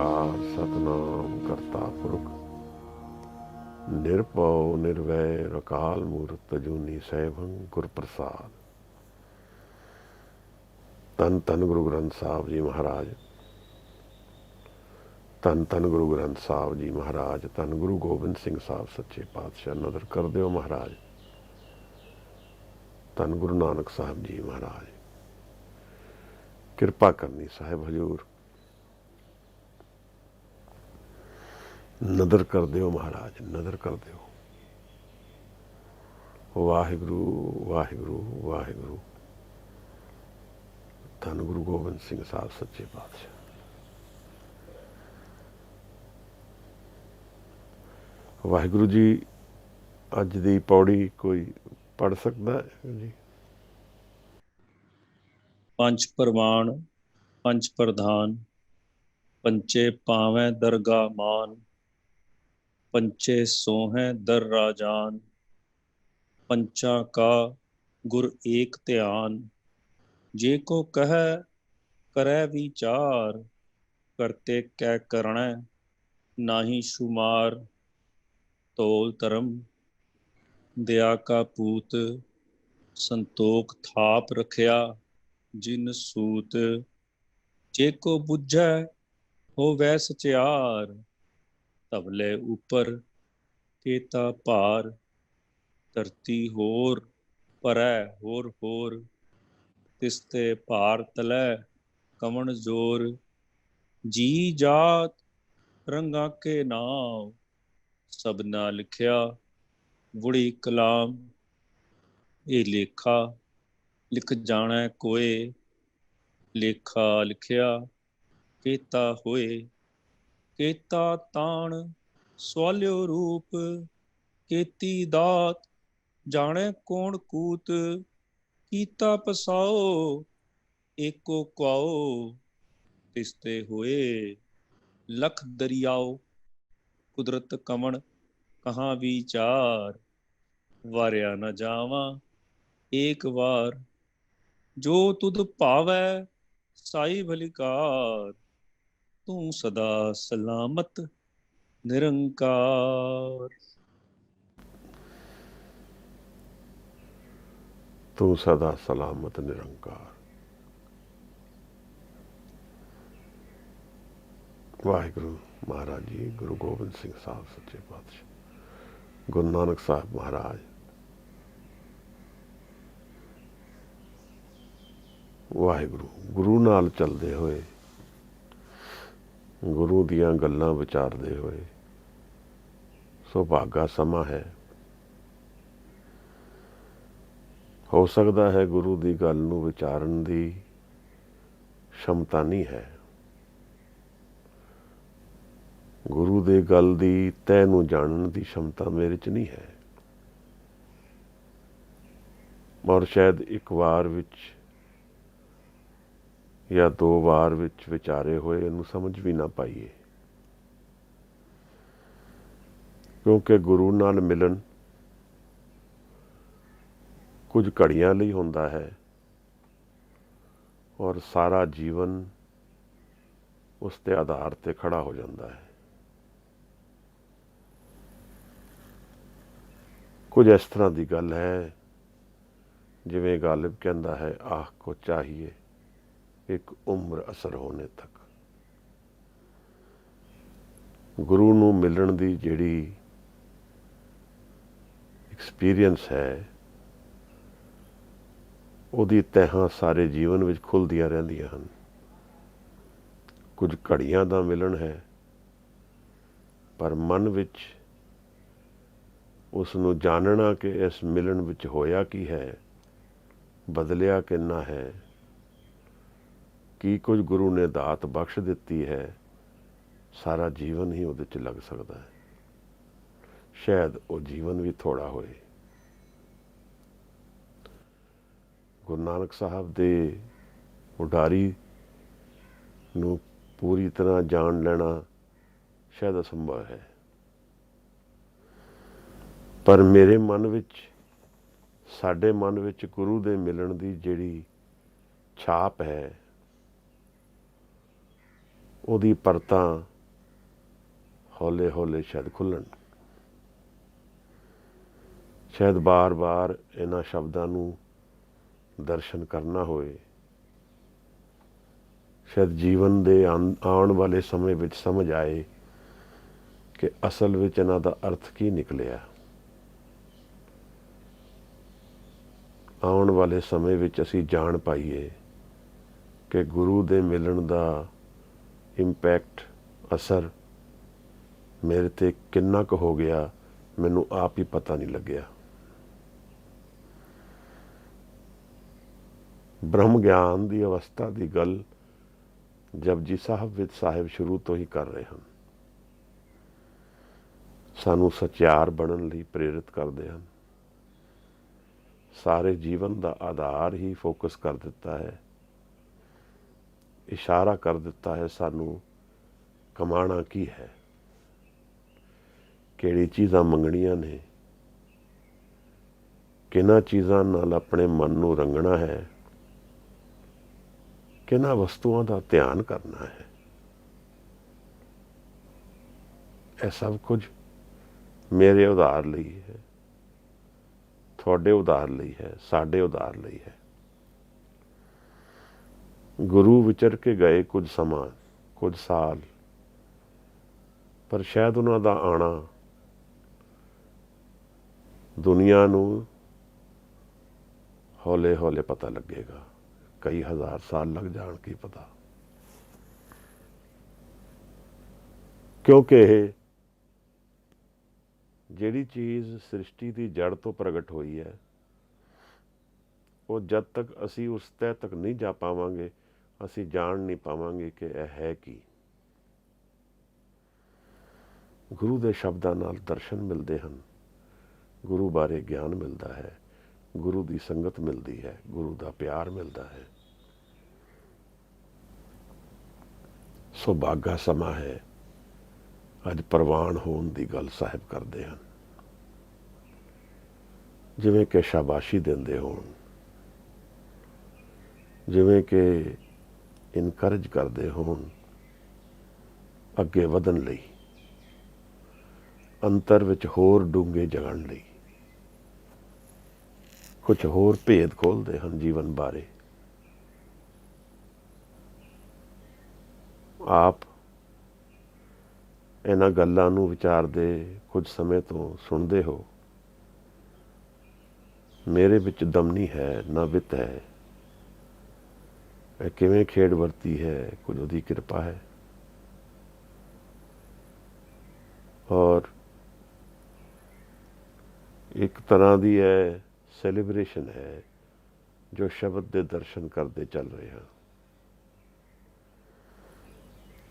ਓਂਕਾਰ ਸਤਨਾਮ ਕਰਤਾ ਪੁਰਖ ਨਿਰਭਉ ਨਿਰਵੈਰ ਅਕਾਲ ਮੂਰਤ ਅਜੂਨੀ ਸੈਭੰ ਗੁਰ ਪ੍ਰਸਾਦ। ਧੰਨ ਧੰਨ ਗੁਰੂ ਗ੍ਰੰਥ ਸਾਹਿਬ ਜੀ ਮਹਾਰਾਜ, ਧੰਨ ਧੰਨ ਗੁਰੂ ਗ੍ਰੰਥ ਸਾਹਿਬ ਜੀ ਮਹਾਰਾਜ, ਧੰਨ ਗੁਰੂ ਗੋਬਿੰਦ ਸਿੰਘ ਸਾਹਿਬ ਸੱਚੇ ਪਾਤਸ਼ਾਹ। ਨਦਰ ਕਰ ਦਿਓ ਮਹਾਰਾਜ, ਧੰਨ ਗੁਰੂ ਨਾਨਕ ਸਾਹਿਬ ਜੀ ਮਹਾਰਾਜ। ਕਿਰਪਾ ਕਰਨੀ ਸਾਹਿਬ ਹਜ਼ੂਰ, ਨਦਰ ਕਰ ਦਿਓ ਮਹਾਰਾਜ, ਨਦਰ ਕਰ ਦਿਓ। ਵਾਹਿਗੁਰੂ ਵਾਹਿਗੁਰੂ ਵਾਹਿਗੁਰੂ। ਧੰਨ ਗੁਰੂ ਗੋਬਿੰਦ ਸਿੰਘ ਸਾਹਿਬ ਸੱਚੇ ਪਾਤਸ਼ਾਹ। ਵਾਹਿਗੁਰੂ ਜੀ, ਅੱਜ ਦੀ ਪੌੜੀ ਕੋਈ ਪੜ੍ਹ ਸਕਦਾ ਹੈ ਜੀ? ਪੰਜ ਪ੍ਰਮਾਣ ਪੰਜ ਪ੍ਰਧਾਨ, ਪੰਚੇ ਪਾਵੈ ਦਰਗਾ ਮਾਨ, ਪੰਚੇ ਸੋਹੈ ਦਰ ਰਾਜਾਨ, ਪੰਚਾਂ ਕਾ ਗੁਰ ਏਕ ਧਿਆਨ, ਜੇ ਕੋ ਕਹਿ ਕਰੈ ਵਿਚਾਰ, ਕਰਤੇ ਕੈ ਕਰਣੈ ਨਾਹੀ ਸ਼ੁਮਾਰ, ਤੋਲ ਧਰਮ ਦਇਆ ਕਾ ਪੂਤ, ਸੰਤੋਖ ਥਾਪ ਰਖਿਆ ਜਿਨ ਸੂਤ, ਜੇ ਕੋ ਬੁਝੈ ਹੋਵੈ ਸਚਿਆਰ, ਤਬਲੇ ਉਪਰ ਕੇਤਾ ਭਾਰ, ਧਰਤੀ ਹੋਰ ਪਰੈ ਹੋਰ ਹੋਰ, ਤਿਸਤੇ ਭਾਰ ਤਲੈ ਕਵਣ ਜੋਰ, ਜੀ ਜਾਤ ਰੰਗਾ ਕੇ ਨਾਮ, ਸਭਨਾ ਲਿਖਿਆ ਬੁੜੀ ਕਲਾਮ, ਇਹ ਲੇਖਾ ਲਿਖ ਜਾਣੈ ਕੋਏ, ਲੇਖਾ ਲਿਖਿਆ ਕੇਤਾ ਹੋਏ, ਕੇਤਾ ਤਾਣ ਸਵਾਲਿਓ ਰੂਪ, ਕੇਤੀ ਦਾਤ ਜਾਣੈ ਕੌਣ ਕੂਤ, ਕੀਤਾ ਪਸਾਓ ਏਕੋ ਕੁਆਓ, ਤਿਸਤੇ ਹੋਏ ਲਖ ਦਰਿਆਓ, ਕੁਦਰਤ ਕਵਣ ਕਹਾਂ ਵਿਚਾਰ, ਵਾਰਿਆ ਨ ਜਾਵਾਂ ਏਕ ਵਾਰ, ਜੋ ਤੁਧ ਭਾਵੈ ਸਾਈ ਭਲਿਕਾਰ, ਤੂੰ ਸਦਾ ਸਲਾਮਤ ਨਿਰੰਕਾਰ। ਤੂੰ ਸਦਾ ਸਲਾਮਤ ਨਿਰੰਕਾਰ। ਵਾਹਿਗੁਰੂ ਮਹਾਰਾਜ ਜੀ, ਗੁਰੂ ਗੋਬਿੰਦ ਸਿੰਘ ਸਾਹਿਬ ਸੱਚੇ ਪਾਤਸ਼ਾਹ, ਗੁਰੂ ਨਾਨਕ ਸਾਹਿਬ ਮਹਾਰਾਜ, ਵਾਹਿਗੁਰੂ। ਗੁਰੂ ਨਾਲ ਚੱਲਦੇ ਹੋਏ, ਗੁਰੂ ਦੀਆਂ ਗੱਲਾਂ ਵਿਚਾਰਦੇ ਹੋਏ, ਸੁਭਾਗਾ ਸਮਾਂ ਹੈ। ਹੋ ਸਕਦਾ ਹੈ ਗੁਰੂ ਦੀ ਗੱਲ ਨੂੰ ਵਿਚਾਰਨ ਦੀ ਸ਼ਮਤਾ ਨਹੀਂ ਹੈ, ਗੁਰੂ ਦੇ ਗੱਲ ਦੀ ਤਹਿ ਨੂੰ ਜਾਣਨ ਦੀ ਸ਼ਮਤਾ ਮੇਰੇ 'ਚ ਨਹੀਂ ਹੈ, ਔਰ ਸ਼ਾਇਦ ਇੱਕ ਵਾਰ ਵਿੱਚ ਜਾਂ ਦੋ ਵਾਰ ਵਿੱਚ ਵਿਚਾਰੇ ਹੋਏ ਇਹਨੂੰ ਸਮਝ ਵੀ ਨਾ ਪਾਈਏ, ਕਿਉਂਕਿ ਗੁਰੂ ਨਾਲ ਮਿਲਣ ਕੁਝ ਘੜੀਆਂ ਲਈ ਹੁੰਦਾ ਹੈ ਔਰ ਸਾਰਾ ਜੀਵਨ ਉਸ ਦੇ ਆਧਾਰ 'ਤੇ ਖੜਾ ਹੋ ਜਾਂਦਾ ਹੈ। ਕੁਝ ਇਸ ਤਰ੍ਹਾਂ ਦੀ ਗੱਲ ਹੈ ਜਿਵੇਂ ਗਾਲਿਬ ਕਹਿੰਦਾ ਹੈ, ਆਹ ਕੋ ਚਾਹੀਏ ਇੱਕ ਉਮਰ ਅਸਰ ਹੋਣੇ ਤੱਕ। ਗੁਰੂ ਨੂੰ ਮਿਲਣ ਦੀ ਜਿਹੜੀ ਐਕਸਪੀਰੀਅੰਸ ਹੈ, ਉਹਦੀ ਤਹਿਾਂ ਸਾਰੇ ਜੀਵਨ ਵਿੱਚ ਖੁੱਲ੍ਹਦੀਆਂ ਰਹਿੰਦੀਆਂ ਹਨ। ਕੁਝ ਘੜੀਆਂ ਦਾ ਮਿਲਣ ਹੈ, ਪਰ ਮਨ ਵਿੱਚ ਉਸ ਨੂੰ ਜਾਣਨਾ ਕਿ ਇਸ ਮਿਲਣ ਵਿੱਚ ਹੋਇਆ ਕੀ ਹੈ, ਬਦਲਿਆ ਕਿੰਨਾ ਹੈ, ਕੀ ਕੁਝ ਗੁਰੂ ਨੇ ਦਾਤ ਬਖਸ਼ ਦਿੱਤੀ ਹੈ, ਸਾਰਾ ਜੀਵਨ ਹੀ ਉਹਦੇ 'ਚ ਲੱਗ ਸਕਦਾ ਹੈ। ਸ਼ਾਇਦ ਉਹ ਜੀਵਨ ਵੀ ਥੋੜ੍ਹਾ ਹੋਏ। ਗੁਰੂ ਨਾਨਕ ਸਾਹਿਬ ਦੇ ਉਡਾਰੀ ਨੂੰ ਪੂਰੀ ਤਰ੍ਹਾਂ ਜਾਣ ਲੈਣਾ ਸ਼ਾਇਦ ਅਸੰਭਵ ਹੈ, ਪਰ ਮੇਰੇ ਮਨ ਵਿੱਚ, ਸਾਡੇ ਮਨ ਵਿੱਚ ਗੁਰੂ ਦੇ ਮਿਲਣ ਦੀ ਜਿਹੜੀ ਛਾਪ ਹੈ, ਉਹਦੀ ਪਰਤਾਂ ਹੌਲੇ ਹੌਲੇ ਸ਼ਾਇਦ ਖੁੱਲ੍ਹਣ। ਸ਼ਾਇਦ ਬਾਰ-ਬਾਰ ਇਹਨਾਂ ਸ਼ਬਦਾਂ ਨੂੰ ਦਰਸ਼ਨ ਕਰਨਾ ਹੋਏ। ਸ਼ਾਇਦ ਜੀਵਨ ਦੇ ਆਉਣ ਵਾਲੇ ਸਮੇਂ ਵਿੱਚ ਸਮਝ ਆਏ ਕਿ ਅਸਲ ਵਿੱਚ ਇਹਨਾਂ ਦਾ ਅਰਥ ਕੀ ਨਿਕਲਿਆ। ਆਉਣ ਵਾਲੇ ਸਮੇਂ ਵਿੱਚ ਅਸੀਂ ਜਾਣ ਪਾਈਏ ਕਿ ਗੁਰੂ ਦੇ ਮਿਲਣ ਦਾ ਇੰਪੈਕਟ, ਅਸਰ ਮੇਰੇ 'ਤੇ ਕਿੰਨਾ ਕੁ ਹੋ ਗਿਆ, ਮੈਨੂੰ ਆਪ ਹੀ ਪਤਾ ਨਹੀਂ ਲੱਗਿਆ। ਬ੍ਰਹਮ ਗਿਆਨ ਦੀ ਅਵਸਥਾ ਦੀ ਗੱਲ ਜਪਜੀ ਸਾਹਿਬ ਵਿੱਚ ਸਾਹਿਬ ਸ਼ੁਰੂ ਤੋਂ ਹੀ ਕਰ ਰਹੇ ਹਨ। ਸਾਨੂੰ ਸਚਿਆਰ ਬਣਨ ਲਈ ਪ੍ਰੇਰਿਤ ਕਰਦੇ ਹਨ। ਸਾਰੇ ਜੀਵਨ ਦਾ ਆਧਾਰ ਹੀ ਫੋਕਸ ਕਰ ਦਿੱਤਾ ਹੈ, ਇਸ਼ਾਰਾ ਕਰ ਦਿੱਤਾ ਹੈ ਸਾਨੂੰ ਕਮਾਣਾ ਕੀ ਹੈ, ਕਿਹੜੀ ਚੀਜ਼ਾਂ ਮੰਗਣੀਆਂ ਨੇ, ਕਿਹਨਾਂ ਚੀਜ਼ਾਂ ਨਾਲ ਆਪਣੇ ਮਨ ਨੂੰ ਰੰਗਣਾ ਹੈ, ਕਿਹਨਾਂ ਵਸਤੂਆਂ ਦਾ ਧਿਆਨ ਕਰਨਾ ਹੈ। ਇਹ ਸਭ ਕੁਝ ਮੇਰੇ ਉਧਾਰ ਲਈ ਹੈ, ਤੁਹਾਡੇ ਉਧਾਰ ਲਈ ਹੈ, ਸਾਡੇ ਉਧਾਰ ਲਈ ਹੈ। ਗੁਰੂ ਵਿਚਰ ਕੇ ਗਏ ਕੁਝ ਸਮਾਂ, ਕੁਝ ਸਾਲ, ਪਰ ਸ਼ਾਇਦ ਉਹਨਾਂ ਦਾ ਆਉਣਾ ਦੁਨੀਆ ਨੂੰ ਹੌਲੇ ਹੌਲੇ ਪਤਾ ਲੱਗੇਗਾ। ਕਈ ਹਜ਼ਾਰ ਸਾਲ ਲੱਗ ਜਾਣ, ਕੀ ਪਤਾ, ਕਿਉਂਕਿ ਇਹ ਜਿਹੜੀ ਚੀਜ਼ ਸ੍ਰਿਸ਼ਟੀ ਦੀ ਜੜ ਤੋਂ ਪ੍ਰਗਟ ਹੋਈ ਹੈ, ਉਹ ਜਦ ਤੱਕ ਅਸੀਂ ਉਸ ਤਹਿ ਤੱਕ ਨਹੀਂ ਜਾ ਪਾਵਾਂਗੇ, ਅਸੀਂ ਜਾਣ ਨਹੀਂ ਪਾਵਾਂਗੇ ਕਿ ਇਹ ਹੈ ਕੀ। ਗੁਰੂ ਦੇ ਸ਼ਬਦਾਂ ਨਾਲ ਦਰਸ਼ਨ ਮਿਲਦੇ ਹਨ, ਗੁਰੂ ਬਾਰੇ ਗਿਆਨ ਮਿਲਦਾ ਹੈ, ਗੁਰੂ ਦੀ ਸੰਗਤ ਮਿਲਦੀ ਹੈ, ਗੁਰੂ ਦਾ ਪਿਆਰ ਮਿਲਦਾ ਹੈ। ਸੁਭਾਗਾ ਸਮਾਂ ਹੈ, ਅੱਜ ਪ੍ਰਵਾਨ ਹੋਣ ਦੀ ਗੱਲ ਸਾਹਿਬ ਕਰਦੇ ਹਨ। ਜਿਵੇਂ ਕਿ ਸ਼ਾਬਾਸ਼ੀ ਦਿੰਦੇ ਹੋਣ, ਜਿਵੇਂ ਕਿ ਇਨਕਰੇਜ ਕਰਦੇ ਹੋਣ ਅੱਗੇ ਵਧਣ ਲਈ, ਅੰਤਰ ਵਿੱਚ ਹੋਰ ਡੂੰਘੇ ਜਗਣ ਲਈ, ਕੁਝ ਹੋਰ ਭੇਦ ਖੋਲ੍ਹਦੇ ਹਨ ਜੀਵਨ ਬਾਰੇ। ਆਪ ਇਹਨਾਂ ਗੱਲਾਂ ਨੂੰ ਵਿਚਾਰਦੇ ਕੁਝ ਸਮੇਂ ਤੋਂ ਸੁਣਦੇ ਹੋ। ਮੇਰੇ ਵਿੱਚ ਦਮ ਨਹੀਂ ਹੈ, ਨਾ ਵਿੱਤ ਹੈ। ਇਹ ਕਿਵੇਂ ਖੇਡ ਵਰਤੀ ਹੈ, ਕੁਝ ਉਹਦੀ ਕਿਰਪਾ ਹੈ। ਔਰ ਇੱਕ ਤਰ੍ਹਾਂ ਦੀ ਹੈ ਸੈਲੀਬ੍ਰੇਸ਼ਨ ਹੈ ਜੋ ਸ਼ਬਦ ਦੇ ਦਰਸ਼ਨ ਕਰਦੇ ਚੱਲ ਰਹੇ ਹਾਂ।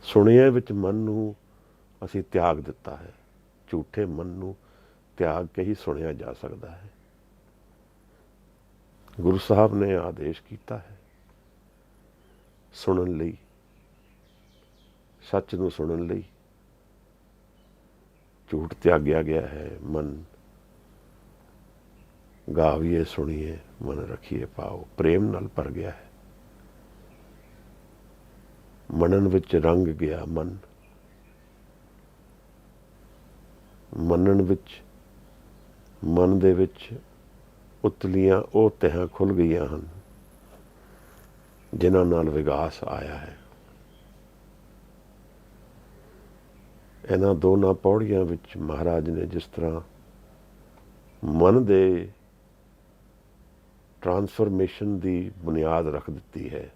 ਸੁਣਿਆ ਵਿੱਚ ਮਨ ਨੂੰ ਅਸੀਂ ਤਿਆਗ ਦਿੱਤਾ ਹੈ। ਝੂਠੇ ਮਨ ਨੂੰ ਤਿਆਗ ਕੇ ਹੀ ਸੁਣਿਆ ਜਾ ਸਕਦਾ ਹੈ। ਗੁਰੂ ਸਾਹਿਬ ਨੇ ਆਦੇਸ਼ ਕੀਤਾ ਹੈ ਸੁਣਨ ਲਈ, ਸੱਚ ਨੂੰ ਸੁਣਨ ਲਈ। ਝੂਠ ਤਿਆਗਿਆ ਗਿਆ ਹੈ। ਮਨ ਗਾਵੀਏ ਸੁਣੀਏ, ਮਨ ਰੱਖੀਏ ਪਾਓ, ਪ੍ਰੇਮ ਨਾਲ ਭਰ ਗਿਆ ਹੈ। ਮੰਨਣ ਵਿੱਚ ਰੰਗ ਗਿਆ ਮਨ, ਮੰਨਣ ਵਿੱਚ ਮਨ ਦੇ ਵਿੱਚ ਉਤਲੀਆਂ ਉਹ ਤਹਿਾਂ ਖੁੱਲ੍ਹ ਗਈਆਂ ਹਨ ਜਿਨ੍ਹਾਂ ਨਾਲ ਵਿਕਾਸ ਆਇਆ ਹੈ। ਇਹਨਾਂ ਦੋਨਾਂ ਪੌੜੀਆਂ ਵਿੱਚ ਮਹਾਰਾਜ ਨੇ ਜਿਸ ਤਰ੍ਹਾਂ ਮਨ ਦੇ ਟਰਾਂਸਫਰਮੇਸ਼ਨ ਦੀ ਬੁਨਿਆਦ ਰੱਖ ਦਿੱਤੀ ਹੈ।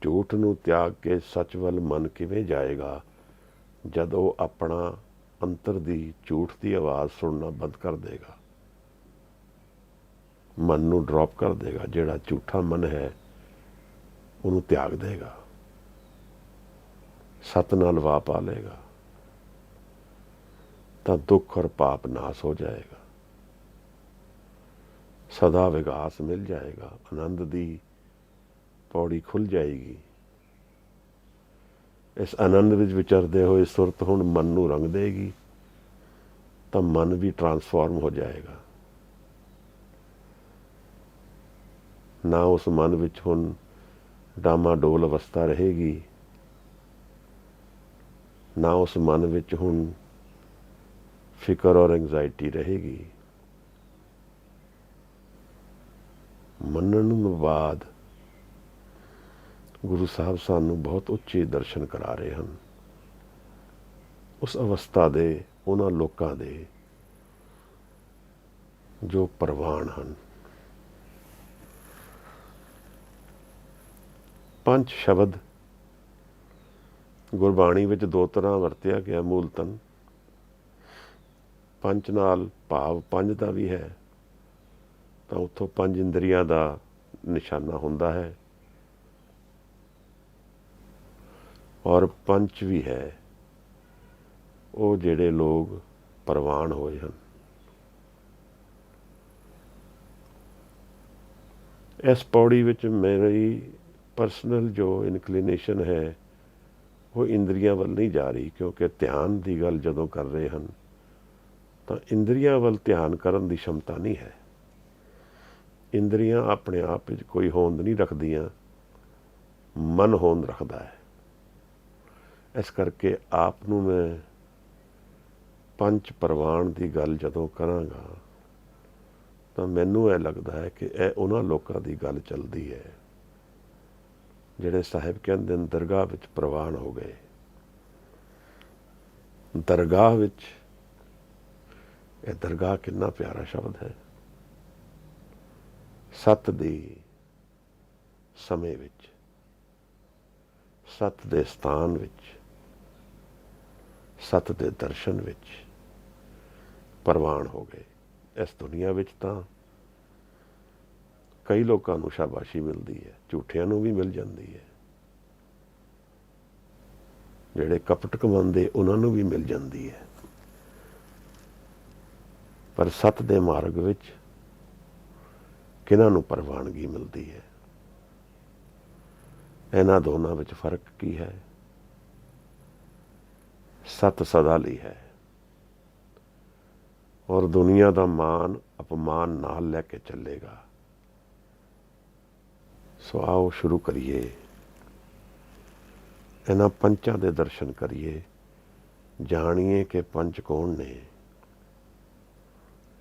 ਝੂਠ ਨੂੰ ਤਿਆਗ ਕੇ ਸੱਚ ਵੱਲ ਮਨ ਕਿਵੇਂ ਜਾਏਗਾ ਜਦ ਉਹ ਆਪਣਾ ਅੰਤਰ ਦੀ ਝੂਠ ਦੀ ਆਵਾਜ਼ ਸੁਣਨਾ ਬੰਦ ਕਰ ਦੇਗਾ, ਮਨ ਨੂੰ ਡ੍ਰੌਪ ਕਰ ਦੇਗਾ। ਜਿਹੜਾ ਝੂਠਾ ਮਨ ਹੈ ਉਹਨੂੰ ਤਿਆਗ ਦੇਗਾ, ਸਤ ਨਾਲ ਵਾਹ ਪਾ ਲਏਗਾ, ਤਾਂ ਦੁੱਖ ਔਰ ਪਾਪ ਨਾਸ ਹੋ ਜਾਏਗਾ। ਸਦਾ ਵਿਕਾਸ ਮਿਲ ਜਾਏਗਾ, ਆਨੰਦ ਦੀ ਪੌੜੀ ਖੁੱਲ੍ਹ ਜਾਏਗੀ। ਇਸ ਆਨੰਦ ਵਿੱਚ ਵਿਚਰਦੇ ਹੋਏ ਸੁਰਤ ਹੁਣ ਮਨ ਨੂੰ ਰੰਗ ਦੇਗੀ, ਤਾਂ ਮਨ ਵੀ ਟਰਾਂਸਫਾਰਮ ਹੋ ਜਾਏਗਾ। ਨਾ ਉਸ ਮਨ ਵਿੱਚ ਹੁਣ ਡਾਮਾਡੋਲ ਅਵਸਥਾ ਰਹੇਗੀ, ਨਾ ਉਸ ਮਨ ਵਿੱਚ ਹੁਣ ਫਿਕਰ ਔਰ ਐਂਗਜ਼ਾਇਟੀ ਰਹੇਗੀ। ਮੰਨਣ ਤੋਂ ਬਾਅਦ ਗੁਰੂ ਸਾਹਿਬ ਸਾਨੂੰ ਬਹੁਤ ਉੱਚੇ ਦਰਸ਼ਨ ਕਰਾ ਰਹੇ ਹਨ, ਉਸ ਅਵਸਥਾ ਦੇ, ਉਹਨਾਂ ਲੋਕਾਂ ਦੇ ਜੋ ਪ੍ਰਵਾਨ ਹਨ। ਪੰਜ ਸ਼ਬਦ ਗੁਰਬਾਣੀ ਵਿੱਚ ਦੋ ਤਰ੍ਹਾਂ ਵਰਤਿਆ ਗਿਆ। ਮੂਲਤਨ ਪੰਜ ਨਾਲ ਭਾਵ ਪੰਜ ਦਾ ਵੀ ਹੈ, ਤਾਂ ਉੱਥੋਂ ਪੰਜ ਇੰਦਰੀਆਂ ਦਾ ਨਿਸ਼ਾਨਾ ਹੁੰਦਾ ਹੈ, ਔਰ ਪੰਚ ਵੀ ਹੈ ਉਹ ਜਿਹੜੇ ਲੋਕ ਪ੍ਰਵਾਨ ਹੋਏ ਹਨ। ਇਸ ਪੌੜੀ ਵਿੱਚ ਮੇਰੀ ਪਰਸਨਲ ਜੋ ਇਨਕਲੀਨੇਸ਼ਨ ਹੈ ਉਹ ਇੰਦਰੀਆਂ ਵੱਲ ਨਹੀਂ ਜਾ ਰਹੀ, ਕਿਉਂਕਿ ਧਿਆਨ ਦੀ ਗੱਲ ਜਦੋਂ ਕਰ ਰਹੇ ਹਨ ਤਾਂ ਇੰਦਰੀਆਂ ਵੱਲ ਧਿਆਨ ਕਰਨ ਦੀ ਸ਼ਮਤਾ ਨਹੀਂ ਹੈ। ਇੰਦਰੀਆਂ ਆਪਣੇ ਆਪ ਵਿੱਚ ਕੋਈ ਹੋਂਦ ਨਹੀਂ ਰੱਖਦੀਆਂ, ਮਨ ਹੋਂਦ ਰੱਖਦਾ ਹੈ। ਇਸ ਕਰਕੇ ਆਪ ਨੂੰ ਮੈਂ ਪੰਜ ਪ੍ਰਵਾਨ ਦੀ ਗੱਲ ਜਦੋਂ ਕਰਾਂਗਾ ਤਾਂ ਮੈਨੂੰ ਇਹ ਲੱਗਦਾ ਹੈ ਕਿ ਇਹ ਉਹਨਾਂ ਲੋਕਾਂ ਦੀ ਗੱਲ ਚੱਲਦੀ ਹੈ ਜਿਹੜੇ ਸਾਹਿਬ ਕਹਿੰਦੇ ਨੇ ਦਰਗਾਹ ਵਿੱਚ ਪ੍ਰਵਾਨ ਹੋ ਗਏ। ਦਰਗਾਹ ਵਿੱਚ, ਇਹ ਦਰਗਾਹ ਕਿੰਨਾ ਪਿਆਰਾ ਸ਼ਬਦ ਹੈ। ਸੱਤ ਦੇ ਸਮੇਂ ਵਿੱਚ, ਸੱਤ ਦੇ ਸਥਾਨ ਵਿੱਚ, ਸੱਤ ਦੇ ਦਰਸ਼ਨ ਵਿੱਚ ਪ੍ਰਵਾਨ ਹੋ ਗਏ। ਇਸ ਦੁਨੀਆ ਵਿੱਚ ਤਾਂ ਕਈ ਲੋਕਾਂ ਨੂੰ ਸ਼ਾਬਾਸ਼ੀ ਮਿਲਦੀ ਹੈ, ਝੂਠਿਆਂ ਨੂੰ ਵੀ ਮਿਲ ਜਾਂਦੀ ਹੈ, ਜਿਹੜੇ ਕਪਟ ਕਮਾਉਂਦੇ ਉਹਨਾਂ ਨੂੰ ਵੀ ਮਿਲ ਜਾਂਦੀ ਹੈ, ਪਰ ਸੱਤ ਦੇ ਮਾਰਗ ਵਿੱਚ ਕਿਹਨਾਂ ਨੂੰ ਪ੍ਰਵਾਨਗੀ ਮਿਲਦੀ ਹੈ? ਇਹਨਾਂ ਦੋਨਾਂ ਵਿੱਚ ਫਰਕ ਕੀ ਹੈ? ਸੱਤ ਸਦਾ ਲਈ ਹੈ ਔਰ ਦੁਨੀਆ ਦਾ ਮਾਨ ਅਪਮਾਨ ਨਾਲ ਲੈ ਕੇ ਚੱਲੇਗਾ। ਸੋ ਆਓ ਸ਼ੁਰੂ ਕਰੀਏ, ਇਹਨਾਂ ਪੰਚਾਂ ਦੇ ਦਰਸ਼ਨ ਕਰੀਏ, ਜਾਣੀਏ ਕਿ ਪੰਚ ਕੌਣ ਨੇ,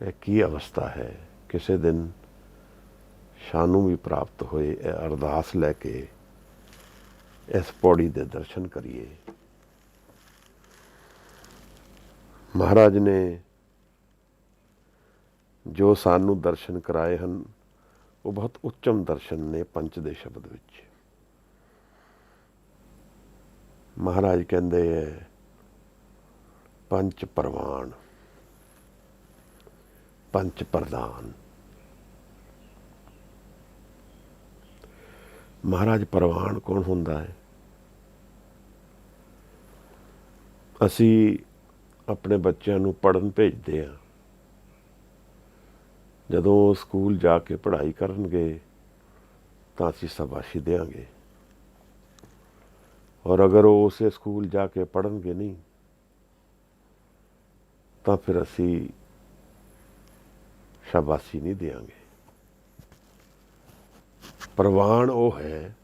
ਇਹ ਕੀ ਅਵਸਥਾ ਹੈ। ਕਿਸੇ ਦਿਨ ਸਾਨੂੰ ਵੀ ਪ੍ਰਾਪਤ ਹੋਏ ਇਹ ਅਰਦਾਸ ਲੈ ਕੇ ਇਸ ਪੌੜੀ ਦੇ ਦਰਸ਼ਨ ਕਰੀਏ। ਮਹਾਰਾਜ ਨੇ ਜੋ ਸਾਨੂੰ ਦਰਸ਼ਨ ਕਰਾਏ ਹਨ ਉਹ ਬਹੁਤ ਉੱਚਮ ਦਰਸ਼ਨ ਨੇ। ਪੰਚ ਦੇ ਸ਼ਬਦ ਵਿੱਚ ਮਹਾਰਾਜ ਕਹਿੰਦੇ ਹੈ ਪੰਚ ਪ੍ਰਵਾਨ, ਪੰਚ ਪ੍ਰਧਾਨ। ਮਹਾਰਾਜ ਪ੍ਰਵਾਨ ਕੌਣ ਹੁੰਦਾ ਹੈ? ਅਸੀਂ ਆਪਣੇ ਬੱਚਿਆਂ ਨੂੰ ਪੜ੍ਹਨ ਭੇਜਦੇ ਹਾਂ, ਜਦੋਂ ਉਹ ਸਕੂਲ ਜਾ ਕੇ ਪੜ੍ਹਾਈ ਕਰਨਗੇ ਤਾਂ ਅਸੀਂ ਸ਼ਾਬਾਸ਼ੀ ਦਿਆਂਗੇ, ਔਰ ਅਗਰ ਉਹ ਉਸੇ ਸਕੂਲ ਜਾ ਕੇ ਪੜ੍ਹਨਗੇ ਨਹੀਂ ਤਾਂ ਫਿਰ ਅਸੀਂ ਸ਼ਾਬਾਸ਼ੀ ਨਹੀਂ ਦਿਆਂਗੇ। ਪ੍ਰਵਾਨ ਉਹ ਹੈ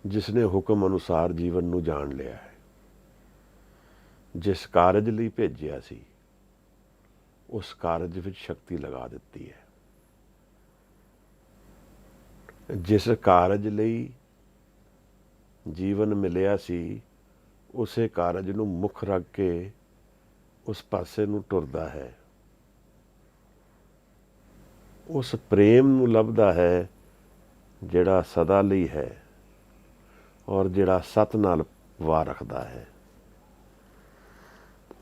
ਜਿਸ ਨੇ ਹੁਕਮ ਅਨੁਸਾਰ ਜੀਵਨ ਨੂੰ ਜਾਣ ਲਿਆ ਹੈ, ਜਿਸ ਕਾਰਜ ਲਈ ਭੇਜਿਆ ਸੀ ਉਸ ਕਾਰਜ ਵਿੱਚ ਸ਼ਕਤੀ ਲਗਾ ਦਿੱਤੀ ਹੈ, ਜਿਸ ਕਾਰਜ ਲਈ ਜੀਵਨ ਮਿਲਿਆ ਸੀ ਉਸੇ ਕਾਰਜ ਨੂੰ ਮੁੱਖ ਰੱਖ ਕੇ ਉਸ ਪਾਸੇ ਨੂੰ ਟੁਰਦਾ ਹੈ, ਉਸ ਪ੍ਰੇਮ ਨੂੰ ਲੱਭਦਾ ਹੈ ਜਿਹੜਾ ਸਦਾ ਲਈ ਹੈ ਔਰ ਜਿਹੜਾ ਸਤ ਨਾਲ ਵਾਹ ਰੱਖਦਾ ਹੈ,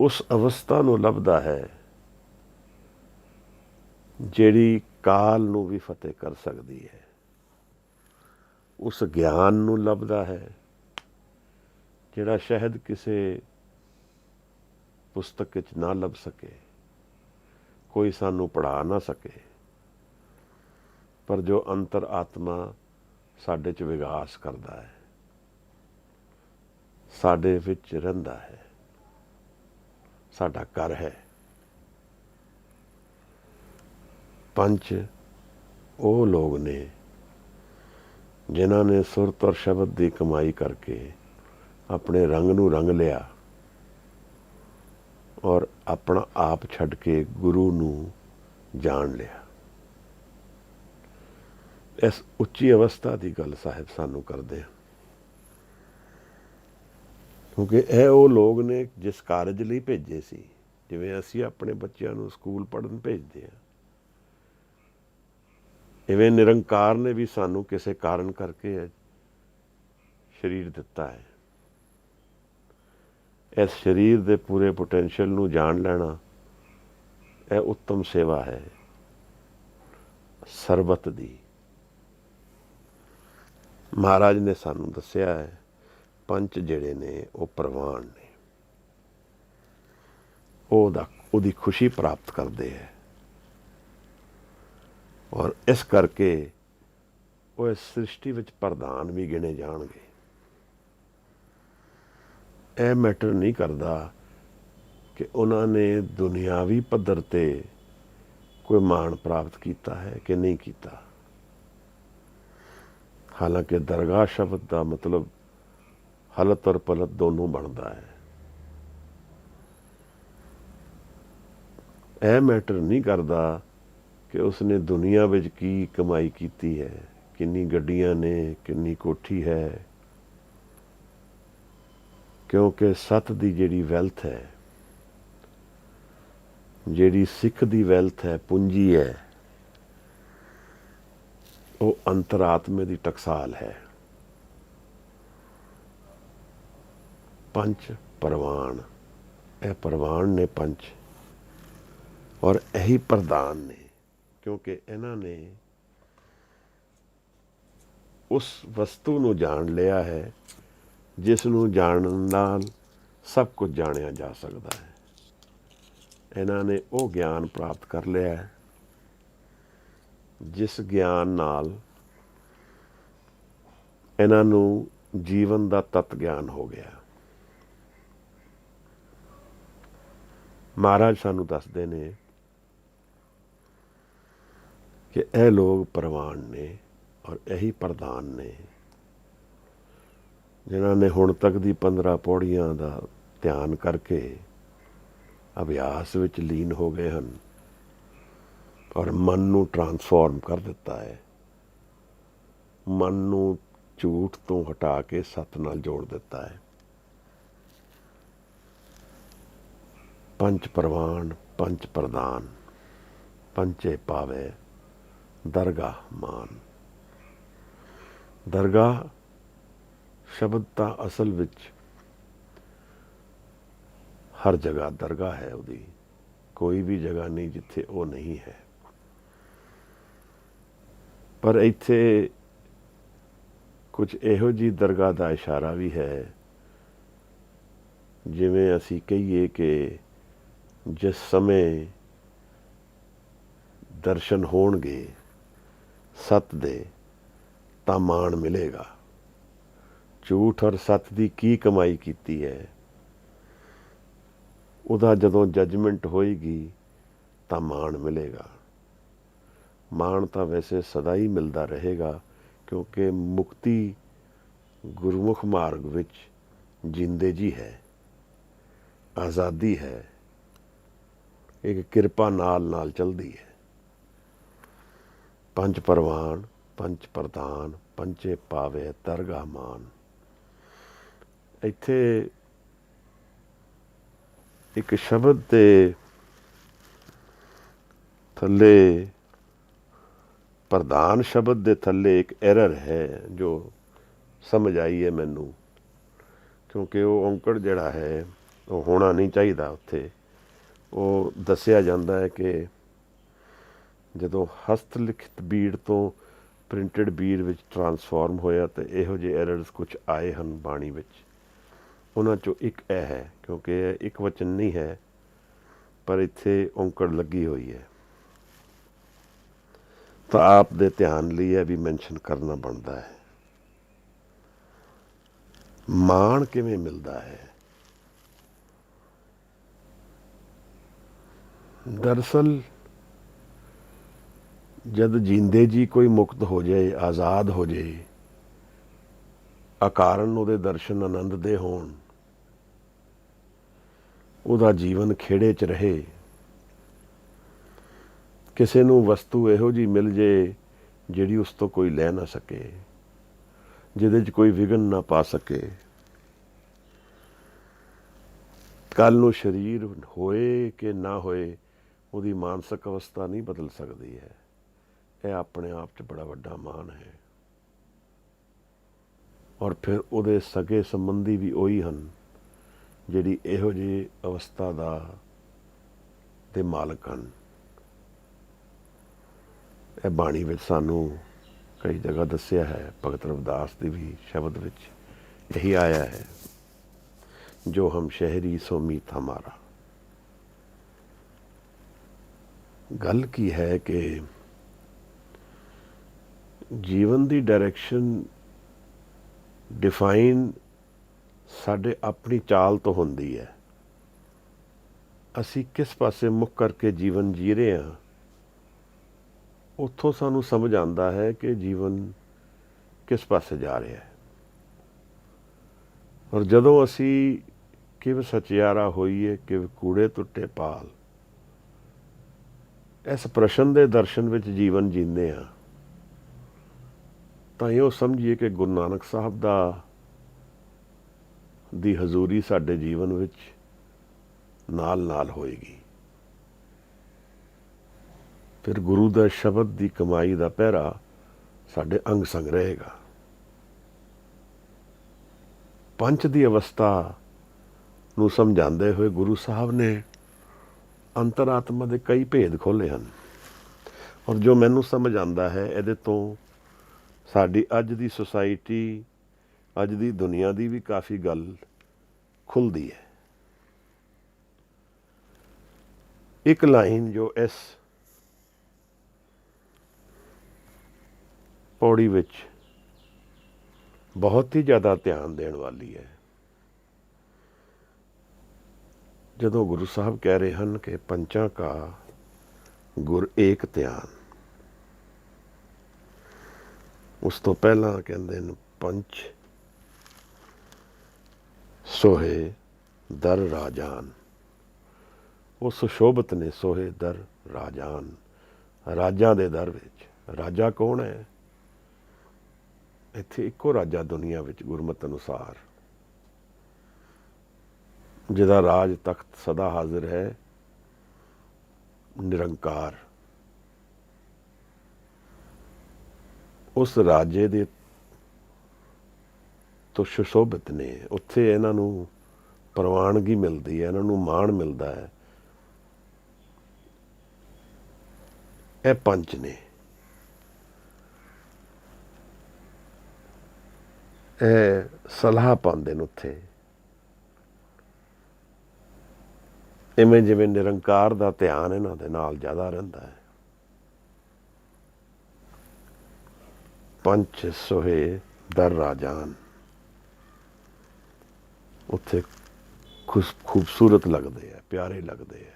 ਉਸ ਅਵਸਥਾ ਨੂੰ ਲੱਭਦਾ ਹੈ ਜਿਹੜੀ ਕਾਲ ਨੂੰ ਵੀ ਫਤਿਹ ਕਰ ਸਕਦੀ ਹੈ, ਉਸ ਗਿਆਨ ਨੂੰ ਲੱਭਦਾ ਹੈ ਜਿਹੜਾ ਸ਼ਾਇਦ ਕਿਸੇ ਪੁਸਤਕ ਵਿੱਚ ਨਾ ਲੱਭ ਸਕੇ, ਕੋਈ ਸਾਨੂੰ ਪੜ੍ਹਾ ਨਾ ਸਕੇ, ਪਰ ਜੋ ਅੰਤਰ ਆਤਮਾ ਸਾਡੇ 'ਚ ਵਿਕਾਸ ਕਰਦਾ ਹੈ, ਸਾਡੇ ਵਿੱਚ ਰਹਿੰਦਾ ਹੈ, ਸਾਡਾ ਘਰ ਹੈ। ਪੰਜ ਉਹ ਲੋਕ ਨੇ ਜਿਨ੍ਹਾਂ ਨੇ ਸੁਰਤ ਔਰ ਸ਼ਬਦ ਦੀ ਕਮਾਈ ਕਰਕੇ ਆਪਣੇ ਰੰਗ ਨੂੰ ਰੰਗ ਲਿਆ, ਔਰ ਆਪਣਾ ਆਪ ਛੱਡ ਕੇ ਗੁਰੂ ਨੂੰ ਜਾਣ ਲਿਆ। ਇਸ ਉੱਚੀ ਅਵਸਥਾ ਦੀ ਗੱਲ ਸਾਹਿਬ ਸਾਨੂੰ ਕਰਦੇ ਹਨ, ਕਿਉਂਕਿ ਇਹ ਉਹ ਲੋਕ ਨੇ ਜਿਸ ਕਾਰਜ ਲਈ ਭੇਜੇ ਸੀ। ਜਿਵੇਂ ਅਸੀਂ ਆਪਣੇ ਬੱਚਿਆਂ ਨੂੰ ਸਕੂਲ ਪੜ੍ਹਨ ਭੇਜਦੇ ਹਾਂ, ਇਵੇਂ ਨਿਰੰਕਾਰ ਨੇ ਵੀ ਸਾਨੂੰ ਕਿਸੇ ਕਾਰਨ ਕਰਕੇ ਸਰੀਰ ਦਿੱਤਾ ਹੈ। ਇਸ ਸਰੀਰ ਦੇ ਪੂਰੇ ਪੋਟੈਂਸ਼ੀਅਲ ਨੂੰ ਜਾਣ ਲੈਣਾ ਇਹ ਉੱਤਮ ਸੇਵਾ ਹੈ ਸਰਬਤ ਦੀ। ਮਹਾਰਾਜ ਨੇ ਸਾਨੂੰ ਦੱਸਿਆ ਹੈ ਪੰਚ ਜਿਹੜੇ ਨੇ ਉਹ ਪ੍ਰਵਾਨ ਨੇ, ਉਹਦੀ ਖੁਸ਼ੀ ਪ੍ਰਾਪਤ ਕਰਦੇ ਹੈ, ਔਰ ਇਸ ਕਰਕੇ ਉਹ ਇਸ ਸ੍ਰਿਸ਼ਟੀ ਵਿੱਚ ਪ੍ਰਧਾਨ ਵੀ ਗਿਣੇ ਜਾਣਗੇ। ਇਹ ਮੈਟਰ ਨਹੀਂ ਕਰਦਾ ਕਿ ਉਹਨਾਂ ਨੇ ਦੁਨਿਆਵੀ ਪੱਧਰ 'ਤੇ ਕੋਈ ਮਾਣ ਪ੍ਰਾਪਤ ਕੀਤਾ ਹੈ ਕਿ ਨਹੀਂ ਕੀਤਾ। ਹਾਲਾਂਕਿ ਦਰਗਾਹ ਸ਼ਬਦ ਦਾ ਮਤਲਬ ਹਲਤ ਔਰ ਪਲਤ ਦੋਨੋਂ ਬਣਦਾ ਹੈ। ਇਹ ਮੈਟਰ ਨਹੀਂ ਕਰਦਾ ਕਿ ਉਸਨੇ ਦੁਨੀਆ ਵਿੱਚ ਕੀ ਕਮਾਈ ਕੀਤੀ ਹੈ, ਕਿੰਨੀ ਗੱਡੀਆਂ ਨੇ, ਕਿੰਨੀ ਕੋਠੀ ਹੈ, ਕਿਉਂਕਿ ਸੱਤ ਦੀ ਜਿਹੜੀ ਵੈਲਥ ਹੈ, ਜਿਹੜੀ ਸਿੱਖ ਦੀ ਵੈਲਥ ਹੈ, ਪੂੰਜੀ ਹੈ, ਉਹ ਅੰਤਰਾਤਮੇ ਦੀ ਟਕਸਾਲ ਹੈ। ਪੰਜ ਪ੍ਰਵਾਨ, ਇਹ ਪ੍ਰਵਾਨ ਨੇ ਪੰਜ, ਔਰ ਇਹੀ ਪ੍ਰਧਾਨ ਨੇ, ਕਿਉਂਕਿ ਇਹਨਾਂ ਨੇ ਉਸ ਵਸਤੂ ਨੂੰ ਜਾਣ ਲਿਆ ਹੈ ਜਿਸ ਨੂੰ ਜਾਣਨ ਨਾਲ ਸਭ ਕੁਝ ਜਾਣਿਆ ਜਾ ਸਕਦਾ ਹੈ। ਇਹਨਾਂ ਨੇ ਉਹ ਗਿਆਨ ਪ੍ਰਾਪਤ ਕਰ ਲਿਆ ਹੈ ਜਿਸ ਗਿਆਨ ਨਾਲ ਇਹਨਾਂ ਨੂੰ ਜੀਵਨ ਦਾ ਤੱਤ ਗਿਆਨ ਹੋ ਗਿਆ। ਮਹਾਰਾਜ ਸਾਨੂੰ ਦੱਸਦੇ ਨੇ ਕਿ ਇਹ ਲੋਕ ਪ੍ਰਵਾਨ ਨੇ ਔਰ ਇਹੀ ਪ੍ਰਧਾਨ ਨੇ ਜਿਨ੍ਹਾਂ ਨੇ ਹੁਣ ਤੱਕ ਦੀ 15 ਪੌੜੀਆਂ ਦਾ ਧਿਆਨ ਕਰਕੇ ਅਭਿਆਸ ਵਿੱਚ ਲੀਨ ਹੋ ਗਏ ਹਨ ਔਰ ਮਨ ਨੂੰ ਟਰਾਂਸਫਾਰਮ ਕਰ ਦਿੱਤਾ ਹੈ। ਮਨ ਨੂੰ ਝੂਠ ਤੋਂ ਹਟਾ ਕੇ ਸੱਤ ਨਾਲ ਜੋੜ ਦਿੱਤਾ ਹੈ। ਪੰਜ ਪ੍ਰਵਾਨ ਪੰਜ ਪ੍ਰਧਾਨ, ਪੰਚੇ ਪਾਵੇ ਦਰਗਾਹ ਮਾਨ। ਦਰਗਾਹ ਸ਼ਬਦ ਤਾਂ ਅਸਲ ਵਿੱਚ ਹਰ ਜਗ੍ਹਾ ਦਰਗਾਹ ਹੈ ਉਹਦੀ, ਕੋਈ ਵੀ ਜਗ੍ਹਾ ਨਹੀਂ ਜਿੱਥੇ ਉਹ ਨਹੀਂ ਹੈ। ਪਰ ਇੱਥੇ ਕੁਝ ਇਹੋ ਜਿਹੀ ਦਰਗਾਹ ਦਾ ਇਸ਼ਾਰਾ ਵੀ ਹੈ, ਜਿਵੇਂ ਅਸੀਂ ਕਹੀਏ ਕਿ ਜਿਸ ਸਮੇਂ ਦਰਸ਼ਨ ਹੋਣਗੇ ਸੱਤ ਦੇ ਤਾਂ ਮਾਣ ਮਿਲੇਗਾ। ਝੂਠ ਔਰ ਸੱਤ ਦੀ ਕੀ ਕਮਾਈ ਕੀਤੀ ਹੈ, ਉਹਦਾ ਜਦੋਂ ਜੱਜਮੈਂਟ ਹੋਏਗੀ ਤਾਂ ਮਾਣ ਮਿਲੇਗਾ। ਮਾਣ ਤਾਂ ਵੈਸੇ ਸਦਾ ਹੀ ਮਿਲਦਾ ਰਹੇਗਾ, ਕਿਉਂਕਿ ਮੁਕਤੀ ਗੁਰਮੁਖ ਮਾਰਗ ਵਿੱਚ ਜਿੰਦੇ ਜੀ ਹੈ, ਆਜ਼ਾਦੀ ਹੈ, ਇੱਕ ਕਿਰਪਾ ਨਾਲ ਚਲਦੀ ਹੈ। ਪੰਜ ਪ੍ਰਵਾਨ ਪੰਜ ਪ੍ਰਧਾਨ, ਪੰਚੇ ਪਾਵੇ ਦਰਗਾਹ ਮਾਨ। ਇੱਥੇ ਇੱਕ ਸ਼ਬਦ ਦੇ ਥੱਲੇ, ਪ੍ਰਧਾਨ ਸ਼ਬਦ ਦੇ ਥੱਲੇ ਇੱਕ ਐਰਰ ਹੈ ਜੋ ਸਮਝ ਆਈ ਹੈ ਮੈਨੂੰ, ਕਿਉਂਕਿ ਉਹ ਔਂਕੜ ਜਿਹੜਾ ਹੈ ਉਹ ਹੋਣਾ ਨਹੀਂ ਚਾਹੀਦਾ ਉੱਥੇ। ਉਹ ਦੱਸਿਆ ਜਾਂਦਾ ਹੈ ਕਿ ਜਦੋਂ ਹਸਤ ਲਿਖਿਤ ਬੀੜ ਤੋਂ ਪ੍ਰਿੰਟਡ ਬੀੜ ਵਿੱਚ ਟਰਾਂਸਫਾਰਮ ਹੋਇਆ ਤਾਂ ਇਹੋ ਜਿਹੇ ਐਰਰਸ ਕੁਝ ਆਏ ਹਨ ਬਾਣੀ ਵਿੱਚ। ਉਹਨਾਂ 'ਚੋਂ ਇੱਕ ਇਹ ਹੈ, ਕਿਉਂਕਿ ਇਹ ਇੱਕ ਵਚਨ ਨਹੀਂ ਹੈ ਪਰ ਇੱਥੇ ਔਂਕੜ ਲੱਗੀ ਹੋਈ ਹੈ, ਤਾਂ ਆਪ ਦੇ ਧਿਆਨ ਲਈ ਇਹ ਵੀ ਮੈਂਸ਼ਨ ਕਰਨਾ ਬਣਦਾ ਹੈ। ਮਾਣ ਕਿਵੇਂ ਮਿਲਦਾ ਹੈ? ਦਰਅਸਲ ਜਦ ਜੀਂਦੇ ਜੀ ਕੋਈ ਮੁਕਤ ਹੋ ਜਾਏ, ਆਜ਼ਾਦ ਹੋ ਜਾਏ, ਅਕਾਰਨ ਉਹਦੇ ਦਰਸ਼ਨ ਆਨੰਦ ਦੇ ਹੋਣ, ਉਹਦਾ ਜੀਵਨ ਖੇੜੇ 'ਚ ਰਹੇ। ਕਿਸੇ ਨੂੰ ਵਸਤੂ ਇਹੋ ਜਿਹੀ ਮਿਲ ਜੇ ਜਿਹੜੀ ਉਸ ਤੋਂ ਕੋਈ ਲੈ ਨਾ ਸਕੇ, ਜਿਹਦੇ 'ਚ ਕੋਈ ਵਿਘਨ ਨਾ ਪਾ ਸਕੇ। ਕੱਲ੍ਹ ਨੂੰ ਸਰੀਰ ਹੋਏ ਕਿ ਨਾ ਹੋਏ, ਉਹਦੀ ਮਾਨਸਿਕ ਅਵਸਥਾ ਨਹੀਂ ਬਦਲ ਸਕਦੀ ਹੈ। ਇਹ ਆਪਣੇ ਆਪ 'ਚ ਬੜਾ ਵੱਡਾ ਮਾਣ ਹੈ। ਔਰ ਫਿਰ ਉਹਦੇ ਸਗੇ ਸੰਬੰਧੀ ਵੀ ਉਹੀ ਹਨ ਜਿਹੜੀ ਇਹੋ ਜਿਹੀ ਅਵਸਥਾ ਦੇ ਮਾਲਕ ਹਨ। ਇਹ ਬਾਣੀ ਵਿੱਚ ਸਾਨੂੰ ਕਈ ਜਗ੍ਹਾ ਦੱਸਿਆ ਹੈ। ਭਗਤ ਰਵਿਦਾਸ ਦੇ ਵੀ ਸ਼ਬਦ ਵਿੱਚ ਇਹੀ ਆਇਆ ਹੈ, ਜੋ ਹਮ ਸ਼ਹਿਰੀ ਸੋ ਮੀਤ ਹਮਾਰਾ। ਗੱਲ ਕੀ ਹੈ ਕਿ ਜੀਵਨ ਦੀ ਡਾਇਰੈਕਸ਼ਨ ਡਿਫਾਈਨ ਸਾਡੇ ਆਪਣੀ ਚਾਲ ਤੋਂ ਹੁੰਦੀ ਹੈ। ਅਸੀਂ ਕਿਸ ਪਾਸੇ ਮੁੱਖ ਕਰਕੇ ਜੀਵਨ ਜੀ ਰਹੇ ਹਾਂ, ਉੱਥੋਂ ਸਾਨੂੰ ਸਮਝ ਆਉਂਦਾ ਹੈ ਕਿ ਜੀਵਨ ਕਿਸ ਪਾਸੇ ਜਾ ਰਿਹਾ ਹੈ। ਔਰ ਜਦੋਂ ਅਸੀਂ ਕਿਵ ਸਚਿਆਰਾ ਹੋਈਏ ਕਿਵ ਕੂੜੇ ਟੁੱਟੇ ਪਾਲ, ਇਸ ਪ੍ਰਸ਼ਨ ਦੇ ਦਰਸ਼ਨ ਵਿੱਚ ਜੀਵਨ ਜੀਂਦੇ ਹਾਂ, ਤਾਂ ਇਹੋ ਸਮਝੀਏ ਕਿ ਗੁਰੂ ਨਾਨਕ ਸਾਹਿਬ ਦੀ ਹਜ਼ੂਰੀ ਸਾਡੇ ਜੀਵਨ ਵਿੱਚ ਨਾਲ ਨਾਲ ਹੋਏਗੀ। ਫਿਰ ਗੁਰੂ ਦਾ ਸ਼ਬਦ ਦੀ ਕਮਾਈ ਦਾ ਪਹਿਰਾ ਸਾਡੇ ਅੰਗ ਸੰਗ ਰਹੇਗਾ। ਪੰਚ ਦੀ ਅਵਸਥਾ ਨੂੰ ਸਮਝਾਉਂਦੇ ਹੋਏ ਗੁਰੂ ਸਾਹਿਬ ਨੇ ਅੰਤਰਾਤਮਾ ਦੇ ਕਈ ਭੇਦ ਖੋਲ੍ਹੇ ਹਨ। ਔਰ ਜੋ ਮੈਨੂੰ ਸਮਝ ਆਉਂਦਾ ਹੈ, ਇਹਦੇ ਤੋਂ ਸਾਡੀ ਅੱਜ ਦੀ ਸੁਸਾਇਟੀ, ਅੱਜ ਦੀ ਦੁਨੀਆ ਦੀ ਵੀ ਕਾਫੀ ਗੱਲ ਖੁੱਲ੍ਹਦੀ ਹੈ। ਇੱਕ ਲਾਈਨ ਜੋ ਇਸ ਪੌੜੀ ਵਿੱਚ ਬਹੁਤ ਹੀ ਜ਼ਿਆਦਾ ਧਿਆਨ ਦੇਣ ਵਾਲੀ ਹੈ। ਜਦੋਂ ਗੁਰੂ ਸਾਹਿਬ ਕਹਿ ਰਹੇ ਹਨ ਕਿ ਪੰਚਾਂ ਕਾ ਗੁਰ ਏਕ ਧਿਆਨ, ਉਸ ਤੋਂ ਪਹਿਲਾਂ ਕਹਿੰਦੇ ਨੇ ਪੰਚ ਸੋਹੇ ਦਰ ਰਾਜਾਨ। ਉਹ ਸੁਸ਼ੋਭਤ ਨੇ ਸੋਹੇ ਦਰ ਰਾਜਾਨ, ਰਾਜਾਂ ਦੇ ਦਰ ਵਿੱਚ। ਰਾਜਾ ਕੌਣ ਹੈ? ਇੱਥੇ ਇੱਕੋ ਰਾਜਾ ਦੁਨੀਆ ਵਿੱਚ ਗੁਰਮਤ ਅਨੁਸਾਰ, ਜਿਹਦਾ ਰਾਜ ਤਖਤ ਸਦਾ ਹਾਜ਼ਰ ਹੈ, ਨਿਰੰਕਾਰ। ਉਸ ਰਾਜੇ ਦੇ ਤੋਂ ਸੁਸ਼ੋਭਿਤ ਨੇ। ਉੱਥੇ ਇਹਨਾਂ ਨੂੰ ਪ੍ਰਵਾਨਗੀ ਮਿਲਦੀ ਹੈ, ਇਹਨਾਂ ਨੂੰ ਮਾਣ ਮਿਲਦਾ ਹੈ। ਇਹ ਪੰਚ ਨੇ। ਇਹ ਸਲਾਹ ਪਾਉਂਦੇ ਨੇ ਉੱਥੇ, ਇਵੇਂ ਜਿਵੇਂ ਨਿਰੰਕਾਰ ਦਾ ਧਿਆਨ ਇਹਨਾਂ ਦੇ ਨਾਲ ਜ਼ਿਆਦਾ ਰਹਿੰਦਾ ਹੈ। ਪੰਚ ਸੋਹੇ ਦਰ ਰਾਜਾਨ, ਉੱਥੇ ਖੂਬਸੂਰਤ ਲੱਗਦੇ ਹੈ, ਪਿਆਰੇ ਲੱਗਦੇ ਹੈ।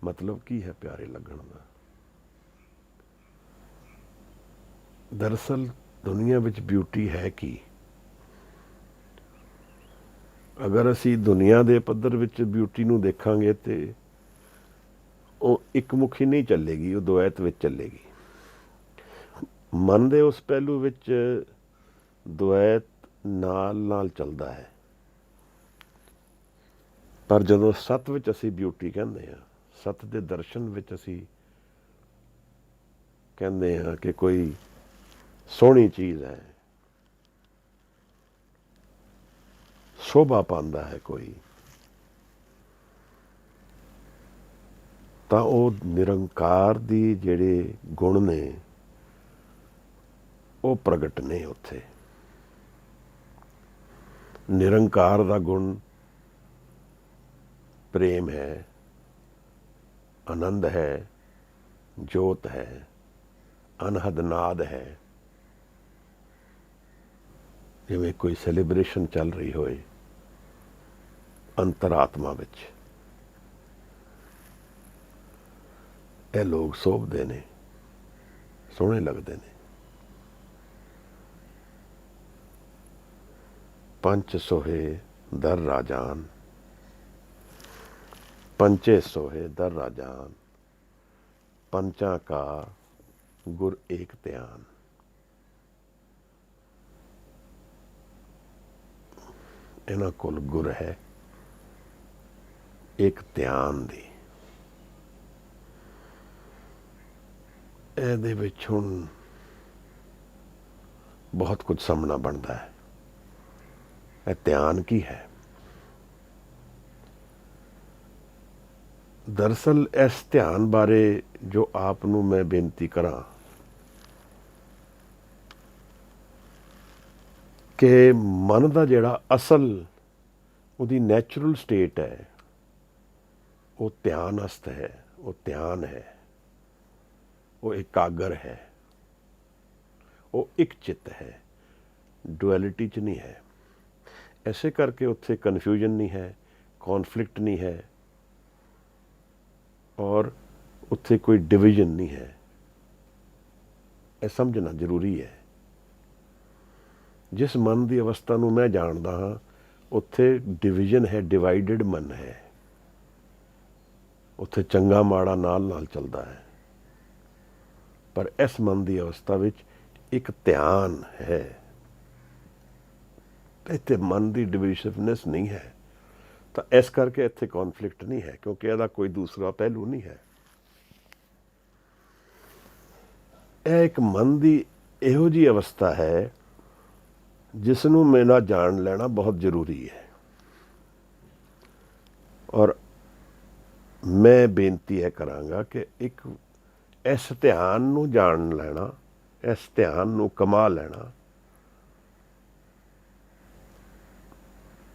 ਮਤਲਬ ਕੀ ਹੈ ਪਿਆਰੇ ਲੱਗਣ ਦਾ? ਦਰਅਸਲ ਦੁਨੀਆ ਵਿੱਚ ਬਿਊਟੀ ਹੈ ਕੀ? ਅਗਰ ਅਸੀਂ ਦੁਨੀਆ ਦੇ ਪੱਧਰ ਵਿੱਚ ਬਿਊਟੀ ਨੂੰ ਦੇਖਾਂਗੇ ਤੇ ਉਹ ਇੱਕ ਮੁਖੀ ਨਹੀਂ ਚੱਲੇਗੀ, ਉਹ ਦੁਐਤ ਵਿੱਚ ਚੱਲੇਗੀ। ਮਨ ਦੇ ਉਸ ਪਹਿਲੂ ਵਿੱਚ ਦੁਐਤ ਨਾਲ ਨਾਲ ਚੱਲਦਾ ਹੈ। ਪਰ ਜਦੋਂ ਸੱਤ ਵਿੱਚ ਅਸੀਂ ਬਿਊਟੀ ਕਹਿੰਦੇ ਹਾਂ, ਸੱਤ ਦੇ ਦਰਸ਼ਨ ਵਿੱਚ ਅਸੀਂ ਕਹਿੰਦੇ ਹਾਂ ਕਿ ਕੋਈ ਸੋਹਣੀ ਚੀਜ਼ ਹੈ, ਸ਼ੋਭਾ ਪਾਉਂਦਾ ਹੈ ਕੋਈ, ਤਾਂ ਉਹ ਨਿਰੰਕਾਰ ਦੀ ਜਿਹੜੇ ਗੁਣ ਨੇ ਉਹ ਪ੍ਰਗਟ ਨੇ ਉੱਥੇ। ਨਿਰੰਕਾਰ ਦਾ ਗੁਣ ਪ੍ਰੇਮ ਹੈ, ਆਨੰਦ ਹੈ, ਜੋਤ ਹੈ, ਅਨਹਦ ਨਾਦ ਹੈ। ਜਿਵੇਂ ਕੋਈ ਸੈਲੀਬ੍ਰੇਸ਼ਨ ਚੱਲ ਰਹੀ ਹੋਏ ਅੰਤਰਾਤਮਾ ਵਿੱਚ, ਇਹ ਲੋਕ ਸੋਭਦੇ ਨੇ, ਸੋਹਣੇ ਲੱਗਦੇ ਨੇ। ਪੰਚ ਸੋਹੇ ਦਰ ਰਾਜਾਨ, पंचे सोहे दर राजान, पंचा का गुर एक ध्यान। इन्हां कोल गुर है एक ध्यान दी। ਇਹਦੇ ਵਿੱਚ ਹੁਣ ਬਹੁਤ ਕੁਝ ਸਮਝਣਾ ਬਣਦਾ ਹੈ। ਇਹ ਧਿਆਨ ਕੀ ਹੈ? ਦਰਅਸਲ ਇਸ ਧਿਆਨ ਬਾਰੇ ਜੋ ਆਪ ਨੂੰ ਮੈਂ ਬੇਨਤੀ ਕਰਾਂ ਕਿ ਮਨ ਦਾ ਜਿਹੜਾ ਅਸਲ ਉਹਦੀ ਨੈਚੁਰਲ ਸਟੇਟ ਹੈ ਉਹ ਧਿਆਨ ਅਸਤ ਹੈ, ਉਹ ਧਿਆਨ ਹੈ, ਉਹ ਇਕਾਗਰ ਹੈ, ਉਹ ਇੱਕ ਚਿੱਤ ਹੈ, ਡੁਐਲਿਟੀ 'ਚ ਨਹੀਂ ਹੈ। ਇਸੇ ਕਰਕੇ ਉੱਥੇ ਕਨਫਿਊਜ਼ਨ ਨਹੀਂ ਹੈ, ਕੌਨਫਲਿਕਟ ਨਹੀਂ ਹੈ ਔਰ ਉੱਥੇ ਕੋਈ ਡਿਵੀਜ਼ਨ ਨਹੀਂ ਹੈ। ਇਹ ਸਮਝਣਾ ਜ਼ਰੂਰੀ ਹੈ। ਜਿਸ ਮਨ ਦੀ ਅਵਸਥਾ ਨੂੰ ਮੈਂ ਜਾਣਦਾ ਹਾਂ ਉੱਥੇ ਡਿਵੀਜ਼ਨ ਹੈ, ਡਿਵਾਈਡਡ ਮਨ ਹੈ। ਉੱਥੇ ਚੰਗਾ ਮਾੜਾ ਨਾਲ ਨਾਲ ਚੱਲਦਾ ਹੈ। ਪਰ ਇਸ ਮਨ ਦੀ ਅਵਸਥਾ ਵਿੱਚ ਇੱਕ ਧਿਆਨ ਹੈ। ਇੱਥੇ ਮਨ ਦੀ ਡਿਵਿਸਿਵਨੈਸ ਨਹੀਂ ਹੈ। ਤਾਂ ਇਸ ਕਰਕੇ ਇੱਥੇ ਕੌਨਫਲਿਕਟ ਨਹੀਂ ਹੈ, ਕਿਉਂਕਿ ਇਹਦਾ ਕੋਈ ਦੂਸਰਾ ਪਹਿਲੂ ਨਹੀਂ ਹੈ। ਇਹ ਇੱਕ ਮਨ ਦੀ ਇਹੋ ਜਿਹੀ ਅਵਸਥਾ ਹੈ ਜਿਸ ਨੂੰ ਮੇਰਾ ਜਾਣ ਲੈਣਾ ਬਹੁਤ ਜ਼ਰੂਰੀ ਹੈ। ਔਰ ਮੈਂ ਬੇਨਤੀ ਇਹ ਕਰਾਂਗਾ ਕਿ ਇੱਕ ਇਸ ਧਿਆਨ ਨੂੰ ਜਾਣ ਲੈਣਾ, ਇਸ ਧਿਆਨ ਨੂੰ ਕਮਾ ਲੈਣਾ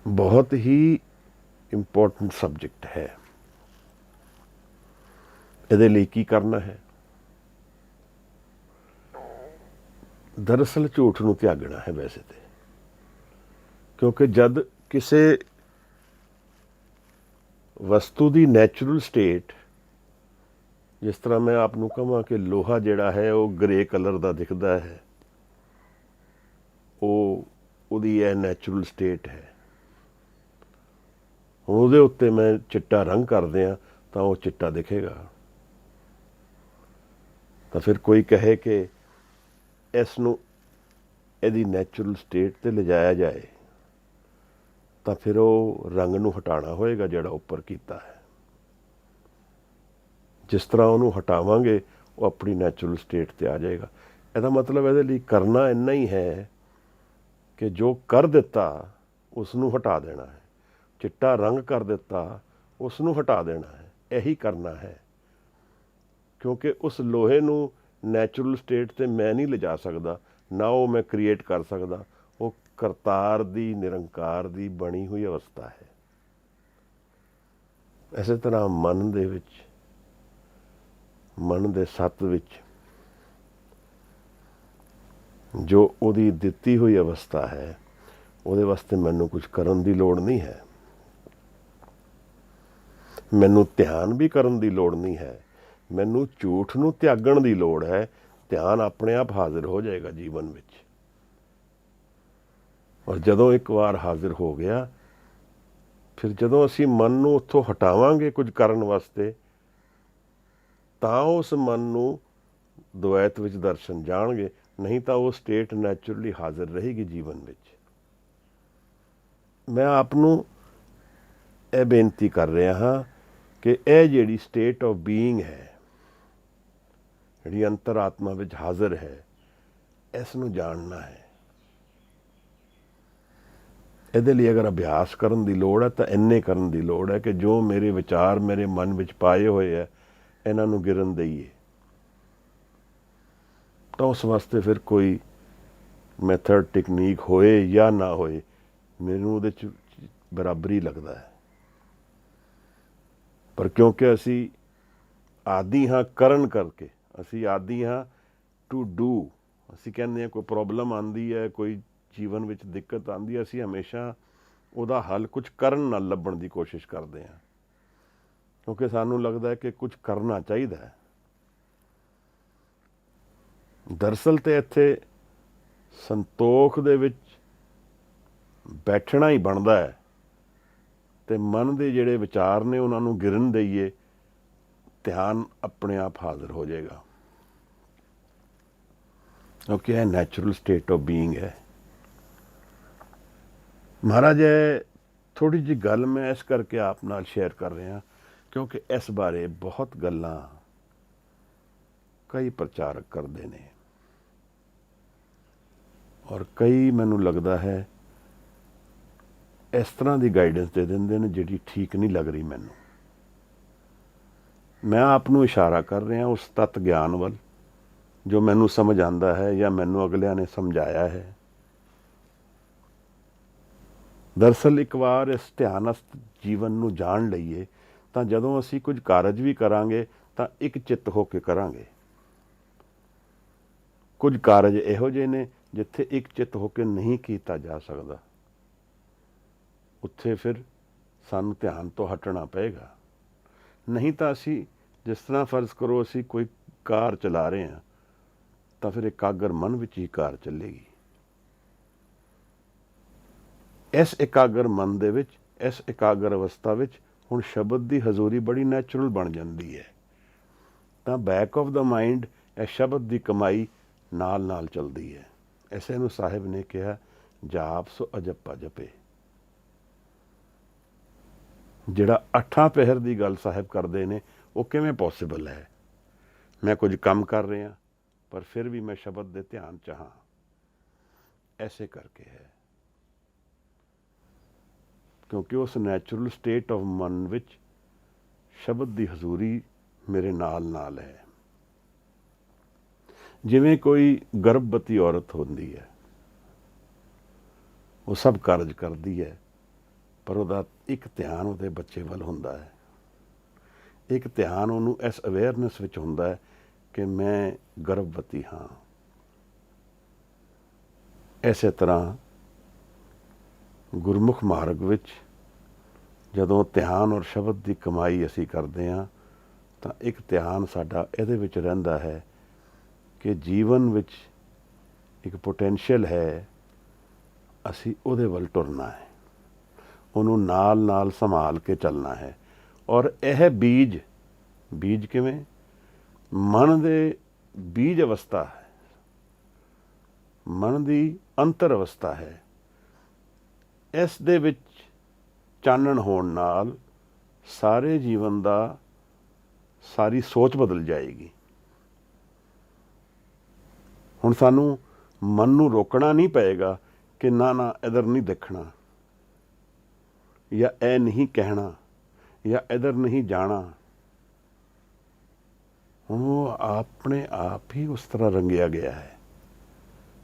ਬਹੁਤ ਹੀ ਇੰਪੋਰਟੈਂਟ ਸਬਜੈਕਟ ਹੈ। ਇਹਦੇ ਲਈ ਕੀ ਕਰਨਾ ਹੈ? ਦਰਅਸਲ ਝੂਠ ਨੂੰ ਤਿਆਗਣਾ ਹੈ ਵੈਸੇ ਤੇ, ਕਿਉਂਕਿ ਜਦ ਕਿਸੇ ਵਸਤੂ ਦੀ ਨੈਚੁਰਲ ਸਟੇਟ, ਜਿਸ ਤਰ੍ਹਾਂ ਮੈਂ ਆਪ ਨੂੰ ਕਹਾਂ ਕਿ ਲੋਹਾ ਜਿਹੜਾ ਹੈ ਉਹ ਗ੍ਰੇ ਕਲਰ ਦਾ ਦਿਖਦਾ ਹੈ, ਉਹਦੀ ਇਹ ਨੈਚੁਰਲ ਸਟੇਟ ਹੈ। ਹੁਣ ਉਹਦੇ ਉੱਤੇ ਮੈਂ ਚਿੱਟਾ ਰੰਗ ਕਰ ਦਿਆਂ ਤਾਂ ਉਹ ਚਿੱਟਾ ਦਿਖੇਗਾ। ਤਾਂ ਫਿਰ ਕੋਈ ਕਹੇ ਕਿ ਇਸ ਨੂੰ ਇਹਦੀ ਨੈਚੁਰਲ ਸਟੇਟ 'ਤੇ ਲਿਜਾਇਆ ਜਾਏ ਤਾਂ ਫਿਰ ਉਹ ਰੰਗ ਨੂੰ ਹਟਾਉਣਾ ਹੋਏਗਾ ਜਿਹੜਾ ਉੱਪਰ ਕੀਤਾ ਹੈ। ਜਿਸ ਤਰ੍ਹਾਂ ਉਹਨੂੰ ਹਟਾਵਾਂਗੇ ਉਹ ਆਪਣੀ ਨੈਚੁਰਲ ਸਟੇਟ 'ਤੇ ਆ ਜਾਏਗਾ। ਇਹਦਾ ਮਤਲਬ ਇਹਦੇ ਲਈ ਕਰਨਾ ਇੰਨਾ ਹੀ ਹੈ ਕਿ ਜੋ ਕਰ ਦਿੱਤਾ ਉਸ ਨੂੰ ਹਟਾ ਦੇਣਾ ਹੈ। ਚਿੱਟਾ ਰੰਗ ਕਰ ਦਿੱਤਾ ਉਸ ਨੂੰ ਹਟਾ ਦੇਣਾ ਹੈ। ਇਹੀ ਕਰਨਾ ਹੈ, ਕਿਉਂਕਿ ਉਸ ਲੋਹੇ ਨੂੰ ਨੈਚੁਰਲ ਸਟੇਟ 'ਤੇ ਮੈਂ ਨਹੀਂ ਲਿਜਾ ਸਕਦਾ, ਨਾ ਉਹ ਮੈਂ ਕ੍ਰੀਏਟ ਕਰ ਸਕਦਾ। ਉਹ ਕਰਤਾਰ ਦੀ, ਨਿਰੰਕਾਰ ਦੀ ਬਣੀ ਹੋਈ ਅਵਸਥਾ ਹੈ। ਇਸੇ ਤਰ੍ਹਾਂ ਮਨ ਦੇ ਵਿੱਚ, ਮਨ ਦੇ ਸੱਤ ਵਿੱਚ ਜੋ ਉਹਦੀ ਦਿੱਤੀ ਹੋਈ ਅਵਸਥਾ ਹੈ, ਉਹਦੇ ਵਾਸਤੇ ਮੈਨੂੰ ਕੁਝ ਕਰਨ ਦੀ ਲੋੜ ਨਹੀਂ ਹੈ। ਮੈਨੂੰ ਧਿਆਨ ਵੀ ਕਰਨ ਦੀ ਲੋੜ ਨਹੀਂ ਹੈ। ਮੈਨੂੰ ਝੂਠ ਨੂੰ ਤਿਆਗਣ ਦੀ ਲੋੜ ਹੈ। ਧਿਆਨ ਆਪਣੇ ਆਪ ਹਾਜ਼ਰ ਹੋ ਜਾਏਗਾ ਜੀਵਨ ਵਿੱਚ। ਔਰ ਜਦੋਂ ਇੱਕ ਵਾਰ ਹਾਜ਼ਰ ਹੋ ਗਿਆ, ਫਿਰ ਜਦੋਂ ਅਸੀਂ ਮਨ ਨੂੰ ਉੱਥੋਂ ਹਟਾਵਾਂਗੇ ਕੁਝ ਕਰਨ ਵਾਸਤੇ, ਤਾਂ ਉਸ ਮਨ ਨੂੰ ਦੁਐਤ ਵਿੱਚ ਦਰਸ਼ਨ ਜਾਣਗੇ। ਨਹੀਂ ਤਾਂ ਉਹ ਸਟੇਟ ਨੈਚੁਰਲੀ ਹਾਜ਼ਰ ਰਹੇਗੀ ਜੀਵਨ ਵਿੱਚ। ਮੈਂ ਆਪ ਨੂੰ ਇਹ ਬੇਨਤੀ ਕਰ ਰਿਹਾ ਹਾਂ ਕਿ ਇਹ ਜਿਹੜੀ ਸਟੇਟ ਆਫ ਬੀਇੰਗ ਹੈ, ਜਿਹੜੀ ਅੰਤਰ-ਆਤਮਾ ਵਿੱਚ ਹਾਜ਼ਰ ਹੈ, ਇਸ ਨੂੰ ਜਾਣਨਾ ਹੈ। ਇਹਦੇ ਲਈ ਅਗਰ ਅਭਿਆਸ ਕਰਨ ਦੀ ਲੋੜ ਹੈ ਤਾਂ ਇੰਨੇ ਕਰਨ ਦੀ ਲੋੜ ਹੈ ਕਿ ਜੋ ਮੇਰੇ ਵਿਚਾਰ ਮੇਰੇ ਮਨ ਵਿੱਚ ਪਾਏ ਹੋਏ ਹੈ, ਇਹਨਾਂ ਨੂੰ ਗਿਰਨ ਦਈਏ। ਤਾਂ ਉਸ ਵਾਸਤੇ ਫਿਰ ਕੋਈ ਮੈਥਡ, ਟੈਕਨੀਕ ਹੋਏ ਜਾਂ ਨਾ ਹੋਏ, ਮੈਨੂੰ ਉਹਦੇ 'ਚ ਬਰਾਬਰੀ ਲੱਗਦਾ ਹੈ। ਪਰ ਕਿਉਂਕਿ ਅਸੀਂ ਆਦੀ ਹਾਂ ਕਰਨ ਕਰਕੇ, ਅਸੀਂ ਆਦੀ ਹਾਂ ਟੂ ਡੂ। ਅਸੀਂ ਕਹਿੰਦੇ ਹਾਂ ਕੋਈ ਪ੍ਰੋਬਲਮ ਆਉਂਦੀ ਹੈ, ਕੋਈ ਜੀਵਨ ਵਿੱਚ ਦਿੱਕਤ ਆਉਂਦੀ ਹੈ, ਅਸੀਂ ਹਮੇਸ਼ਾ ਉਹਦਾ ਹੱਲ ਕੁਝ ਕਰਨ ਨਾਲ ਲੱਭਣ ਦੀ ਕੋਸ਼ਿਸ਼ ਕਰਦੇ ਹਾਂ, ਕਿਉਂਕਿ ਸਾਨੂੰ ਲੱਗਦਾ ਹੈ ਕਿ ਕੁਝ ਕਰਨਾ ਚਾਹੀਦਾ ਹੈ। ਦਰਅਸਲ ਤੇ ਇੱਥੇ ਸੰਤੋਖ ਦੇ ਵਿੱਚ ਬੈਠਣਾ ਹੀ ਬਣਦਾ ਹੈ। ਤੇ ਮਨ ਦੇ ਜਿਹੜੇ ਵਿਚਾਰ ਨੇ ਉਹਨਾਂ ਨੂੰ ਗਿਰਨ ਦਈਏ, ਧਿਆਨ ਆਪਣੇ ਆਪ ਹਾਜ਼ਰ ਹੋ ਜਾਏਗਾ, ਕਿਉਂਕਿ ਇਹ ਨੈਚੁਰਲ ਸਟੇਟ ਆਫ ਬੀਇੰਗ ਹੈ। ਮਹਾਰਾਜ, ਇਹ ਥੋੜ੍ਹੀ ਜਿਹੀ ਗੱਲ ਮੈਂ ਇਸ ਕਰਕੇ ਆਪ ਨਾਲ ਸ਼ੇਅਰ ਕਰ ਰਿਹਾ ਕਿਉਂਕਿ ਇਸ ਬਾਰੇ ਬਹੁਤ ਗੱਲਾਂ ਕਈ ਪ੍ਰਚਾਰਕ ਕਰਦੇ ਨੇ, ਔਰ ਕਈ ਮੈਨੂੰ ਲੱਗਦਾ ਹੈ ਇਸ ਤਰ੍ਹਾਂ ਦੀ ਗਾਈਡੈਂਸ ਦੇ ਦਿੰਦੇ ਨੇ ਜਿਹੜੀ ਠੀਕ ਨਹੀਂ ਲੱਗ ਰਹੀ ਮੈਨੂੰ। ਮੈਂ ਆਪ ਨੂੰ ਇਸ਼ਾਰਾ ਕਰ ਰਿਹਾ ਉਸ ਤੱਤ ਗਿਆਨ ਵੱਲ ਜੋ ਮੈਨੂੰ ਸਮਝ ਆਉਂਦਾ ਹੈ ਜਾਂ ਮੈਨੂੰ ਅਗਲਿਆਂ ਨੇ ਸਮਝਾਇਆ ਹੈ। ਦਰਅਸਲ ਇੱਕ ਵਾਰ ਇਸ ਧਿਆਨਸਥ ਜੀਵਨ ਨੂੰ ਜਾਣ ਲਈਏ ਤਾਂ ਜਦੋਂ ਅਸੀਂ ਕੁਝ ਕਾਰਜ ਵੀ ਕਰਾਂਗੇ ਤਾਂ ਇੱਕ ਚਿੱਤ ਹੋ ਕੇ ਕਰਾਂਗੇ। ਕੁਝ ਕਾਰਜ ਇਹੋ ਜਿਹੇ ਨੇ ਜਿੱਥੇ ਇੱਕ ਚਿੱਤ ਹੋ ਕੇ ਨਹੀਂ ਕੀਤਾ ਜਾ ਸਕਦਾ, ਉੱਥੇ ਫਿਰ ਸਾਨੂੰ ਧਿਆਨ ਤੋਂ ਹਟਣਾ ਪਏਗਾ। ਨਹੀਂ ਤਾਂ ਅਸੀਂ ਜਿਸ ਤਰ੍ਹਾਂ ਫਰਜ਼ ਕਰੋ ਅਸੀਂ ਕੋਈ ਕਾਰ ਚਲਾ ਰਹੇ ਹਾਂ ਤਾਂ ਫਿਰ ਇਕਾਗਰ ਮਨ ਵਿੱਚ ਹੀ ਕਾਰ ਚੱਲੇਗੀ। ਇਸ ਇਕਾਗਰ ਮਨ ਦੇ ਵਿੱਚ, ਇਸ ਇਕਾਗਰ ਅਵਸਥਾ ਵਿੱਚ ਹੁਣ ਸ਼ਬਦ ਦੀ ਹਜ਼ੂਰੀ ਬੜੀ ਨੈਚੁਰਲ ਬਣ ਜਾਂਦੀ ਹੈ, ਤਾਂ ਬੈਕ ਆਫ ਦਾ ਮਾਈਂਡ ਇਹ ਸ਼ਬਦ ਦੀ ਕਮਾਈ ਨਾਲ ਨਾਲ ਚੱਲਦੀ ਹੈ। ਐਸੇ ਨੂੰ ਸਾਹਿਬ ਨੇ ਕਿਹਾ, ਜਾਪ ਸੋ ਅਜੱਪਾ ਜਪੇ। ਜਿਹੜਾ 8 ਪਹਿਰ ਦੀ ਗੱਲ ਸਾਹਿਬ ਕਰਦੇ ਨੇ ਉਹ ਕਿਵੇਂ ਪੋਸੀਬਲ ਹੈ? ਮੈਂ ਕੁਝ ਕੰਮ ਕਰ ਰਿਹਾ ਪਰ ਫਿਰ ਵੀ ਮੈਂ ਸ਼ਬਦ ਦੇ ਧਿਆਨ 'ਚ ਹਾਂ। ਐਸੇ ਕਰਕੇ ਹੈ ਕਿਉਂਕਿ ਉਸ ਨੈਚੁਰਲ ਸਟੇਟ ਆਫ ਮਨ ਵਿੱਚ ਸ਼ਬਦ ਦੀ ਹਜ਼ੂਰੀ ਮੇਰੇ ਨਾਲ ਨਾਲ ਹੈ। ਜਿਵੇਂ ਕੋਈ ਗਰਭਵਤੀ ਔਰਤ ਹੁੰਦੀ ਹੈ, ਉਹ ਸਭ ਕਾਰਜ ਕਰਦੀ ਹੈ ਪਰ ਉਹਦਾ ਇੱਕ ਧਿਆਨ ਉਹਦੇ ਬੱਚੇ ਵੱਲ ਹੁੰਦਾ ਹੈ, ਇੱਕ ਧਿਆਨ ਉਹਨੂੰ ਇਸ ਅਵੇਅਰਨੈਸ ਵਿੱਚ ਹੁੰਦਾ ਹੈ ਕਿ ਮੈਂ ਗਰਭਵਤੀ ਹਾਂ। ਇਸੇ ਤਰ੍ਹਾਂ ਗੁਰਮੁਖ ਮਾਰਗ ਵਿੱਚ ਜਦੋਂ ਧਿਆਨ ਔਰ ਸ਼ਬਦ ਦੀ ਕਮਾਈ ਅਸੀਂ ਕਰਦੇ ਹਾਂ ਤਾਂ ਇੱਕ ਧਿਆਨ ਸਾਡਾ ਇਹਦੇ ਵਿੱਚ ਰਹਿੰਦਾ ਹੈ ਕਿ ਜੀਵਨ ਵਿੱਚ ਇੱਕ ਪੋਟੈਂਸ਼ੀਅਲ ਹੈ, ਅਸੀਂ ਉਹਦੇ ਵੱਲ ਤੁਰਨਾ ਹੈ, ਉਹਨੂੰ ਨਾਲ ਨਾਲ ਸੰਭਾਲ ਕੇ ਚੱਲਣਾ ਹੈ। ਔਰ ਇਹ ਬੀਜ ਕਿਵੇਂ? ਮਨ ਦੇ ਬੀਜ ਅਵਸਥਾ ਹੈ, ਮਨ ਦੀ ਅੰਤਰ ਅਵਸਥਾ ਹੈ। ਇਸ ਦੇ ਵਿੱਚ ਚਾਨਣ ਹੋਣ ਨਾਲ ਸਾਰੇ ਜੀਵਨ ਦਾ, ਸਾਰੀ ਸੋਚ ਬਦਲ ਜਾਏਗੀ। ਹੁਣ ਸਾਨੂੰ ਮਨ ਨੂੰ ਰੋਕਣਾ ਨਹੀਂ ਪਏਗਾ ਕਿ ਨਾ ਇੱਧਰ ਨਹੀਂ ਦੇਖਣਾ, ਜਾਂ ਇਹ ਨਹੀਂ ਕਹਿਣਾ, ਜਾਂ ਇੱਧਰ ਨਹੀਂ ਜਾਣਾ। ਹੁਣ ਉਹ ਆਪਣੇ ਆਪ ਹੀ ਉਸ ਤਰ੍ਹਾਂ ਰੰਗਿਆ ਗਿਆ ਹੈ।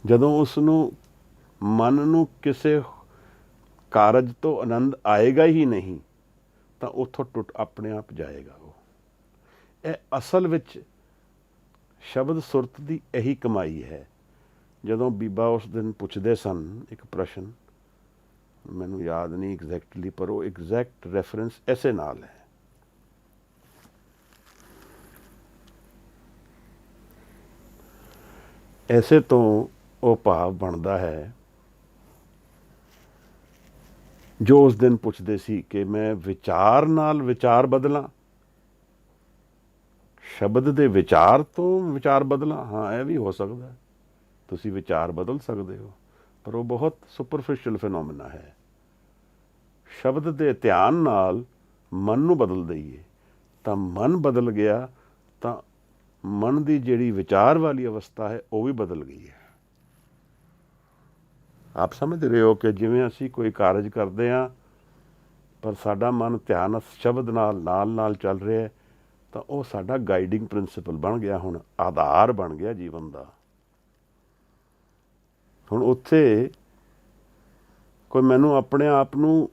ਜਦੋਂ ਉਸ ਨੂੰ, ਮਨ ਨੂੰ ਕਿਸੇ ਕਾਰਜ ਤੋਂ ਆਨੰਦ ਆਏਗਾ ਹੀ ਨਹੀਂ ਤਾਂ ਉੱਥੋਂ ਟੁੱਟ ਆਪਣੇ ਆਪ ਜਾਏਗਾ ਉਹ। ਇਹ ਅਸਲ ਵਿੱਚ ਸ਼ਬਦ ਸੁਰਤ ਦੀ ਇਹੀ ਕਮਾਈ ਹੈ। ਜਦੋਂ ਬੀਬਾ ਉਸ ਦਿਨ ਪੁੱਛਦੇ ਸਨ ਇੱਕ ਪ੍ਰਸ਼ਨ, ਮੈਨੂੰ ਯਾਦ ਨਹੀਂ ਐਗਜ਼ੈਕਟਲੀ, ਪਰ ਉਹ ਐਗਜ਼ੈਕਟ ਰੈਫਰੈਂਸ ਐਸੇ ਨਾਲ ਹੈ। ਐਸੇ ਤੋਂ ਉਹ ਭਾਵ ਬਣਦਾ ਹੈ ਜੋ ਉਸ ਦਿਨ ਪੁੱਛਦੇ ਸੀ ਕਿ ਮੈਂ ਵਿਚਾਰ ਨਾਲ ਵਿਚਾਰ ਬਦਲਾਂ, ਸ਼ਬਦ ਦੇ ਵਿਚਾਰ ਤੋਂ ਵਿਚਾਰ ਬਦਲਾਂ। ਹਾਂ, ਇਹ ਵੀ ਹੋ ਸਕਦਾ, ਤੁਸੀਂ ਵਿਚਾਰ ਬਦਲ ਸਕਦੇ ਹੋ, ਪਰ ਉਹ ਬਹੁਤ ਸੁਪਰਫਿਸ਼ੀਅਲ ਫਿਨੋਮੀਨਾ ਹੈ। ਸ਼ਬਦ ਦੇ ਧਿਆਨ ਨਾਲ ਮਨ ਨੂੰ ਬਦਲ ਦਈਏ ਤਾਂ ਮਨ ਬਦਲ ਗਿਆ, ਤਾਂ ਮਨ ਦੀ ਜਿਹੜੀ ਵਿਚਾਰ ਵਾਲੀ ਅਵਸਥਾ ਹੈ ਉਹ ਵੀ ਬਦਲ ਗਈ ਹੈ। ਆਪ ਸਮਝ ਰਹੇ ਹੋ ਕਿ ਜਿਵੇਂ ਅਸੀਂ ਕੋਈ ਕਾਰਜ ਕਰਦੇ ਹਾਂ ਪਰ ਸਾਡਾ ਮਨ ਧਿਆਨ ਸ਼ਬਦ ਨਾਲ ਨਾਲ ਚੱਲ ਰਿਹਾ ਹੈ, ਤਾਂ ਉਹ ਸਾਡਾ ਗਾਈਡਿੰਗ ਪ੍ਰਿੰਸੀਪਲ ਬਣ ਗਿਆ, ਹੁਣ ਆਧਾਰ ਬਣ ਗਿਆ ਜੀਵਨ ਦਾ। ਹੁਣ ਉੱਥੇ ਕੋਈ ਮੈਨੂੰ ਆਪਣੇ ਆਪ ਨੂੰ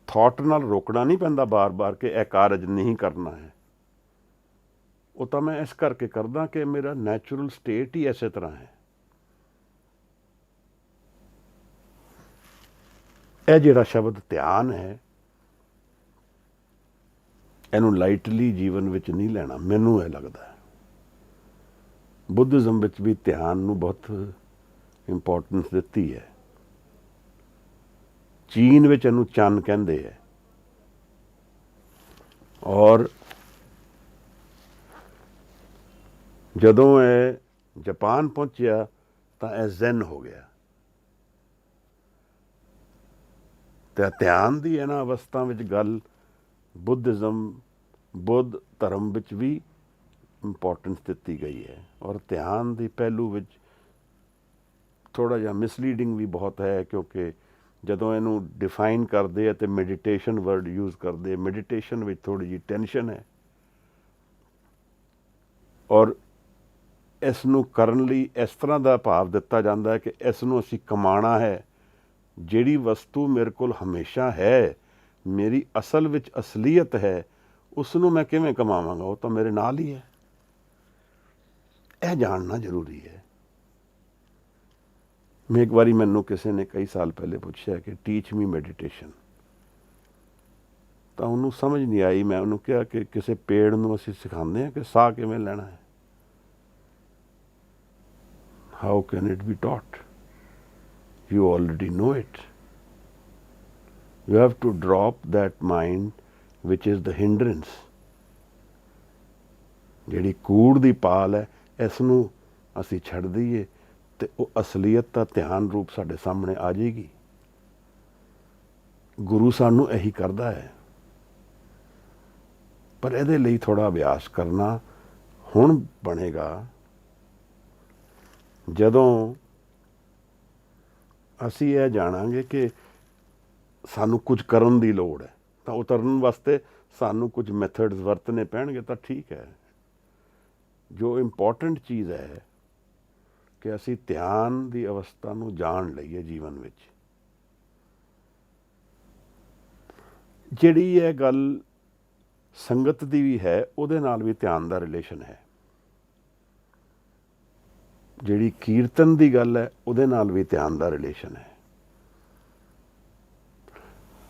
ਥਾਟ ਨਾਲ ਰੋਕਣਾ ਨਹੀਂ ਪੈਂਦਾ ਬਾਰ-ਬਾਰ ਕਿ ਇਹ ਕਾਰਜ ਨਹੀਂ ਕਰਨਾ ਹੈ। ਉਹ ਤਾਂ ਮੈਂ ਇਸ ਕਰਕੇ ਕਰਦਾ ਕਿ ਮੇਰਾ ਨੈਚੁਰਲ ਸਟੇਟ ਹੀ ਇਸੇ ਤਰ੍ਹਾਂ ਹੈ। ਇਹ ਜਿਹੜਾ ਸ਼ਬਦ ਧਿਆਨ ਹੈ, ਇਹਨੂੰ ਲਾਈਟਲੀ ਜੀਵਨ ਵਿੱਚ ਨਹੀਂ ਲੈਣਾ, ਮੈਨੂੰ ਇਹ ਲੱਗਦਾ ਹੈ। ਬੁੱਧਿਜ਼ਮ ਵਿੱਚ ਵੀ ਧਿਆਨ ਨੂੰ ਬਹੁਤ ਇੰਪੋਰਟੈਂਸ ਦਿੱਤੀ ਹੈ। ਚੀਨ ਵਿੱਚ ਇਹਨੂੰ ਚੰਨ ਕਹਿੰਦੇ ਹੈ। ਔਰ ਜਦੋਂ ਇਹ ਜਾਪਾਨ ਪਹੁੰਚਿਆ ਤਾਂ ਇਹ ਜ਼ੈਨ ਹੋ ਗਿਆ। ਤੇ ਧਿਆਨ ਦੀ ਇਹਨਾਂ ਅਵਸਥਾ ਵਿੱਚ ਗੱਲ ਬੁੱਧ ਧਰਮ ਵਿੱਚ ਵੀ ਇੰਪੋਰਟੈਂਸ ਦਿੱਤੀ ਗਈ ਹੈ। ਔਰ ਧਿਆਨ ਦੀ ਪਹਿਲੂ ਵਿੱਚ ਥੋੜ੍ਹਾ ਜਿਹਾ ਮਿਸਲੀਡਿੰਗ ਵੀ ਬਹੁਤ ਹੈ, ਕਿਉਂਕਿ ਜਦੋਂ ਇਹਨੂੰ ਡਿਫਾਈਨ ਕਰਦੇ ਆ ਤੇ ਮੈਡੀਟੇਸ਼ਨ ਵਰਡ ਯੂਜ਼ ਕਰਦੇ। ਮੈਡੀਟੇਸ਼ਨ ਵਿੱਚ ਥੋੜ੍ਹੀ ਜਿਹੀ ਟੈਨਸ਼ਨ ਹੈ, ਔਰ ਇਸ ਨੂੰ ਕਰਨ ਲਈ ਇਸ ਤਰ੍ਹਾਂ ਦਾ ਭਾਵ ਦਿੱਤਾ ਜਾਂਦਾ ਹੈ ਕਿ ਇਸ ਨੂੰ ਅਸੀਂ ਕਮਾਉਣਾ ਹੈ। ਜਿਹੜੀ ਵਸਤੂ ਮੇਰੇ ਕੋਲ ਹਮੇਸ਼ਾ ਹੈ, ਮੇਰੀ ਅਸਲ ਵਿੱਚ ਅਸਲੀਅਤ ਹੈ, ਉਸ ਨੂੰ ਮੈਂ ਕਿਵੇਂ ਕਮਾਵਾਂਗਾ? ਉਹ ਤਾਂ ਮੇਰੇ ਨਾਲ ਹੀ ਹੈ। ਇਹ ਜਾਣਨਾ ਜ਼ਰੂਰੀ ਹੈ। ਮੈਂ ਇੱਕ ਵਾਰੀ ਮੈਨੂੰ ਕਿਸੇ ਨੇ ਕਈ ਸਾਲ ਪਹਿਲੇ ਪੁੱਛਿਆ ਕਿ ਟੀਚ ਮੀ ਮੈਡੀਟੇਸ਼ਨ, ਤਾਂ ਉਹਨੂੰ ਸਮਝ ਨਹੀਂ ਆਈ। ਮੈਂ ਉਹਨੂੰ ਕਿਹਾ ਕਿ ਕਿਸੇ ਪੇੜ ਨੂੰ ਅਸੀਂ ਸਿਖਾਉਂਦੇ ਹਾਂ ਕਿ ਸਾਹ ਕਿਵੇਂ ਲੈਣਾ ਹੈ। How can it be taught? You already know it. You have to drop that mind which is the hindrance. ਜਿਹੜੀ ਕੂੜ ਦੀ ਪਾਲ ਹੈ, ਇਸ ਨੂੰ ਅਸੀਂ ਛੱਡ ਦਈਏ ਤੇ ਉਹ ਅਸਲੀਅਤ ਦਾ ਧਿਆਨ ਰੂਪ ਸਾਡੇ ਸਾਹਮਣੇ ਆ ਜਾਏਗੀ। ਗੁਰੂ ਸਾਨੂੰ ਇਹੀ ਕਰਦਾ ਹੈ, ਪਰ ਇਹਦੇ ਲਈ ਥੋੜ੍ਹਾ ਅਭਿਆਸ ਕਰਨਾ ਹੁਣ ਬਣੇਗਾ। ਜਦੋਂ ਅਸੀਂ ਇਹ ਜਾਣਾਂਗੇ ਕਿ ਸਾਨੂੰ ਕੁਝ ਕਰਨ ਦੀ ਲੋੜ ਹੈ, ਤਾਂ ਉਤਰਨ ਵਾਸਤੇ ਸਾਨੂੰ ਕੁਝ ਮੈਥਡਸ ਵਰਤਣੇ ਪੈਣਗੇ, ਤਾਂ ਠੀਕ ਹੈ। ਜੋ ਇੰਪੋਰਟੈਂਟ ਚੀਜ਼ ਹੈ ਕਿ ਅਸੀਂ ਧਿਆਨ ਦੀ ਅਵਸਥਾ ਨੂੰ ਜਾਣ ਲਈਏ ਜੀਵਨ ਵਿੱਚ। ਜਿਹੜੀ ਇਹ ਗੱਲ ਸੰਗਤ ਦੀ ਵੀ ਹੈ, ਉਹਦੇ ਨਾਲ ਵੀ ਧਿਆਨ ਦਾ ਰਿਲੇਸ਼ਨ ਹੈ। ਜਿਹੜੀ ਕੀਰਤਨ ਦੀ ਗੱਲ ਹੈ, ਉਹਦੇ ਨਾਲ ਵੀ ਧਿਆਨ ਦਾ ਰਿਲੇਸ਼ਨ ਹੈ।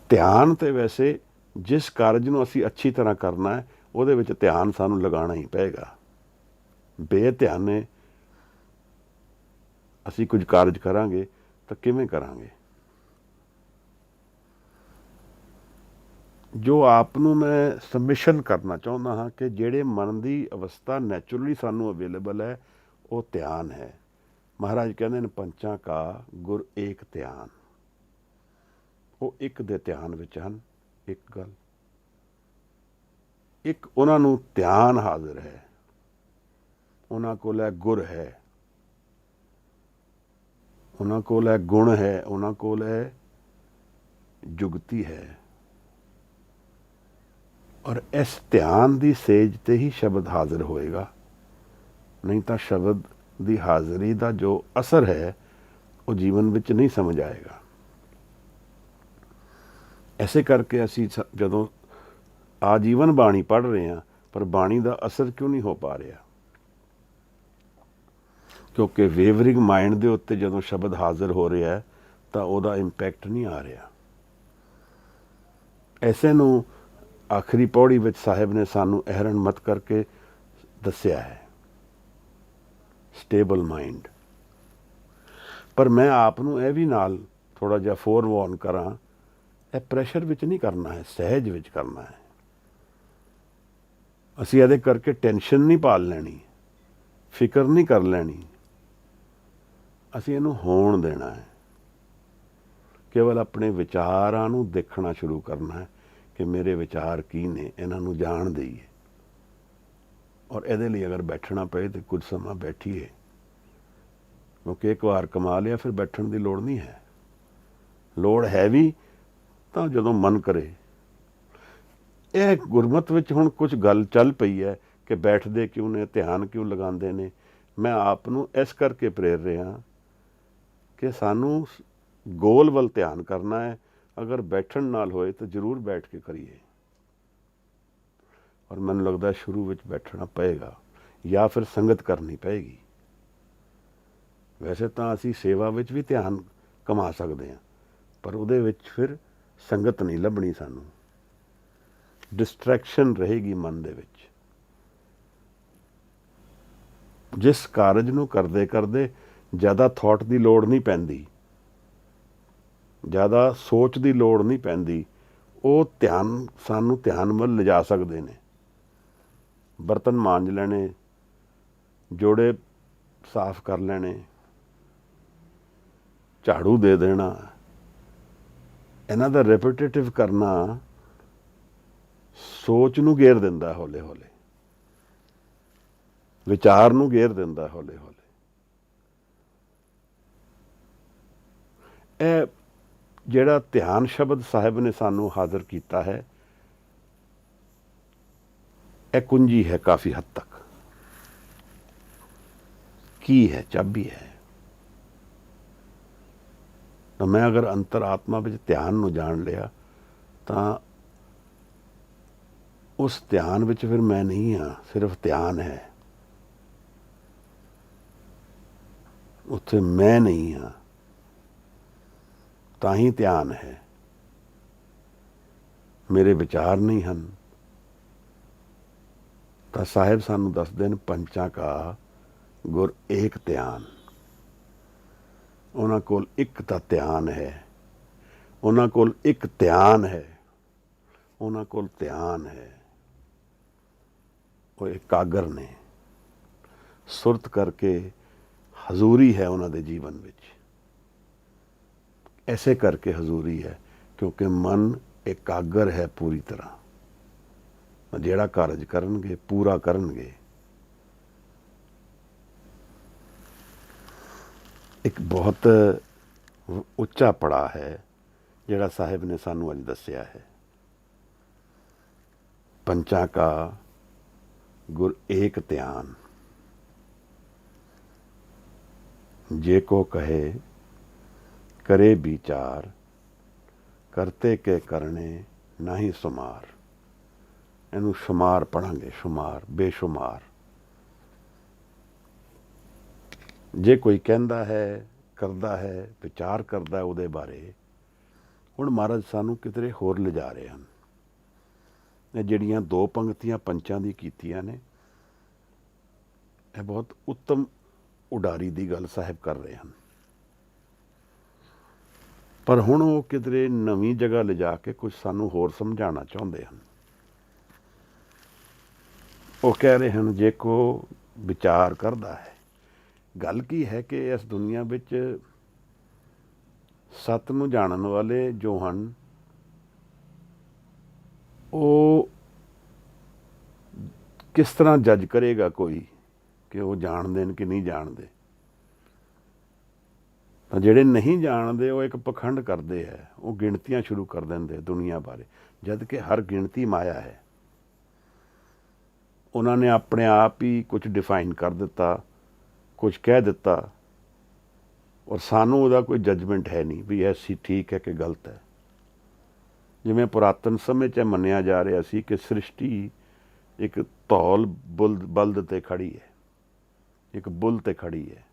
ਧਿਆਨ ਤੇ ਵੈਸੇ ਜਿਸ ਕਾਰਜ ਨੂੰ ਅਸੀਂ ਅੱਛੀ ਤਰ੍ਹਾਂ ਕਰਨਾ ਹੈ, ਉਹਦੇ ਵਿੱਚ ਧਿਆਨ ਸਾਨੂੰ ਲਗਾਉਣਾ ਹੀ ਪਏਗਾ। ਬੇਧਿਆਨੇ ਅਸੀਂ ਕੁਝ ਕਾਰਜ ਕਰਾਂਗੇ ਤਾਂ ਕਿਵੇਂ ਕਰਾਂਗੇ? ਜੋ ਆਪ ਨੂੰ ਮੈਂ ਸਬਮਿਸ਼ਨ ਕਰਨਾ ਚਾਹੁੰਦਾ ਹਾਂ ਕਿ ਜਿਹੜੇ ਮਨ ਦੀ ਅਵਸਥਾ ਨੈਚੁਰਲੀ ਸਾਨੂੰ ਅਵੇਲੇਬਲ ਹੈ, ਉਹ ਧਿਆਨ ਹੈ। ਮਹਾਰਾਜ ਕਹਿੰਦੇ ਨੇ ਪੰਚਾਂ ਕਾ ਗੁਰ ਏਕ ਧਿਆਨ। ਉਹ ਇੱਕ ਦੇ ਧਿਆਨ ਵਿੱਚ ਹਨ। ਇੱਕ ਗੱਲ, ਇੱਕ ਉਹਨਾਂ ਨੂੰ ਧਿਆਨ ਹਾਜ਼ਰ ਹੈ, ਉਹਨਾਂ ਕੋਲ ਹੈ ਗੁਰ ਹੈ, ਉਹਨਾਂ ਕੋਲ ਹੈ ਗੁਣ ਹੈ, ਉਹਨਾਂ ਕੋਲ ਹੈ ਜੁਗਤੀ ਹੈ। ਔਰ ਇਸ ਧਿਆਨ ਦੀ ਸੇਜ ਤੇ ਹੀ ਸ਼ਬਦ ਹਾਜ਼ਰ ਹੋਏਗਾ। ਨਹੀਂ ਤਾਂ ਸ਼ਬਦ ਦੀ ਹਾਜ਼ਰੀ ਦਾ ਜੋ ਅਸਰ ਹੈ, ਉਹ ਜੀਵਨ ਵਿੱਚ ਨਹੀਂ ਸਮਝ ਆਏਗਾ। ਐਸੇ ਕਰਕੇ ਅਸੀਂ ਜਦੋਂ ਆਜੀਵਨ ਬਾਣੀ ਪੜ੍ਹ ਰਹੇ ਹਾਂ, ਪਰ ਬਾਣੀ ਦਾ ਅਸਰ ਕਿਉਂ ਨਹੀਂ ਹੋ ਪਾ ਰਿਹਾ? ਕਿਉਂਕਿ ਵੇਵਰਿੰਗ ਮਾਈਂਡ ਦੇ ਉੱਤੇ ਜਦੋਂ ਸ਼ਬਦ ਹਾਜ਼ਰ ਹੋ ਰਿਹਾ ਹੈ, ਤਾਂ ਉਹਦਾ ਇੰਪੈਕਟ ਨਹੀਂ ਆ ਰਿਹਾ। ਐਸੇ ਨੂੰ ਆਖਰੀ ਪੌੜੀ ਵਿੱਚ ਸਾਹਿਬ ਨੇ ਸਾਨੂੰ ਅਹਿਰਨ ਮਤ ਕਰਕੇ ਦੱਸਿਆ ਹੈ, ਸਟੇਬਲ ਮਾਈਂਡ। ਪਰ ਮੈਂ ਆਪ ਨੂੰ ਇਹ ਵੀ ਨਾਲ ਥੋੜ੍ਹਾ ਜਿਹਾ ਫੋਰਵਾਰਨ ਕਰਾਂ, ਇਹ ਪ੍ਰੈਸ਼ਰ ਵਿੱਚ ਨਹੀਂ ਕਰਨਾ ਹੈ, ਸਹਿਜ ਵਿੱਚ ਕਰਨਾ ਹੈ। ਅਸੀਂ ਇਹਦੇ ਕਰਕੇ ਟੈਨਸ਼ਨ ਨਹੀਂ ਪਾਲ ਲੈਣੀ, ਫਿਕਰ ਨਹੀਂ ਕਰ ਲੈਣੀ। ਅਸੀਂ ਇਹਨੂੰ ਹੋਣ ਦੇਣਾ ਹੈ। ਕੇਵਲ ਆਪਣੇ ਵਿਚਾਰਾਂ ਨੂੰ ਦੇਖਣਾ ਸ਼ੁਰੂ ਕਰਨਾ ਹੈ ਕਿ ਮੇਰੇ ਵਿਚਾਰ ਕੀ ਨੇ, ਇਹਨਾਂ ਨੂੰ ਜਾਣ ਦੇਈਏ। ਔਰ ਇਹਦੇ ਲਈ ਅਗਰ ਬੈਠਣਾ ਪਏ ਤਾਂ ਕੁਝ ਸਮਾਂ ਬੈਠੀਏ, ਕਿਉਂਕਿ ਇੱਕ ਵਾਰ ਕਮਾ ਲਿਆ ਫਿਰ ਬੈਠਣ ਦੀ ਲੋੜ ਨਹੀਂ ਹੈ। ਲੋੜ ਹੈ ਵੀ ਤਾਂ ਜਦੋਂ ਮਨ ਕਰੇ। ਇਹ ਗੁਰਮਤ ਵਿੱਚ ਹੁਣ ਕੁਝ ਗੱਲ ਚੱਲ ਪਈ ਹੈ ਕਿ ਬੈਠਦੇ ਕਿਉਂ ਨੇ, ਧਿਆਨ ਕਿਉਂ ਲਗਾਉਂਦੇ ਨੇ। ਮੈਂ ਆਪ ਨੂੰ ਇਸ ਕਰਕੇ ਪ੍ਰੇਰ ਰਿਹਾ ਕਿ ਸਾਨੂੰ ਗੋਲ ਵੱਲ ਧਿਆਨ ਕਰਨਾ ਹੈ। ਅਗਰ ਬੈਠਣ ਨਾਲ ਹੋਏ ਤਾਂ ਜ਼ਰੂਰ ਬੈਠ ਕੇ ਕਰੀਏ। ਔਰ ਮੈਨੂੰ ਲੱਗਦਾ ਸ਼ੁਰੂ ਵਿੱਚ ਬੈਠਣਾ ਪਏਗਾ ਜਾਂ ਫਿਰ ਸੰਗਤ ਕਰਨੀ ਪਏਗੀ। ਵੈਸੇ ਤਾਂ ਅਸੀਂ ਸੇਵਾ ਵਿੱਚ ਵੀ ਧਿਆਨ ਕਮਾ ਸਕਦੇ ਹਾਂ, ਪਰ ਉਹਦੇ ਵਿੱਚ ਫਿਰ ਸੰਗਤ ਨਹੀਂ ਲੱਭਣੀ ਸਾਨੂੰ। ਡਿਸਟਰੈਕਸ਼ਨ ਰਹੇਗੀ ਮਨ ਦੇ ਵਿੱਚ। ਜਿਸ ਕਾਰਜ ਨੂੰ ਕਰਦੇ ਕਰਦੇ ਜ਼ਿਆਦਾ ਥਾਟ ਦੀ ਲੋੜ ਨਹੀਂ ਪੈਂਦੀ। ਜ਼ਿਆਦਾ ਸੋਚ ਦੀ ਲੋੜ ਨਹੀਂ ਪੈਂਦੀ। ਉਹ ਧਿਆਨ ਸਾਨੂੰ ਧਿਆਨ ਵੱਲ ਲਿਜਾ ਸਕਦੇ ਨੇ। ਬਰਤਨ ਮਾਂਜ ਲੈਣੇ, ਜੋੜੇ ਸਾਫ਼ ਕਰ ਲੈਣੇ, ਝਾੜੂ ਦੇ ਦੇਣਾ, ਇਹਨਾਂ ਦਾ ਰੈਪੀਟੇਟਿਵ ਕਰਨਾ ਸੋਚ ਨੂੰ ਘੇਰ ਦਿੰਦਾ, ਹੌਲੇ ਹੌਲੇ ਵਿਚਾਰ ਨੂੰ ਘੇਰ ਦਿੰਦਾ, ਹੌਲੇ ਹੌਲੇ। ਇਹ ਜਿਹੜਾ ਧਿਆਨ ਸ਼ਬਦ ਸਾਹਿਬ ਨੇ ਸਾਨੂੰ ਹਾਜ਼ਰ ਕੀਤਾ ਹੈ, ਇਹ ਕੁੰਜੀ ਹੈ ਕਾਫੀ ਹੱਦ ਤੱਕ। ਕੀ ਹੈ? ਚਾਬੀ ਹੈ। ਤਾਂ ਮੈਂ ਅਗਰ ਅੰਤਰ-ਆਤਮਾ ਵਿੱਚ ਧਿਆਨ ਨੂੰ ਜਾਣ ਲਿਆ ਤਾਂ ਉਸ ਧਿਆਨ ਵਿੱਚ ਫਿਰ ਮੈਂ ਨਹੀਂ ਹਾਂ, ਸਿਰਫ ਧਿਆਨ ਹੈ। ਉੱਥੇ ਮੈਂ ਨਹੀਂ ਹਾਂ, ਤਾਂ ਹੀ ਧਿਆਨ ਹੈ। ਮੇਰੇ ਵਿਚਾਰ ਨਹੀਂ ਹਨ। ਤਾਂ ਸਾਹਿਬ ਸਾਨੂੰ ਦੱਸਦੇ ਨੇ, ਪੰਚਾਂ ਕਾ ਗੁਰ ਏਕ ਧਿਆਨ। ਉਹਨਾਂ ਕੋਲ ਇੱਕ ਤਾਂ ਧਿਆਨ ਹੈ, ਉਹਨਾਂ ਕੋਲ ਇੱਕ ਧਿਆਨ ਹੈ, ਉਹਨਾਂ ਕੋਲ ਧਿਆਨ ਹੈ। ਉਹ ਇਕਾਗਰ ਨੇ, ਸੁਰਤ ਕਰਕੇ ਹਜ਼ੂਰੀ ਹੈ ਉਹਨਾਂ ਦੇ ਜੀਵਨ ਵਿੱਚ। ਐਸੇ ਕਰਕੇ ਹਜ਼ੂਰੀ ਹੈ ਕਿਉਂਕਿ ਮਨ ਇਕਾਗਰ ਹੈ ਪੂਰੀ ਤਰ੍ਹਾਂ। ਜਿਹੜਾ ਕਾਰਜ ਕਰਨਗੇ ਪੂਰਾ ਕਰਨਗੇ। ਇੱਕ ਬਹੁਤ ਉੱਚਾ ਪੜਾਅ ਹੈ ਜਿਹੜਾ ਸਾਹਿਬ ਨੇ ਸਾਨੂੰ ਅੱਜ ਦੱਸਿਆ ਹੈ। ਪੰਚਾਂ ਕਾ ਗੁਰ ਏਕ ਧਿਆਨ, ਜੇ ਕੋ ਕਹੇ करे विचार, करते के करने नहीं शुमार। ਇਹਨੂੰ ਸ਼ੁਮਾਰ ਪੜਾਂਗੇ, ਸ਼ੁਮਾਰ, ਬੇਸ਼ੁਮਾਰ। ਜੇ ਕੋਈ ਕਹਿੰਦਾ ਹੈ, ਕਰਦਾ ਹੈ, ਵਿਚਾਰ ਕਰਦਾ ਉਹਦੇ ਬਾਰੇ। ਹੁਣ ਮਹਾਰਾਜ ਸਾਨੂੰ ਕਿਧਰੇ ਹੋਰ ਲਿਜਾ ਰਹੇ ਹਨ। ਇਹ ਜਿਹੜੀਆਂ ਦੋ ਪੰਕਤੀਆਂ ਪੰਚਾਂ ਦੀ ਕੀਤੀਆਂ ਨੇ, ਇਹ ਬਹੁਤ ਉੱਤਮ ਉਡਾਰੀ ਦੀ ਗੱਲ ਸਾਹਿਬ ਕਰ ਰਹੇ ਹਨ। ਪਰ ਹੁਣ ਉਹ ਕਿਧਰੇ ਨਵੀਂ ਜਗ੍ਹਾ ਲਿਜਾ ਕੇ ਕੁਝ ਸਾਨੂੰ ਹੋਰ ਸਮਝਾਉਣਾ ਚਾਹੁੰਦੇ ਹਨ। ਉਹ ਕਹਿ ਰਹੇ ਹਨ, ਜੇ ਕੋ ਵਿਚਾਰ ਕਰਦਾ ਹੈ। ਗੱਲ ਕੀ ਹੈ ਕਿ ਇਸ ਦੁਨੀਆ ਵਿੱਚ ਸੱਤ ਨੂੰ ਜਾਣਨ ਵਾਲੇ ਜੋ ਹਨ, ਉਹ ਕਿਸ ਤਰ੍ਹਾਂ ਜੱਜ ਕਰੇਗਾ ਕੋਈ ਕਿ ਉਹ ਜਾਣਦੇ ਨੇ ਕਿ ਨਹੀਂ ਜਾਣਦੇ। ਤਾਂ ਜਿਹੜੇ ਨਹੀਂ ਜਾਣਦੇ ਉਹ ਇੱਕ ਪਖੰਡ ਕਰਦੇ ਹੈ, ਉਹ ਗਿਣਤੀਆਂ ਸ਼ੁਰੂ ਕਰ ਦਿੰਦੇ ਦੁਨੀਆ ਬਾਰੇ, ਜਦ ਕਿ ਹਰ ਗਿਣਤੀ ਮਾਇਆ ਹੈ। ਉਹਨਾਂ ਨੇ ਆਪਣੇ ਆਪ ਹੀ ਕੁਝ ਡਿਫਾਈਨ ਕਰ ਦਿੱਤਾ, ਕੁਝ ਕਹਿ ਦਿੱਤਾ, ਔਰ ਸਾਨੂੰ ਉਹਦਾ ਕੋਈ ਜੱਜਮੈਂਟ ਹੈ ਨਹੀਂ ਵੀ ਇਹ ਠੀਕ ਹੈ ਕਿ ਗਲਤ ਹੈ। ਜਿਵੇਂ ਪੁਰਾਤਨ ਸਮੇਂ 'ਚ ਮੰਨਿਆ ਜਾ ਰਿਹਾ ਸੀ ਕਿ ਸ੍ਰਿਸ਼ਟੀ ਇੱਕ ਧੌਲ ਬਲਦ 'ਤੇ ਖੜੀ ਹੈ, ਇੱਕ ਬੁੱਲ 'ਤੇ ਖੜੀ ਹੈ।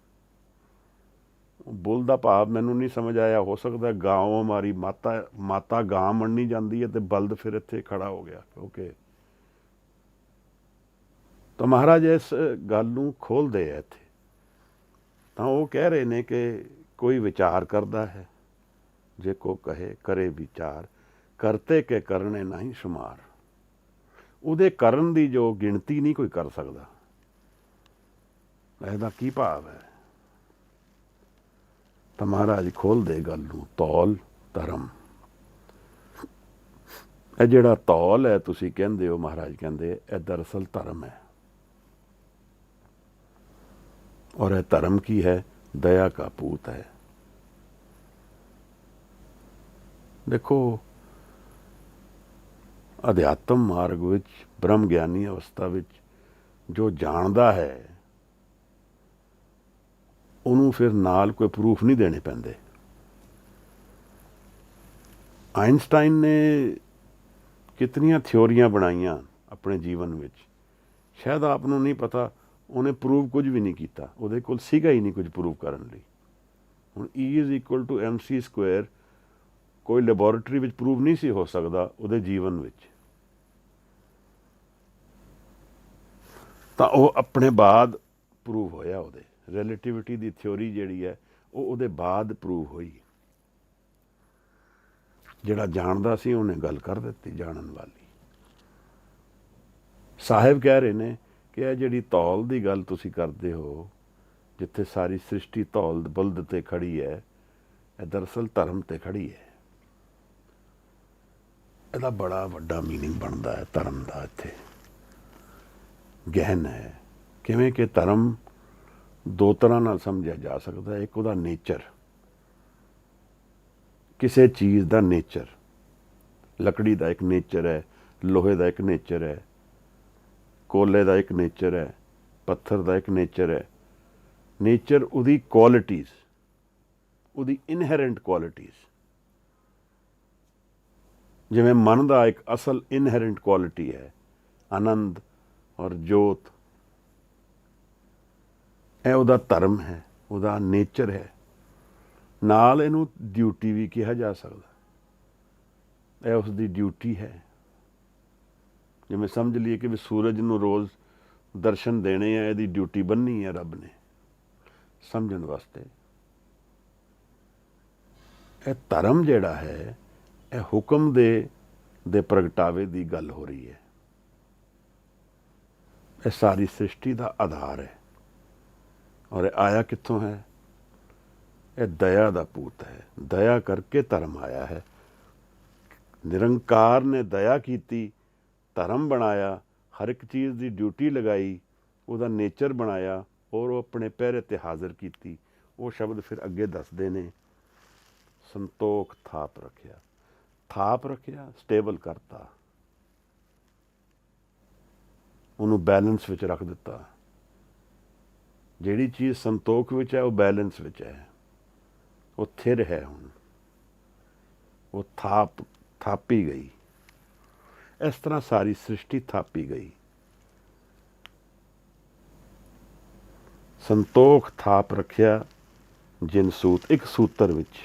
ਬੁੱਲ ਦਾ ਭਾਵ ਮੈਨੂੰ ਨਹੀਂ ਸਮਝ ਆਇਆ। ਹੋ ਸਕਦਾ ਗਾਂ ਹਮਾਰੀ ਮਾਤਾ ਗਾਂ ਮੰਨੀ ਜਾਂਦੀ ਹੈ ਅਤੇ ਬਲਦ ਫਿਰ ਇੱਥੇ ਖੜਾ ਹੋ ਗਿਆ। ਓਕੇ, ਤਾਂ ਮਹਾਰਾਜ ਇਸ ਗੱਲ ਨੂੰ ਖੋਲ੍ਹਦੇ ਹੈ ਇੱਥੇ। ਤਾਂ ਉਹ ਕਹਿ ਰਹੇ ਨੇ ਕਿ ਕੋਈ ਵਿਚਾਰ ਕਰਦਾ ਹੈ, ਜੇ ਕੋ ਕਹੇ ਕਰੇ ਵਿਚਾਰ, ਕਰਤੇ ਕੇ ਕਰਨੇ ਨਹੀਂ ਸ਼ੁਮਾਰ। ਉਹਦੇ ਕਰਨ ਦੀ ਜੋ ਗਿਣਤੀ ਨਹੀਂ ਕੋਈ ਕਰ ਸਕਦਾ। ਇਹਦਾ ਕੀ ਭਾਵ ਹੈ? ਤਾਂ ਮਹਾਰਾਜ ਖੋਲ੍ਹਦੇ ਗੱਲ ਨੂੰ। ਧੌਲ ਧਰਮ, ਇਹ ਜਿਹੜਾ ਧੌਲ ਹੈ ਤੁਸੀਂ ਕਹਿੰਦੇ ਹੋ, ਮਹਾਰਾਜ ਕਹਿੰਦੇ ਇਹ ਦਰਅਸਲ ਧਰਮ ਹੈ। ਔਰ ਇਹ ਧਰਮ ਕੀ ਹੈ? ਦਇਆ ਕਾ ਪੂਤ ਹੈ। ਦੇਖੋ, ਅਧਿਆਤਮ ਮਾਰਗ ਵਿੱਚ, ਬ੍ਰਹਮ ਗਿਆਨੀ ਅਵਸਥਾ ਵਿੱਚ ਜੋ ਜਾਣਦਾ ਹੈ, ਉਹਨੂੰ ਫਿਰ ਨਾਲ ਕੋਈ ਪ੍ਰੂਫ ਨਹੀਂ ਦੇਣੇ ਪੈਂਦੇ। ਆਇਨਸਟਾਈਨ ਨੇ ਕਿਤਨੀਆਂ ਥਿਊਰੀਆਂ ਬਣਾਈਆਂ ਆਪਣੇ ਜੀਵਨ ਵਿੱਚ, ਸ਼ਾਇਦ ਆਪ ਨੂੰ ਨਹੀਂ ਪਤਾ। ਉਹਨੇ ਪ੍ਰੂਵ ਕੁਝ ਵੀ ਨਹੀਂ ਕੀਤਾ, ਉਹਦੇ ਕੋਲ ਸੀਗਾ ਹੀ ਨਹੀਂ ਕੁਝ ਪ੍ਰੂਵ ਕਰਨ ਲਈ। ਹੁਣ E=mc² ਕੋਈ ਲੈਬੋਰੇਟਰੀ ਵਿੱਚ ਪ੍ਰੂਵ ਨਹੀਂ ਸੀ ਹੋ ਸਕਦਾ ਉਹਦੇ ਜੀਵਨ ਵਿੱਚ। ਤਾਂ ਉਹ ਆਪਣੇ ਬਾਅਦ ਪ੍ਰੂਵ ਹੋਇਆ। ਉਹਦੇ ਰਿਲੇਟਿਵਿਟੀ ਦੀ ਥਿਊਰੀ ਜਿਹੜੀ ਹੈ ਉਹ ਉਹਦੇ ਬਾਅਦ ਪ੍ਰੂਵ ਹੋਈ। ਜਿਹੜਾ ਜਾਣਦਾ ਸੀ ਉਹਨੇ ਗੱਲ ਕਰ ਦਿੱਤੀ ਜਾਣਨ ਵਾਲੀ। ਸਾਹਿਬ ਕਹਿ ਰਹੇ ਨੇ ਕਿ ਇਹ ਜਿਹੜੀ ਧੌਲ ਦੀ ਗੱਲ ਤੁਸੀਂ ਕਰਦੇ ਹੋ, ਜਿੱਥੇ ਸਾਰੀ ਸ੍ਰਿਸ਼ਟੀ ਧੌਲ ਬੁਲਦ ਤੇ ਖੜੀ ਹੈ, ਇਹ ਦਰਅਸਲ ਧਰਮ ਤੇ ਖੜੀ ਹੈ। ਇਹਦਾ ਬੜਾ ਵੱਡਾ ਮੀਨਿੰਗ ਬਣਦਾ ਹੈ ਧਰਮ ਦਾ, ਇੱਥੇ ਗਹਿਨ ਹੈ। ਕਿਵੇਂ ਕਿ ਧਰਮ ਦੋ ਤਰ੍ਹਾਂ ਨਾਲ ਸਮਝਿਆ ਜਾ ਸਕਦਾ ਹੈ। ਇੱਕ ਉਹਦਾ ਨੇਚਰ, ਕਿਸੇ ਚੀਜ਼ ਦਾ ਨੇਚਰ। ਲੱਕੜੀ ਦਾ ਇੱਕ ਨੇਚਰ ਹੈ, ਲੋਹੇ ਦਾ ਇੱਕ ਨੇਚਰ ਹੈ, ਕੋਲੇ ਦਾ ਇੱਕ ਨੇਚਰ ਹੈ, ਪੱਥਰ ਦਾ ਇੱਕ ਨੇਚਰ ਹੈ। ਨੇਚਰ ਉਹਦੀ ਕੁਆਲਿਟੀਜ਼, ਉਹਦੀ ਇਨਹੈਰੈਂਟ ਕੁਆਲਿਟੀਜ਼। ਜਿਵੇਂ ਮਨ ਦਾ ਇੱਕ ਅਸਲ ਇਨਹੈਰੈਂਟ ਕੁਆਲਿਟੀ ਹੈ ਆਨੰਦ ਔਰ ਜੋਤ, ਇਹ ਉਹਦਾ ਧਰਮ ਹੈ, ਉਹਦਾ ਨੇਚਰ ਹੈ। ਨਾਲ ਇਹਨੂੰ ਡਿਊਟੀ ਵੀ ਕਿਹਾ ਜਾ ਸਕਦਾ, ਇਹ ਉਸ ਦੀ ਡਿਊਟੀ ਹੈ। ਜਿਵੇਂ ਸਮਝ ਲਈਏ ਕਿ ਵੀ ਸੂਰਜ ਨੂੰ ਰੋਜ਼ ਦਰਸ਼ਨ ਦੇਣੇ ਆ, ਇਹਦੀ ਡਿਊਟੀ ਬੰਨੀ ਹੈ ਰੱਬ ਨੇ ਸਮਝਣ ਵਾਸਤੇ। ਇਹ ਧਰਮ ਜਿਹੜਾ ਹੈ, ਇਹ ਹੁਕਮ ਦੇ ਪ੍ਰਗਟਾਵੇ ਦੀ ਗੱਲ ਹੋ ਰਹੀ ਹੈ। ਇਹ ਸਾਰੀ ਸ੍ਰਿਸ਼ਟੀ ਦਾ ਆਧਾਰ ਹੈ। ਔਰ ਇਹ ਆਇਆ ਕਿੱਥੋਂ ਹੈ? ਇਹ ਦਇਆ ਦਾ ਪੂਤ ਹੈ। ਦਇਆ ਕਰਕੇ ਧਰਮ ਆਇਆ ਹੈ। ਨਿਰੰਕਾਰ ਨੇ ਦਇਆ ਕੀਤੀ, ਧਰਮ ਬਣਾਇਆ, ਹਰ ਇੱਕ ਚੀਜ਼ ਦੀ ਡਿਊਟੀ ਲਗਾਈ, ਉਹਦਾ ਨੇਚਰ ਬਣਾਇਆ ਔਰ ਉਹ ਆਪਣੇ ਪਹਿਰੇ 'ਤੇ ਹਾਜ਼ਰ ਕੀਤੀ। ਉਹ ਸ਼ਬਦ ਫਿਰ ਅੱਗੇ ਦੱਸਦੇ ਨੇ, ਸੰਤੋਖ ਥਾਪ ਰੱਖਿਆ। ਥਾਪ ਰੱਖਿਆ, ਸਟੇਬਲ ਕਰਤਾ, ਉਹਨੂੰ ਬੈਲੈਂਸ ਵਿੱਚ ਰੱਖ ਦਿੱਤਾ। ਜਿਹੜੀ ਚੀਜ਼ ਸੰਤੋਖ ਵਿੱਚ ਹੈ ਉਹ ਬੈਲੈਂਸ ਵਿੱਚ ਹੈ, ਉਹ ਥਿਰ ਹੈ। ਹੁਣ ਉਹ ਥਾਪੀ ਗਈ। ਇਸ ਤਰ੍ਹਾਂ ਸਾਰੀ ਸ੍ਰਿਸ਼ਟੀ ਥਾਪੀ ਗਈ। ਸੰਤੋਖ ਥਾਪ ਰੱਖਿਆ ਜਿਨ ਸੂਤ। ਇੱਕ ਸੂਤਰ ਵਿੱਚ,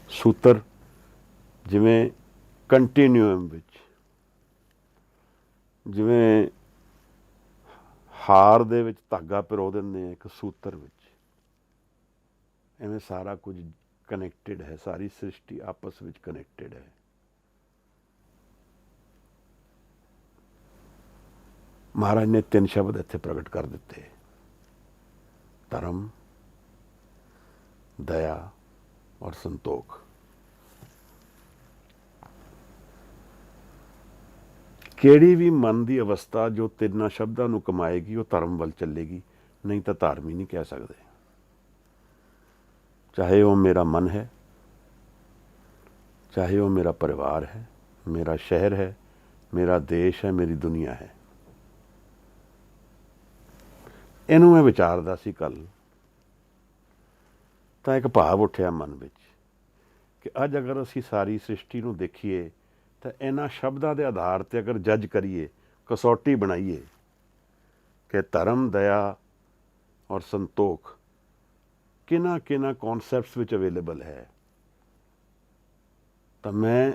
ਸੂਤਰ ਜਿਵੇਂ ਕੰਟੀਨਿਊਮ ਵਿੱਚ, ਜਿਵੇਂ ਹਾਰ ਦੇ ਵਿੱਚ ਧਾਗਾ ਪਿਰੋ ਦਿੰਦੇ ਆ ਇੱਕ ਸੂਤਰ ਵਿੱਚ, ਐਵੇਂ ਸਾਰਾ ਕੁਝ ਕਨੈਕਟਿਡ ਹੈ। ਸਾਰੀ ਸ੍ਰਿਸ਼ਟੀ ਆਪਸ ਵਿੱਚ ਕਨੈਕਟਿਡ ਹੈ। ਮਹਾਰਾਜ ਨੇ 3 ਸ਼ਬਦ ਇੱਥੇ ਪ੍ਰਗਟ ਕਰ ਦਿੱਤੇ, ਧਰਮ, ਦਇਆ ਔਰ ਸੰਤੋਖ। ਕਿਹੜੀ ਵੀ ਮਨ ਦੀ ਅਵਸਥਾ ਜੋ 3 ਸ਼ਬਦਾਂ ਨੂੰ ਕਮਾਏਗੀ ਉਹ ਧਰਮ ਵੱਲ ਚੱਲੇਗੀ, ਨਹੀਂ ਤਾਂ ਧਾਰਮੀ ਨਹੀਂ ਕਹਿ ਸਕਦੇ। ਚਾਹੇ ਉਹ ਮੇਰਾ ਮਨ ਹੈ, ਚਾਹੇ ਉਹ ਮੇਰਾ ਪਰਿਵਾਰ ਹੈ, ਮੇਰਾ ਸ਼ਹਿਰ ਹੈ, ਮੇਰਾ ਦੇਸ਼ ਹੈ, ਮੇਰੀ ਦੁਨੀਆ ਹੈ। ਇਹਨੂੰ ਮੈਂ ਵਿਚਾਰਦਾ ਸੀ ਕੱਲ੍ਹ, ਤਾਂ ਇੱਕ ਭਾਵ ਉੱਠਿਆ ਮਨ ਵਿੱਚ ਕਿ ਅੱਜ ਅਗਰ ਅਸੀਂ ਸਾਰੀ ਸ੍ਰਿਸ਼ਟੀ ਨੂੰ ਦੇਖੀਏ ਤਾਂ ਇਹਨਾਂ ਸ਼ਬਦਾਂ ਦੇ ਆਧਾਰ 'ਤੇ ਅਗਰ ਜੱਜ ਕਰੀਏ, ਕਸੌਟੀ ਬਣਾਈਏ ਕਿ ਧਰਮ, ਦਇਆ ਔਰ ਸੰਤੋਖ ਕਿਹਨਾਂ ਕੌਨਸੈਪਟਸ ਵਿੱਚ ਅਵੇਲੇਬਲ ਹੈ, ਤਾਂ ਮੈਂ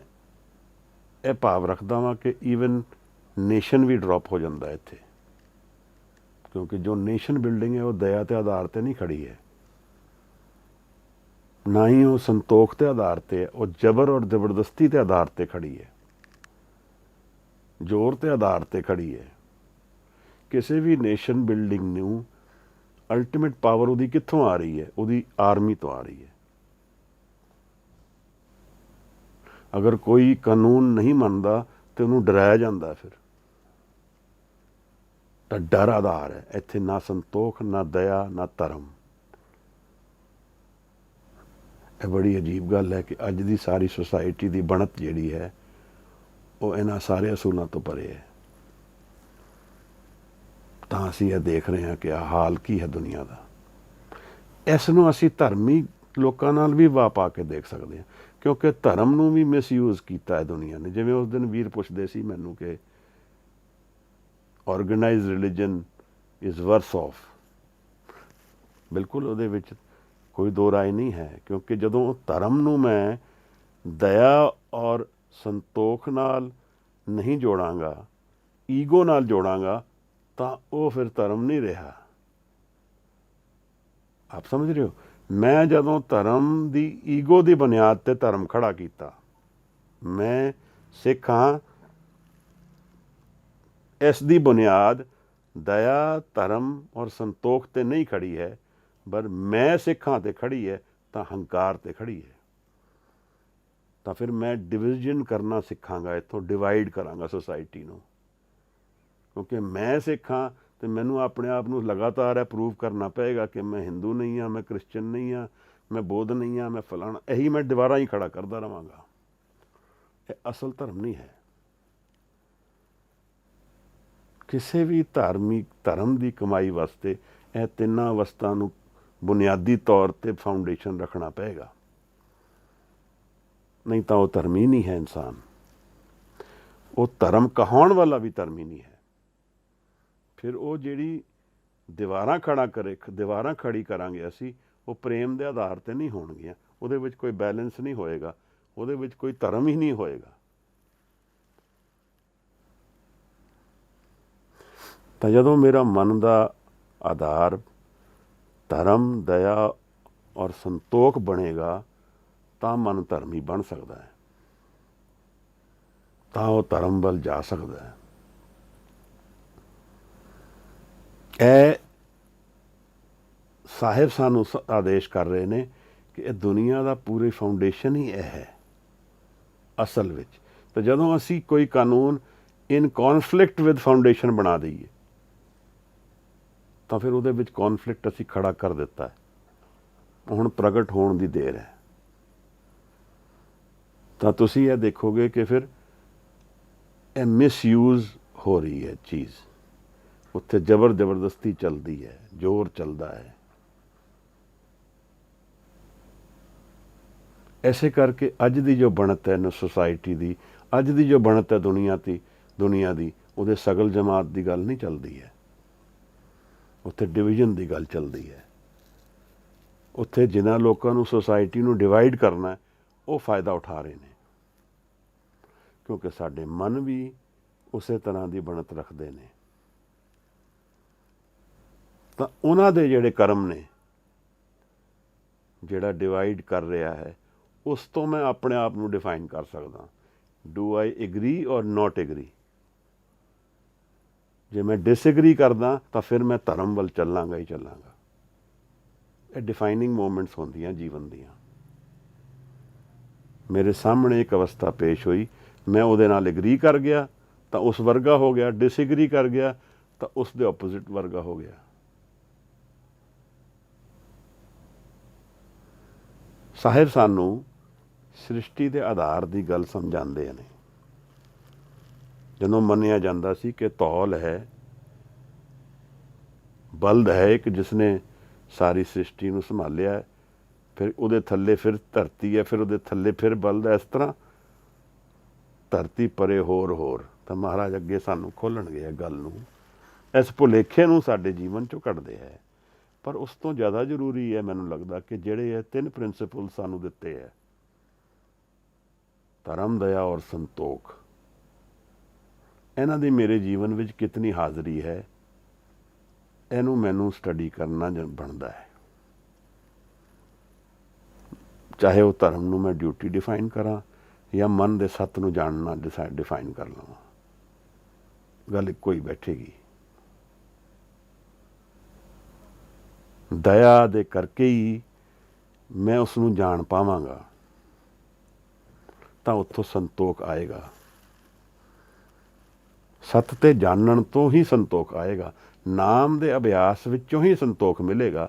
ਇਹ ਭਾਵ ਰੱਖਦਾ ਵਾਂ ਕਿ ਈਵਨ ਨੇਸ਼ਨ ਵੀ ਡਰੋਪ ਹੋ ਜਾਂਦਾ ਇੱਥੇ। ਕਿਉਂਕਿ ਜੋ ਨੇਸ਼ਨ ਬਿਲਡਿੰਗ ਹੈ ਉਹ ਦਇਆ ਦੇ ਆਧਾਰ 'ਤੇ ਨਹੀਂ ਖੜੀ ਹੈ, ਨਾ ਹੀ ਉਹ ਸੰਤੋਖ ਦੇ ਆਧਾਰ 'ਤੇ, ਉਹ ਜ਼ਬਰ ਔਰ ਜ਼ਬਰਦਸਤੀ ਦੇ ਆਧਾਰ 'ਤੇ ਖੜੀ ਹੈ, ਜ਼ੋਰ ਦੇ ਆਧਾਰ 'ਤੇ ਖੜੀ ਹੈ। ਕਿਸੇ ਵੀ ਨੇਸ਼ਨ ਬਿਲਡਿੰਗ ਨੂੰ ਅਲਟੀਮੇਟ ਪਾਵਰ ਉਹਦੀ ਕਿੱਥੋਂ ਆ ਰਹੀ ਹੈ? ਉਹਦੀ ਆਰਮੀ ਤੋਂ ਆ ਰਹੀ ਹੈ। ਅਗਰ ਕੋਈ ਕਾਨੂੰਨ ਨਹੀਂ ਮੰਨਦਾ ਤੇ ਉਹਨੂੰ ਡਰਾਇਆ ਜਾਂਦਾ, ਫਿਰ ਤਾਂ ਡਰ ਆਧਾਰ ਹੈ ਇੱਥੇ। ਨਾ ਸੰਤੋਖ, ਨਾ ਦਇਆ, ਨਾ ਧਰਮ। ਇਹ ਬੜੀ ਅਜੀਬ ਗੱਲ ਹੈ ਕਿ ਅੱਜ ਦੀ ਸਾਰੀ ਸੁਸਾਇਟੀ ਦੀ ਬਣਤ ਜਿਹੜੀ ਹੈ ਉਹ ਇਹਨਾਂ ਸਾਰੇ ਅਸੂਲਾਂ ਤੋਂ ਪਰੇ ਹੈ। ਤਾਂ ਅਸੀਂ ਇਹ ਦੇਖ ਰਹੇ ਹਾਂ ਕਿ ਆਹ ਹਾਲ ਕੀ ਹੈ ਦੁਨੀਆ ਦਾ। ਇਸ ਨੂੰ ਅਸੀਂ ਧਰਮੀ ਲੋਕਾਂ ਨਾਲ ਵੀ ਵਾਹ ਪਾ ਕੇ ਦੇਖ ਸਕਦੇ ਹਾਂ, ਕਿਉਂਕਿ ਧਰਮ ਨੂੰ ਵੀ ਮਿਸਯੂਜ਼ ਕੀਤਾ ਹੈ ਦੁਨੀਆ ਨੇ। ਜਿਵੇਂ ਉਸ ਦਿਨ ਵੀਰ ਪੁੱਛਦੇ ਸੀ ਮੈਨੂੰ ਕਿ organised religion is verse of. ਬਿਲਕੁਲ ਉਹਦੇ ਵਿੱਚ ਕੋਈ ਦੋ ਰਾਏ ਨਹੀਂ ਹੈ, ਕਿਉਂਕਿ ਜਦੋਂ ਧਰਮ ਨੂੰ ਮੈਂ ਦਇਆ ਔਰ ਸੰਤੋਖ ਨਾਲ ਨਹੀਂ ਜੋੜਾਂਗਾ, ਈਗੋ ਨਾਲ ਜੋੜਾਂਗਾ, ਤਾਂ ਉਹ ਫਿਰ ਧਰਮ ਨਹੀਂ ਰਿਹਾ। ਆਪ ਸਮਝ ਰਹੇ ਹੋ? ਮੈਂ ਜਦੋਂ ਧਰਮ ਦੀ ਈਗੋ ਦੀ ਬੁਨਿਆਦ ਤੇ ਧਰਮ ਖੜਾ ਕੀਤਾ, ਮੈਂ ਸਿੱਖ ਹਾਂ, ਇਸ ਦੀ ਬੁਨਿਆਦ ਦਇਆ, ਧਰਮ ਔਰ ਸੰਤੋਖ ਤੇ ਨਹੀਂ ਖੜੀ ਹੈ, ਪਰ ਮੈਂ ਸਿੱਖਾਂ ਤੇ ਖੜੀ ਹੈ, ਤਾਂ ਹੰਕਾਰ ਤੇ ਖੜੀ ਹੈ। ਤਾਂ ਫਿਰ ਮੈਂ ਡਿਵੀਜ਼ਨ ਕਰਨਾ ਸਿੱਖਾਂਗਾ, ਇੱਥੋਂ ਡਿਵਾਈਡ ਕਰਾਂਗਾ ਸੁਸਾਇਟੀ ਨੂੰ, ਕਿਉਂਕਿ ਮੈਂ ਸਿੱਖਾਂ ਤੇ ਮੈਨੂੰ ਆਪਣੇ ਆਪ ਨੂੰ ਲਗਾਤਾਰ ਇਹ ਪ੍ਰੂਵ ਕਰਨਾ ਪਏਗਾ ਕਿ ਮੈਂ ਹਿੰਦੂ ਨਹੀਂ ਹਾਂ, ਮੈਂ ਕ੍ਰਿਸਚਨ ਨਹੀਂ ਹਾਂ, ਮੈਂ ਬੌਧ ਨਹੀਂ ਹਾਂ, ਮੈਂ ਫਲਾਣਾ। ਇਹੀ ਮੈਂ ਦੀਵਾਰਾਂ ਹੀ ਖੜਾ ਕਰਦਾ ਰਹਾਂਗਾ। ਇਹ ਅਸਲ ਧਰਮ ਨਹੀਂ ਹੈ। ਕਿਸੇ ਵੀ ਧਾਰਮਿਕ ਧਰਮ ਦੀ ਕਮਾਈ ਵਾਸਤੇ ਇਹ ਤਿੰਨਾਂ ਅਵਸਥਾ ਨੂੰ ਬੁਨਿਆਦੀ ਤੌਰ ਤੇ ਫਾਊਂਡੇਸ਼ਨ ਰੱਖਣਾ ਪਏਗਾ, ਨਹੀਂ ਤਾਂ ਉਹ ਧਰਮ ਹੀ ਨਹੀਂ ਹੈ। ਇਨਸਾਨ ਉਹ ਧਰਮ ਕਹਾਉਣ ਵਾਲਾ ਵੀ ਧਰਮ ਹੀ ਨਹੀਂ ਹੈ। ਫਿਰ ਉਹ ਜਿਹੜੀ ਦੀਵਾਰਾਂ ਖੜੀ ਕਰਾਂਗੇ ਅਸੀਂ, ਉਹ ਪ੍ਰੇਮ ਦੇ ਆਧਾਰ ਤੇ ਨਹੀਂ ਹੋਣਗੀਆਂ। ਉਹਦੇ ਵਿੱਚ ਕੋਈ ਬੈਲੈਂਸ ਨਹੀਂ ਹੋਏਗਾ, ਉਹਦੇ ਵਿੱਚ ਕੋਈ ਧਰਮ ਹੀ ਨਹੀਂ ਹੋਏਗਾ। ਤਾਂ ਜਦੋਂ ਮੇਰਾ ਮਨ ਦਾ ਆਧਾਰ ਧਰਮ, ਦਇਆ ਔਰ ਸੰਤੋਖ ਬਣੇਗਾ, ਤਾਂ ਮਨ ਧਰਮੀ ਬਣ ਸਕਦਾ ਹੈ, ਤਾਂ ਉਹ ਧਰਮ ਵੱਲ ਜਾ ਸਕਦਾ ਹੈ। ਇਹ ਸਾਹਿਬ ਸਾਨੂੰ ਆਦੇਸ਼ ਕਰ ਰਹੇ ਨੇ ਕਿ ਇਹ ਦੁਨੀਆ ਦਾ ਪੂਰੀ ਫਾਊਂਡੇਸ਼ਨ ਹੀ ਇਹ ਹੈ ਅਸਲ ਵਿੱਚ। ਤਾਂ ਜਦੋਂ ਅਸੀਂ ਕੋਈ ਕਾਨੂੰਨ ਇਨ ਕੌਨਫਲਿਕਟ ਵਿਦ ਫਾਊਂਡੇਸ਼ਨ ਬਣਾ ਦਈਏ, ਤਾਂ ਫਿਰ ਉਹਦੇ ਵਿੱਚ ਕੌਨਫਲਿਕਟ ਅਸੀਂ ਖੜਾ ਕਰ ਦਿੱਤਾ ਹੈ। ਹੁਣ ਪ੍ਰਗਟ ਹੋਣ ਦੀ ਦੇਰ ਹੈ। ਤਾਂ ਤੁਸੀਂ ਇਹ ਦੇਖੋਗੇ ਕਿ ਫਿਰ ਇਹ ਮਿਸਯੂਜ਼ ਹੋ ਰਹੀ ਹੈ ਚੀਜ਼, ਉੱਥੇ ਜ਼ਬਰਦਸਤੀ ਚੱਲਦੀ ਹੈ, ਜ਼ੋਰ ਚੱਲਦਾ ਹੈ। ਐਸੇ ਕਰਕੇ ਅੱਜ ਦੀ ਜੋ ਬਣਤ ਹੈ ਸੁਸਾਇਟੀ ਦੀ, ਅੱਜ ਦੀ ਜੋ ਬਣਤ ਹੈ ਦੁਨੀਆ ਦੀ, ਉਹਦੇ ਸਗਲ ਜਮਾਤ ਦੀ ਗੱਲ ਨਹੀਂ ਚੱਲਦੀ ਹੈ। ਉੱਥੇ ਡਿਵੀਜ਼ਨ ਦੀ ਗੱਲ ਚੱਲਦੀ ਹੈ। ਉੱਥੇ ਜਿਨ੍ਹਾਂ ਲੋਕਾਂ ਨੂੰ ਸੁਸਾਇਟੀ ਨੂੰ ਡਿਵਾਈਡ ਕਰਨਾ, ਉਹ ਫਾਇਦਾ ਉਠਾ ਰਹੇ ਨੇ, ਕਿਉਂਕਿ ਸਾਡੇ ਮਨ ਵੀ ਉਸੇ ਤਰ੍ਹਾਂ ਦੀ ਬਣਤ ਰੱਖਦੇ ਨੇ। ਤਾਂ ਉਹਨਾਂ ਦੇ ਜਿਹੜੇ ਕਰਮ ਨੇ, ਜਿਹੜਾ ਡਿਵਾਈਡ ਕਰ ਰਿਹਾ ਹੈ, ਉਸ ਤੋਂ ਮੈਂ ਆਪਣੇ ਆਪ ਨੂੰ ਡਿਫਾਈਨ ਕਰ ਸਕਦਾ। ਡੂ ਆਈ ਐਗਰੀ ਔਰ ਨੋਟ ਐਗਰੀ। ਜੇ ਮੈਂ ਡਿਸਐਗਰੀ ਕਰਦਾ ਤਾਂ ਫਿਰ ਮੈਂ ਧਰਮ ਵੱਲ ਚੱਲਾਂਗਾ ਹੀ ਚੱਲਾਂਗਾ। ਇਹ ਡਿਫਾਈਨਿੰਗ ਮੂਮੈਂਟਸ ਹੁੰਦੀਆਂ ਜੀਵਨ ਦੀਆਂ। ਮੇਰੇ ਸਾਹਮਣੇ ਇੱਕ ਅਵਸਥਾ ਪੇਸ਼ ਹੋਈ, ਮੈਂ ਉਹਦੇ ਨਾਲ ਐਗਰੀ ਕਰ ਗਿਆ ਤਾਂ ਉਸ ਵਰਗਾ ਹੋ ਗਿਆ, ਡਿਸਐਗਰੀ ਕਰ ਗਿਆ ਤਾਂ ਉਸ ਦੇ ਆਪੋਜ਼ਿਟ ਵਰਗਾ ਹੋ ਗਿਆ। ਸਾਹਿਬ ਸਾਨੂੰ ਸ੍ਰਿਸ਼ਟੀ ਦੇ ਆਧਾਰ ਦੀ ਗੱਲ ਸਮਝਾਉਂਦੇ ਨੇ। ਜਦੋਂ ਮੰਨਿਆ ਜਾਂਦਾ ਸੀ ਕਿ ਧੌਲ ਹੈ, ਬਲਦ ਹੈ ਇੱਕ ਜਿਸਨੇ ਸਾਰੀ ਸ੍ਰਿਸ਼ਟੀ ਨੂੰ ਸੰਭਾਲਿਆ ਹੈ, ਫਿਰ ਉਹਦੇ ਥੱਲੇ ਫਿਰ ਧਰਤੀ ਹੈ, ਫਿਰ ਉਹਦੇ ਥੱਲੇ ਫਿਰ ਬਲਦ ਹੈ, ਇਸ ਤਰ੍ਹਾਂ ਧਰਤੀ ਪਰੇ ਹੋਰ। ਤਾਂ ਮਹਾਰਾਜ ਅੱਗੇ ਸਾਨੂੰ ਖੋਲ੍ਹਣਗੇ ਇਹ ਗੱਲ ਨੂੰ, ਇਸ ਭੁਲੇਖੇ ਨੂੰ ਸਾਡੇ ਜੀਵਨ 'ਚੋਂ ਕੱਢਦੇ ਹੈ। ਪਰ ਉਸ ਤੋਂ ਜ਼ਿਆਦਾ ਜ਼ਰੂਰੀ ਹੈ ਮੈਨੂੰ ਲੱਗਦਾ ਕਿ ਜਿਹੜੇ ਇਹ 3 ਪ੍ਰਿੰਸੀਪਲ ਸਾਨੂੰ ਦਿੱਤੇ ਹੈ, ਧਰਮ, ਦਇਆ ਔਰ ਸੰਤੋਖ, ਇਹਨਾਂ ਦੀ ਮੇਰੇ ਜੀਵਨ ਵਿੱਚ ਕਿਤਨੀ ਹਾਜ਼ਰੀ ਹੈ, ਇਹਨੂੰ ਮੈਨੂੰ ਸਟੱਡੀ ਕਰਨਾ ਬਣਦਾ ਹੈ। ਚਾਹੇ ਉਹ ਧਰਮ ਨੂੰ ਮੈਂ ਡਿਊਟੀ ਡਿਫਾਈਨ ਕਰਾਂ ਜਾਂ ਮਨ ਦੇ ਸੱਤ ਨੂੰ ਜਾਣਨਾ ਡਿਫਾਈਨ ਕਰ ਲਵਾਂ, ਗੱਲ ਇੱਕੋ ਹੀ ਬੈਠੇਗੀ। ਦਇਆ ਦੇ ਕਰਕੇ ਹੀ ਮੈਂ ਉਸ ਨੂੰ ਜਾਣ ਪਾਵਾਂਗਾ, ਤਾਂ ਉੱਥੋਂ ਸੰਤੋਖ ਆਏਗਾ। ਸੱਤ ਤੇ ਜਾਣਨ ਤੋਂ ਹੀ ਸੰਤੋਖ ਆਏਗਾ। ਨਾਮ ਦੇ ਅਭਿਆਸ ਵਿੱਚੋਂ ਹੀ ਸੰਤੋਖ ਮਿਲੇਗਾ।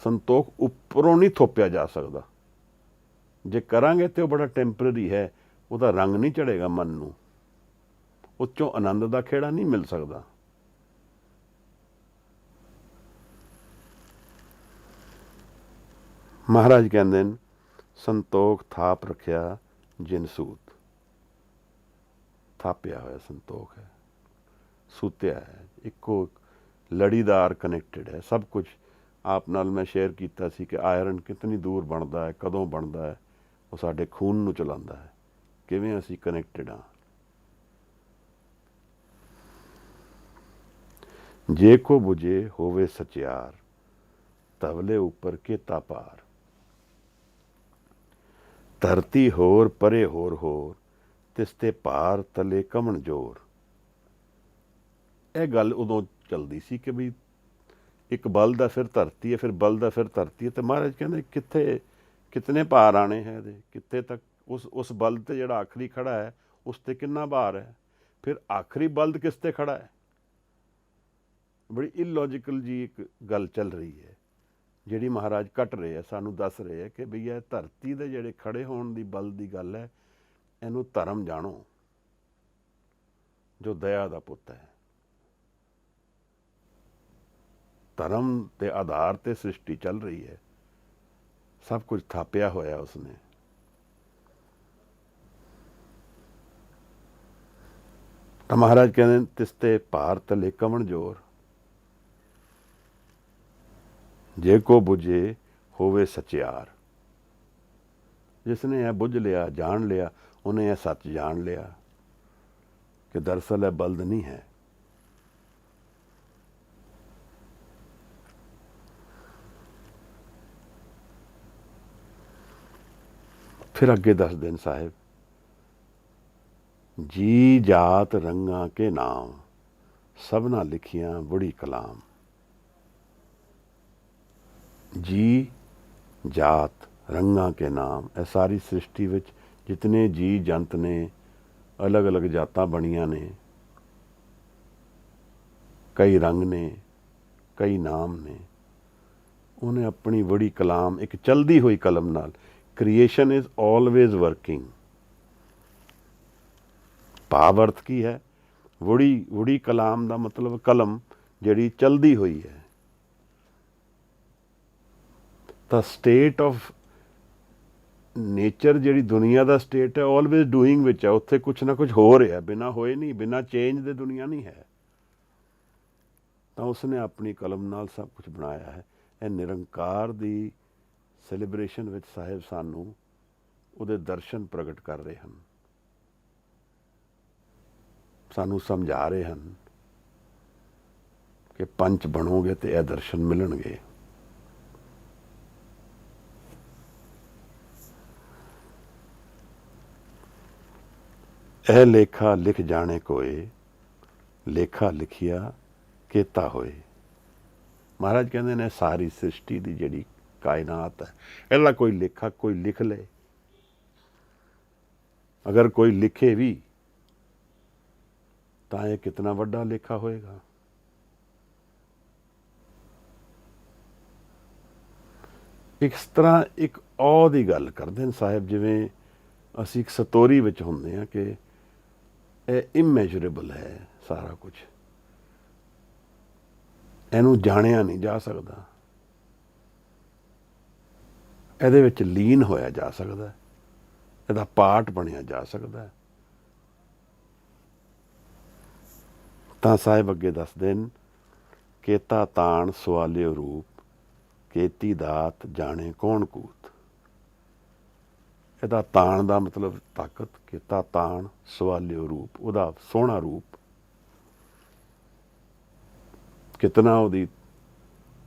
ਸੰਤੋਖ ਉੱਪਰੋਂ ਨਹੀਂ ਥੋਪਿਆ ਜਾ ਸਕਦਾ। ਜੇ ਕਰਾਂਗੇ ਤਾਂ ਉਹ ਬੜਾ ਟੈਂਪਰਰੀ ਹੈ, ਉਹਦਾ ਰੰਗ ਨਹੀਂ ਚੜ੍ਹੇਗਾ ਮਨ ਨੂੰ, ਉਹ 'ਚੋਂ ਆਨੰਦ ਦਾ ਖੇੜਾ ਨਹੀਂ ਮਿਲ ਸਕਦਾ। ਮਹਾਰਾਜ ਕਹਿੰਦੇ ਨੇ, ਸੰਤੋਖ ਥਾਪ ਰੱਖਿਆ ਜਿਨ ਸੂਤ। ਥਾਪਿਆ ਹੋਇਆ ਸੰਤੋਖ ਹੈ, ਸੂਤਿਆ ਹੈ, ਇੱਕੋ ਲੜੀਦਾਰ ਕਨੈਕਟਡ ਹੈ ਸਭ ਕੁਝ। ਆਪ ਨਾਲ ਮੈਂ ਸ਼ੇਅਰ ਕੀਤਾ ਸੀ ਕਿ ਆਇਰਨ ਕਿਤਨੀ ਦੂਰ ਬਣਦਾ ਹੈ, ਕਦੋਂ ਬਣਦਾ ਹੈ, ਉਹ ਸਾਡੇ ਖੂਨ ਨੂੰ ਚਲਾਉਂਦਾ ਹੈ, ਕਿਵੇਂ ਅਸੀਂ ਕਨੈਕਟਡ ਹਾਂ। ਜੇ ਕੋ ਬੁਝੇ ਹੋਵੇ ਸਚਿਆਰ, तवले ऊपर केता पार। धरती होर परे होर होर, तिसते पार तले कमण जोर। ਇਹ ਗੱਲ ਉਦੋਂ ਚੱਲਦੀ ਸੀ ਕਿ ਵੀ ਇੱਕ ਬਲ ਦਾ ਫਿਰ ਧਰਤੀ ਹੈ, ਫਿਰ ਬਲ ਦਾ ਫਿਰ ਧਰਤੀ ਹੈ, ਤੇ ਮਹਾਰਾਜ ਕਹਿੰਦੇ ਕਿੱਥੇ ਕਿਤਨੇ ਭਾਰ ਆਣੇ ਹੈ ਇਹਦੇ, ਕਿੱਥੇ ਤੱਕ ਉਸ ਬਲ ਤੇ ਜਿਹੜਾ ਆਖਰੀ ਖੜਾ ਹੈ ਉਸ ਤੇ ਕਿੰਨਾ ਭਾਰ ਹੈ, ਫਿਰ ਆਖਰੀ ਬਲਦ ਕਿਸ ਤੇ ਖੜਾ ਹੈ। ਬੜੀ ਇਲੌਜੀਕਲ ਜੀ ਇੱਕ ਗੱਲ ਚੱਲ ਰਹੀ ਹੈ ਜਿਹੜੀ ਮਹਾਰਾਜ ਕੱਟ ਰਹੇ ਹੈ, ਸਾਨੂੰ ਦੱਸ ਰਹੇ ਹੈ ਕਿ ਬਈ ਇਹ ਧਰਤੀ ਦੇ ਜਿਹੜੇ ਖੜੇ ਹੋਣ ਦੀ ਬਲ ਦੀ ਗੱਲ ਹੈ, ਇਹਨੂੰ ਧਰਮ ਜਾਣੋ ਜੋ ਦਇਆ ਦਾ ਪੁੱਤ ਹੈ। ਧਰਮ ਦੇ ਆਧਾਰ ਤੇ ਸ੍ਰਿਸ਼ਟੀ ਚੱਲ ਰਹੀ ਹੈ, ਸਭ ਕੁਝ ਥਾਪਿਆ ਹੋਇਆ ਉਸਨੇ। ਤਾਂ ਮਹਾਰਾਜ ਕਹਿੰਦੇ ਤਿਸ ਤੇ ਭਾਰ ਤਲੇ ਕਮਣ ਜੋਰ, ਜੇ ਕੋ ਬੁਝੇ ਹੋਵੇ ਸਚਿਆਰ। ਜਿਸਨੇ ਇਹ ਬੁੱਝ ਲਿਆ, ਜਾਣ ਲਿਆ, ਉਹਨੇ ਇਹ ਸੱਚ ਜਾਣ ਲਿਆ ਕਿ ਦਰਅਸਲ ਇਹ ਬਲਦ ਨਹੀਂ ਹੈ। फिर अगे दस दिन साहिब, जी जात रंगा के नाम, सबना लिखियां बड़ी कलाम। जी जात रंगा के नाम, ए सारी सृष्टि विच जितने जी जंत ने, अलग अलग जातां बणियां ने, कई रंग ने, कई नाम ने। उन्हें अपनी बड़ी कलाम, एक चलदी हुई कलम नाल, क्रिएशन इज ऑलवेज वर्किंग। भाव अर्थ की है, वुड़ी वुड़ी कलाम का मतलब कलम जिहड़ी चलदी हुई है। द स्टेट ऑफ नेचर जिहड़ी दुनिया का स्टेट है, ऑलवेज डूइंग विच है। उत्थे कुछ ना कुछ हो रहा, बिना होए नहीं, बिना चेंज दे दुनिया नहीं है। तो उसने अपनी कलम नाल सब कुछ बनाया है। यह निरंकार दी सैलीब्रेशन विच साहिब सानू उहदे दर्शन प्रगट कर रहे हैं, सानू समझा रहे हैं कि पंच बनोगे तो यह दर्शन मिलणगे। यह लेखा लिख जाने कोए, लेखा लिखिया केता होए। महाराज कहते ने सारी सृष्टि की जिहड़ी कायनात है, ਇਹਦਾ कोई लेखा कोई लिख ले। अगर कोई लिखे भी तो यह कितना वड्डा लेखा होएगा। इस तरह एक औ दी गल करते हैं साहिब, जिवें असीं एक स्टोरी विच हुंदे हां कि यह इमैजरेबल है सारा कुछ, इहनूं जाणिया नहीं जा सकता, ਇਹਦੇ ਵਿੱਚ ਲੀਨ ਹੋਇਆ ਜਾ ਸਕਦਾ, ਇਹਦਾ ਪਾਰਟ ਬਣਿਆ ਜਾ ਸਕਦਾ ਹੈ। ਤਾਂ ਸਾਹਿਬ ਅੱਗੇ ਦੱਸਦੇ ਨੇ, ਕੇਤਾ ਤਾਣ ਸਵਾਲਿਓ ਰੂਪ, ਕੇਤੀ ਦਾਤ ਜਾਣੇ ਕੌਣ ਕੂਤ। ਇਹਦਾ ਤਾਣ ਦਾ ਮਤਲਬ ਤਾਕਤ, ਕੇਤਾ ਤਾਣ ਸਵਾਲਿਓ ਰੂਪ, ਉਹਦਾ ਸੋਹਣਾ ਰੂਪ, ਕਿਤਨਾ ਉਹਦੀ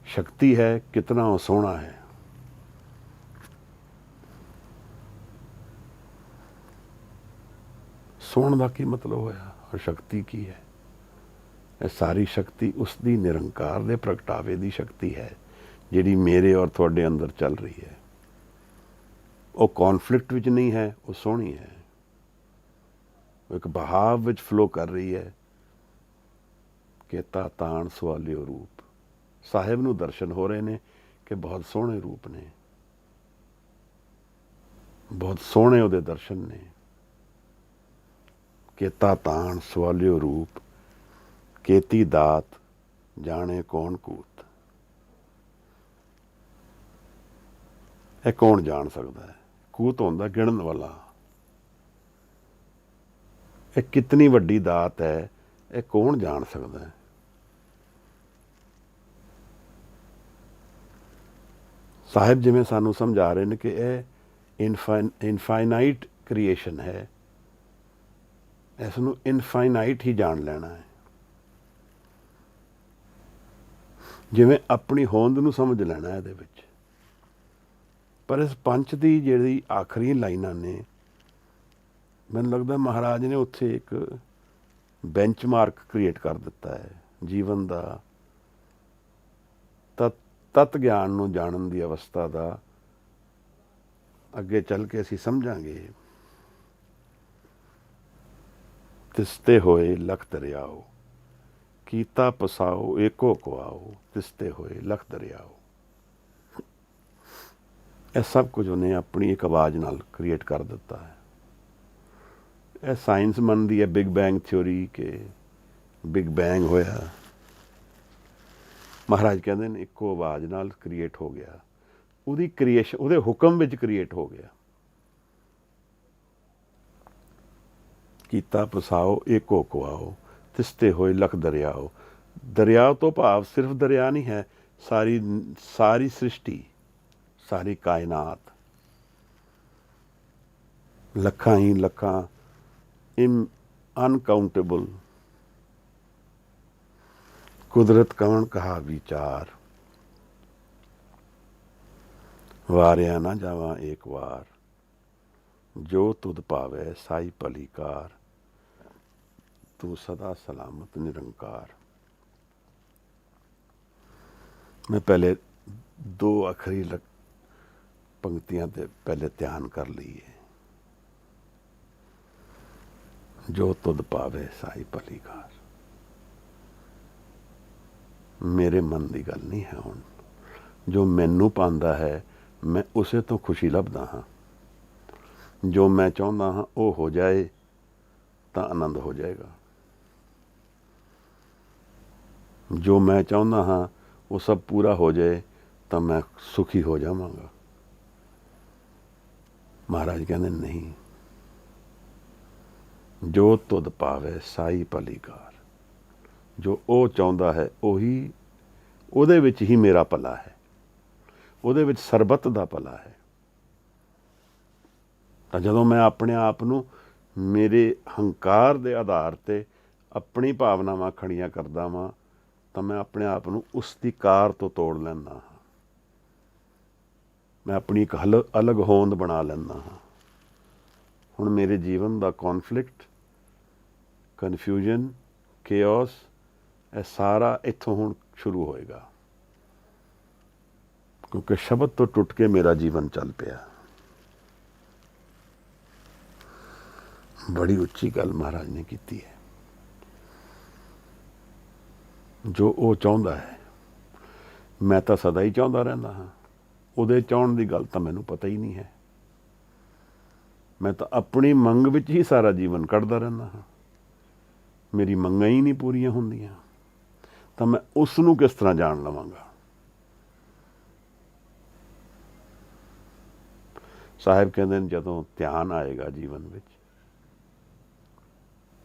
ਸ਼ਕਤੀ ਹੈ, ਕਿਤਨਾ ਉਹ ਸੋਹਣਾ ਹੈ। सोण का की मतलब होया, और शक्ति की है। यह सारी शक्ति उसकी निरंकार दे प्रगटावे की शक्ति है जिहड़ी मेरे और तुहाडे अंदर चल रही है। वो कॉन्फ्लिक्ट विच नहीं है, वो सोहनी है, वो एक बहाव विच फ्लो कर रही है। केता ताण सवालियो रूप, साहिब नूं दर्शन हो रहे ने कि बहुत सोहने रूप ने, बहुत सोहने उहदे दर्शन ने। केता ताण सवालियो रूप, केती दात जाने कौन कूत। यह कौन जान सकता है। कूत होंदा गिणन वाला। यह कितनी वड्डी दात है, यह कौन जान सकता है। साहिब जिवें सानू समझा रहे हैं कि यह इनफाइनाइट क्रिएशन है, इसनूं इनफाइनाइट ही जान लेना है। ਜਿਵੇਂ ਆਪਣੀ ਹੋਂਦ ਨੂੰ ਸਮਝ ਲੈਣਾ ਇਹਦੇ ਵਿੱਚ। ਪਰ ਇਸ ਪੰਚ ਦੀ ਜਿਹੜੀ ਆਖਰੀ ਲਾਈਨਾਂ ਨੇ, ਮੈਨੂੰ ਲੱਗਦਾ ਮਹਾਰਾਜ ਨੇ ਉੱਥੇ ਇੱਕ ਬੈਂਚਮਾਰਕ ਕ੍ਰੀਏਟ ਕਰ ਦਿੱਤਾ ਹੈ ਜੀਵਨ ਦਾ, ਤਤ ਗਿਆਨ ਨੂੰ ਜਾਣਨ ਦੀ ਅਵਸਥਾ ਦਾ। ਅੱਗੇ ਚੱਲ ਕੇ ਅਸੀਂ ਸਮਝਾਂਗੇ। ਤਿਸਤੇ ਹੋਏ ਲਖ ਦਰਿਆਓ, ਕੀਤਾ ਪਸਾਓ ਏਕੋ ਕੁਆਓ, ਤਿਸਤੇ ਹੋਏ ਲਖ ਦਰਿਆਓ। ਇਹ ਸਭ ਕੁਝ ਉਹਨੇ ਆਪਣੀ ਇੱਕ ਆਵਾਜ਼ ਨਾਲ ਕ੍ਰੀਏਟ ਕਰ ਦਿੱਤਾ ਹੈ। ਇਹ ਸਾਇੰਸ ਮੰਨਦੀ ਹੈ ਬਿਗ ਬੈਂਗ ਥਿਊਰੀ, ਕਿ ਬਿਗ ਬੈਂਗ ਹੋਇਆ। ਮਹਾਰਾਜ ਕਹਿੰਦੇ ਨੇ ਇੱਕੋ ਆਵਾਜ਼ ਨਾਲ ਕ੍ਰੀਏਟ ਹੋ ਗਿਆ। ਉਹਦੀ ਕ੍ਰੀਏਸ਼ਨ ਉਹਦੇ ਹੁਕਮ ਵਿੱਚ ਕ੍ਰੀਏਟ ਹੋ ਗਿਆ। ਕੀਤਾ ਪਸਾਓ ਏਕੋ ਕੁਆਓ, ਤਿਸਤੇ ਹੋਏ ਲਖ ਦਰਿਆਓ। ਦਰਿਆ ਤੋਂ ਭਾਵ ਸਿਰਫ ਦਰਿਆ ਨਹੀਂ ਹੈ, ਸਾਰੀ ਸ੍ਰਿਸ਼ਟੀ, ਸਾਰੀ ਕਾਇਨਾਤ, ਲੱਖਾਂ ਹੀ ਲੱਖਾਂ ਅਨਕਾਊਂਟੇਬਲ। ਕੁਦਰਤ ਕਵਣ ਕਹਾ ਵਿਚਾਰ, ਵਾਰਿਆ ਨਾ ਜਾਵਾਂ ਏਕ ਵਾਰ, ਜੋ ਤੁਧ ਭਾਵੈ ਸਾਈ ਭਲੀ ਕਾਰ, ਤੂੰ ਸਦਾ ਸਲਾਮਤ ਨਿਰੰਕਾਰ। मैं पहले दो आखिरी पंक्तियां ते पहले ध्यान कर लीए। जो तुद पावे साई भली कार। मेरे मन की गल नहीं है हुण, जो मैनू पांदा है मैं उसे तो खुशी लभदा हाँ। जो मैं चाहुंदा हाँ वो हो जाए तो आनंद हो जाएगा। जो मैं चाहुंदा हाँ वो सब पूरा हो जाए तो मैं सुखी हो जावांगा। महाराज कहते नहीं, जो तुद पावे साई भली कार। जो वो चाहुंदा है उही, उहदे विच ही मेरा भला है, उहदे विच सरबत दा भला है। तो जदों मैं अपने आप नूं मेरे हंकार दे आधार ते अपनी भावनावां खड़ियां करदा वां, तो मैं अपने आप नूं उसकी कार तो तोड़ लैंदा हाँ। मैं अपनी एक अलग होंद बना लैंदा हाँ। हुण मेरे जीवन का कॉन्फ्लिक्ट, कन्फ्यूजन, केओस, यह सारा इत्थों हुण शुरू होएगा, क्योंकि शब्द तो टुट के मेरा जीवन चल पिया। बड़ी उच्ची गल महाराज ने की है। जो वो चाहुंदा है मैं तो सदा ही चाहुंदा रहिंदा हाँ। उहदे चाहण की गल तो मैनूं पता ही नहीं है। मैं तो अपनी मंग विच ही सारा जीवन कढ़दा रहिंदा हाँ। मेरी मंगां ही नहीं पूरीआं हुंदियां, तो मैं उसनूं किस तरह जाण लवांगा। साहिब कहंदे ने जदों ध्यान आएगा जीवन विच,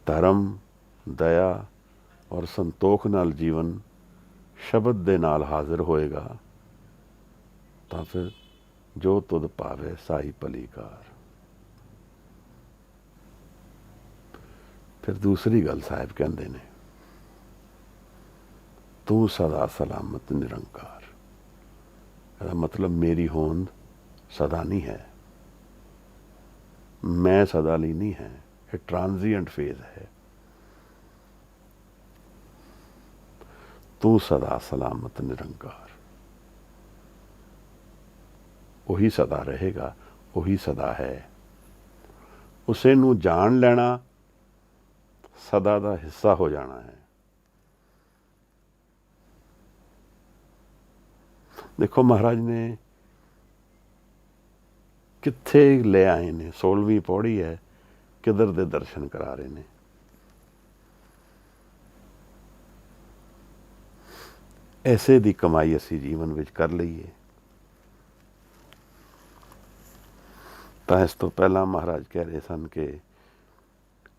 धर्म, दया और संतोख नाल जीवन शब्द दे नाल हाजिर होएगा, तो फिर जो तुद पावे साई भली कार। फिर दूसरी गल साहिब कहंदे ने, तू सदा सलामत निरंकार। इसदा मतलब मेरी होंद सदा नहीं है, मैं सदा ली नहीं है, ये ट्रांजिएंट फेज है। तू सदा सलामत निरंकार। वही सदा रहेगा, वही सदा है। उसे नू जान लेना सदा का हिस्सा हो जाना है। देखो महाराज ने कित्थे ले आए ने, 16वीं पौड़ी है, किधर दे दर्शन करा रहे ने। ऐसे दी कमाई असी जीवन विच कर लईए। तो इस तो पहला महाराज कह रहे सन कि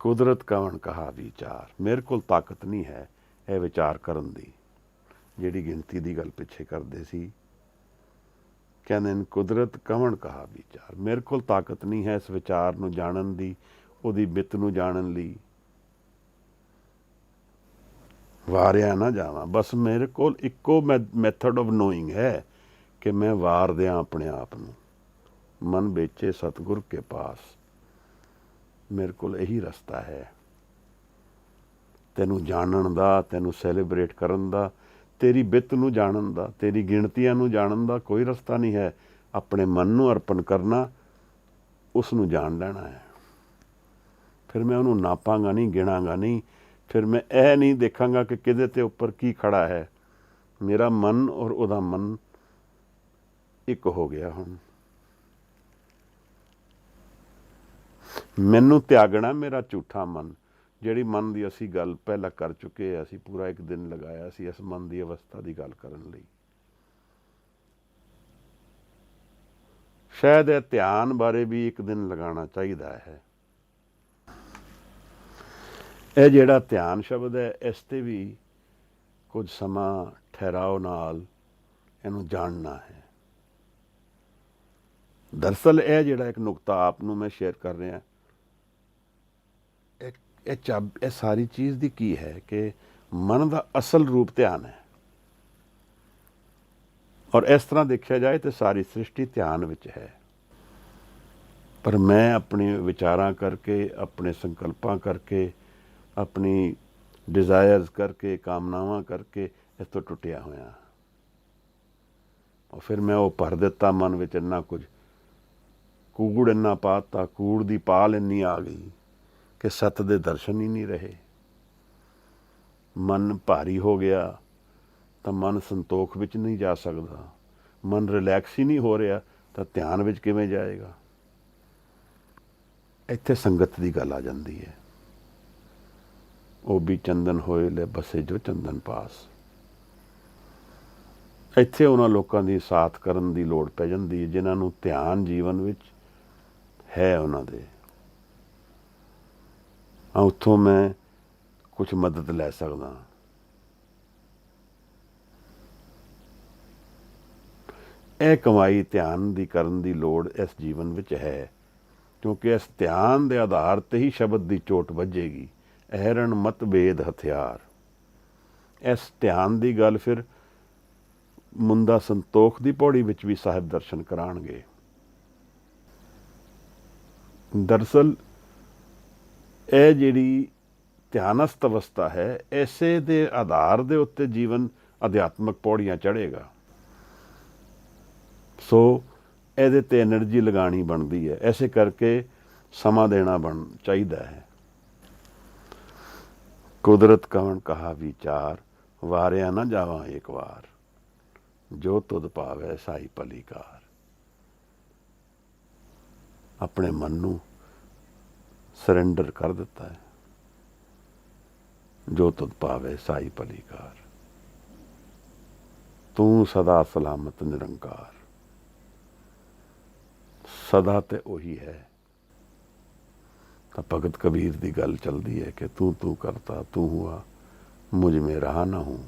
कुदरत कवन कहा विचार। मेरे को ताकत नहीं है यह विचार करन दी। जिहड़ी गिनती की गल पिछे करते सी, कहंदे कुदरत कवन कहा विचार। मेरे को ताकत नहीं है इस विचार नूं जानन दी, उहदी बित नूं जानन लई। ਵਾਰਿਆ ਨਾ ਜਾਵਾਂ। ਬਸ ਮੇਰੇ ਕੋਲ ਇੱਕੋ ਮੈਥਡ ਆਫ ਨੋਇੰਗ ਹੈ ਕਿ ਮੈਂ ਵਾਰ ਦਿਆਂ ਆਪਣੇ ਆਪ ਨੂੰ। ਮਨ ਵੇਚੇ ਸਤਿਗੁਰ ਕੇ ਪਾਸ, ਮੇਰੇ ਕੋਲ ਇਹੀ ਰਸਤਾ ਹੈ ਤੈਨੂੰ ਜਾਣਨ ਦਾ, ਤੈਨੂੰ ਸੈਲੀਬ੍ਰੇਟ ਕਰਨ ਦਾ, ਤੇਰੀ ਬਿੱਤ ਨੂੰ ਜਾਣਨ ਦਾ, ਤੇਰੀ ਗਿਣਤੀਆਂ ਨੂੰ ਜਾਣਨ ਦਾ ਕੋਈ ਰਸਤਾ ਨਹੀਂ ਹੈ। ਆਪਣੇ ਮਨ ਨੂੰ ਅਰਪਣ ਕਰਨਾ, ਉਸ ਨੂੰ ਜਾਣ ਲੈਣਾ ਹੈ। ਫਿਰ ਮੈਂ ਉਹਨੂੰ ਨਾਪਾਂਗਾ ਨਹੀਂ, ਗਿਣਾਂਗਾ ਨਹੀਂ। ਫਿਰ ਮੈਂ ਇਹ ਨਹੀਂ ਦੇਖਾਂਗਾ ਕਿ ਕਿਹਦੇ ਤੇ ਉੱਪਰ ਕੀ ਖੜਾ ਹੈ। ਮੇਰਾ ਮਨ ਔਰ ਉਹਦਾ ਮਨ ਇੱਕ ਹੋ ਗਿਆ। ਹੁਣ ਮੈਨੂੰ ਤਿਆਗਣਾ ਮੇਰਾ ਝੂਠਾ ਮਨ। ਜਿਹੜੀ ਮਨ ਦੀ ਅਸੀਂ ਗੱਲ ਪਹਿਲਾਂ ਕਰ ਚੁੱਕੇ ਹਾਂ, ਅਸੀਂ ਪੂਰਾ ਇੱਕ ਦਿਨ ਲਗਾਇਆ ਸੀ ਇਸ ਮਨ ਦੀ ਅਵਸਥਾ ਦੀ ਗੱਲ ਕਰਨ ਲਈ। ਸ਼ਾਇਦ ਇਹ ਧਿਆਨ ਬਾਰੇ ਵੀ ਇੱਕ ਦਿਨ ਲਗਾਉਣਾ ਚਾਹੀਦਾ ਹੈ। ਇਹ ਜਿਹੜਾ ਧਿਆਨ ਸ਼ਬਦ ਹੈ, ਇਸ 'ਤੇ ਵੀ ਕੁਝ ਸਮਾਂ ਠਹਿਰਾਓ ਨਾਲ ਇਹਨੂੰ ਜਾਣਨਾ ਹੈ। ਦਰਅਸਲ ਇਹ ਜਿਹੜਾ ਇੱਕ ਨੁਕਤਾ ਆਪ ਨੂੰ ਮੈਂ ਸ਼ੇਅਰ ਕਰ ਰਿਹਾ, ਇਹ ਸਾਰੀ ਚੀਜ਼ ਦੀ ਕੀ ਹੈ ਕਿ ਮਨ ਦਾ ਅਸਲ ਰੂਪ ਧਿਆਨ ਹੈ। ਔਰ ਇਸ ਤਰ੍ਹਾਂ ਦੇਖਿਆ ਜਾਏ ਤਾਂ ਸਾਰੀ ਸ੍ਰਿਸ਼ਟੀ ਧਿਆਨ ਵਿੱਚ ਹੈ। ਪਰ ਮੈਂ ਆਪਣੇ ਵਿਚਾਰਾਂ ਕਰਕੇ, ਆਪਣੇ ਸੰਕਲਪਾਂ ਕਰਕੇ, ਆਪਣੀ ਡਿਜ਼ਾਇਰਸ ਕਰਕੇ, ਕਾਮਨਾਵਾਂ ਕਰਕੇ ਇਸ ਤੋਂ ਟੁੱਟਿਆ ਹੋਇਆ। ਔਰ ਫਿਰ ਮੈਂ ਉਹ ਭਰ ਦਿੱਤਾ ਮਨ ਵਿੱਚ ਇੰਨਾ ਕੁਝ, ਕੂੜ ਇੰਨਾ ਪਾਤਾ, ਕੂੜ ਦੀ ਪਾਲ ਇੰਨੀ ਆ ਗਈ ਕਿ ਸੱਤ ਦੇ ਦਰਸ਼ਨ ਹੀ ਨਹੀਂ ਰਹੇ। ਮਨ ਭਾਰੀ ਹੋ ਗਿਆ ਤਾਂ ਮਨ ਸੰਤੋਖ ਵਿੱਚ ਨਹੀਂ ਜਾ ਸਕਦਾ। ਮਨ ਰਿਲੈਕਸ ਹੀ ਨਹੀਂ ਹੋ ਰਿਹਾ ਤਾਂ ਧਿਆਨ ਵਿੱਚ ਕਿਵੇਂ ਜਾਏਗਾ। ਇੱਥੇ ਸੰਗਤ ਦੀ ਗੱਲ ਆ ਜਾਂਦੀ ਹੈ। ਉਹ ਵੀ ਚੰਦਨ ਹੋਏ ਲੈ ਬਸੇ ਜੋ ਚੰਦਨ ਪਾਸ। ਇੱਥੇ ਉਹਨਾਂ ਲੋਕਾਂ ਦੀ ਸਾਥ ਕਰਨ ਦੀ ਲੋੜ ਪੈ ਜਾਂਦੀ ਹੈ ਜਿਨ੍ਹਾਂ ਨੂੰ ਧਿਆਨ ਜੀਵਨ ਵਿੱਚ ਹੈ ਉਹਨਾਂ ਦੇ। ਉੱਥੋਂ ਮੈਂ ਕੁਝ ਮਦਦ ਲੈ ਸਕਦਾ। ਇਹ ਕਮਾਈ ਧਿਆਨ ਦੀ ਕਰਨ ਦੀ ਲੋੜ ਇਸ ਜੀਵਨ ਵਿੱਚ ਹੈ, ਕਿਉਂਕਿ ਇਸ ਧਿਆਨ ਦੇ ਆਧਾਰ 'ਤੇ ਹੀ ਸ਼ਬਦ ਦੀ ਚੋਟ ਵੱਜੇਗੀ। ਅਹਿਰਣ ਮਤਭੇਦ ਹਥਿਆਰ। ਇਸ ਧਿਆਨ ਦੀ ਗੱਲ ਫਿਰ ਮੁੰਦਾ ਸੰਤੋਖ ਦੀ ਪੌੜੀ ਵਿੱਚ ਵੀ ਸਾਹਿਬ ਦਰਸ਼ਨ ਕਰਾਉਣਗੇ। ਦਰਅਸਲ ਇਹ ਜਿਹੜੀ ਧਿਆਨਸਥ ਅਵਸਥਾ ਹੈ, ਇਸੇ ਦੇ ਆਧਾਰ ਦੇ ਉੱਤੇ ਜੀਵਨ ਅਧਿਆਤਮਕ ਪੌੜੀਆਂ ਚੜ੍ਹੇਗਾ। ਸੋ ਇਹਦੇ 'ਤੇ ਐਨਰਜੀ ਲਗਾਉਣੀ ਬਣਦੀ ਹੈ। ਇਸੇ ਕਰਕੇ ਸਮਾਂ ਦੇਣਾ ਚਾਹੀਦਾ ਹੈ। ਕੁਦਰਤ ਕਵਣ ਕਹਾ ਵਿਚਾਰ, ਵਾਰਿਆ ਨਾ ਜਾਵਾਂ ਇੱਕ ਵਾਰ, ਜੋ ਤੁਧ ਭਾਵੈ ਸਾਈ ਭਲੀ ਕਾਰ। ਆਪਣੇ ਮਨ ਨੂੰ ਸਰੈਂਡਰ ਕਰ ਦਿੱਤਾ ਹੈ। ਜੋ ਤੁਧ ਭਾਵੈ ਸਾਈ ਭਲੀ ਕਾਰ। ਤੂੰ ਸਦਾ ਸਲਾਮਤ ਨਿਰੰਕਾਰ। ਸਦਾ ਤੇ ਉਹੀ ਹੈ। ਤਾਂ ਭਗਤ ਕਬੀਰ ਦੀ ਗੱਲ ਚੱਲਦੀ ਹੈ ਕਿ ਤੂੰ ਤੂੰ ਕਰਤਾ ਤੂੰ ਹੁਆ, ਮੁਝ ਮੇਂ ਰਹਾ ਨਾ ਹੂੰ।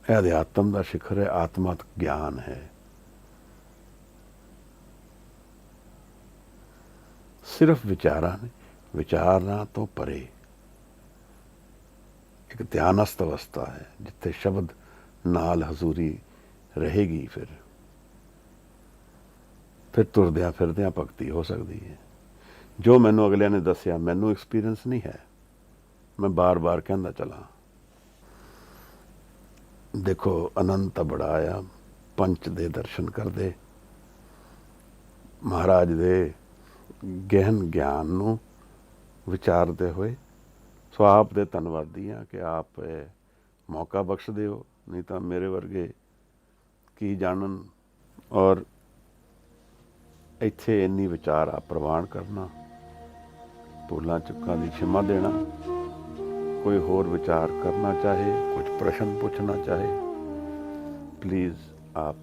ਇਹ ਅਧਿਆਤਮ ਦਾ ਸਿਖਰ ਹੈ, ਆਤਮਕ ਗਿਆਨ ਹੈ। ਸਿਰਫ ਵਿਚਾਰਾਂ ਨੇ, ਵਿਚਾਰਾਂ ਤੋਂ ਪਰੇ ਇੱਕ ਧਿਆਨਸਥ ਅਵਸਥਾ ਹੈ ਜਿੱਥੇ ਸ਼ਬਦ ਨਾਲ ਹਜ਼ੂਰੀ ਰਹੇਗੀ। ਫਿਰ ਤੁਰਦਿਆਂ ਫਿਰਦਿਆਂ ਭਗਤੀ ਹੋ ਸਕਦੀ ਹੈ। ਜੋ ਮੈਨੂੰ ਅਗਲਿਆਂ ਨੇ ਦੱਸਿਆ, ਮੈਨੂੰ ਐਕਸਪੀਰੀਅੰਸ ਨਹੀਂ ਹੈ। ਮੈਂ ਬਾਰ-ਬਾਰ ਕਹਿੰਦਾ ਚਲਾਂ। ਦੇਖੋ, ਆਨੰਦ ਤਾਂ ਬੜਾ ਆਇਆ ਪੰਚ ਦੇ ਦਰਸ਼ਨ ਕਰਦੇ, ਮਹਾਰਾਜ ਦੇ ਗਹਿਨ ਗਿਆਨ ਨੂੰ ਵਿਚਾਰਦੇ ਹੋਏ। ਸੋ ਆਪ ਦੇ ਧੰਨਵਾਦੀ ਹਾਂ ਕਿ ਆਪ ਮੌਕਾ ਬਖਸ਼ਦੇ ਹੋ, ਨਹੀਂ ਤਾਂ ਮੇਰੇ ਵਰਗੇ ਕੀ ਜਾਣਨ। ਔਰ ਇੱਥੇ ਇੰਨੀ ਵਿਚਾਰ ਆਪ ਪ੍ਰਵਾਨ ਕਰਨਾ, ਭੁੱਲਾਂ ਚੁੱਕਾਂ ਦੀ ਖਿਮਾ ਦੇਣਾ। ਕੋਈ ਹੋਰ ਵਿਚਾਰ ਕਰਨਾ ਚਾਹੇ, ਕੁਝ ਪ੍ਰਸ਼ਨ ਪੁੱਛਣਾ ਚਾਹੇ, ਪਲੀਜ਼ ਆਪ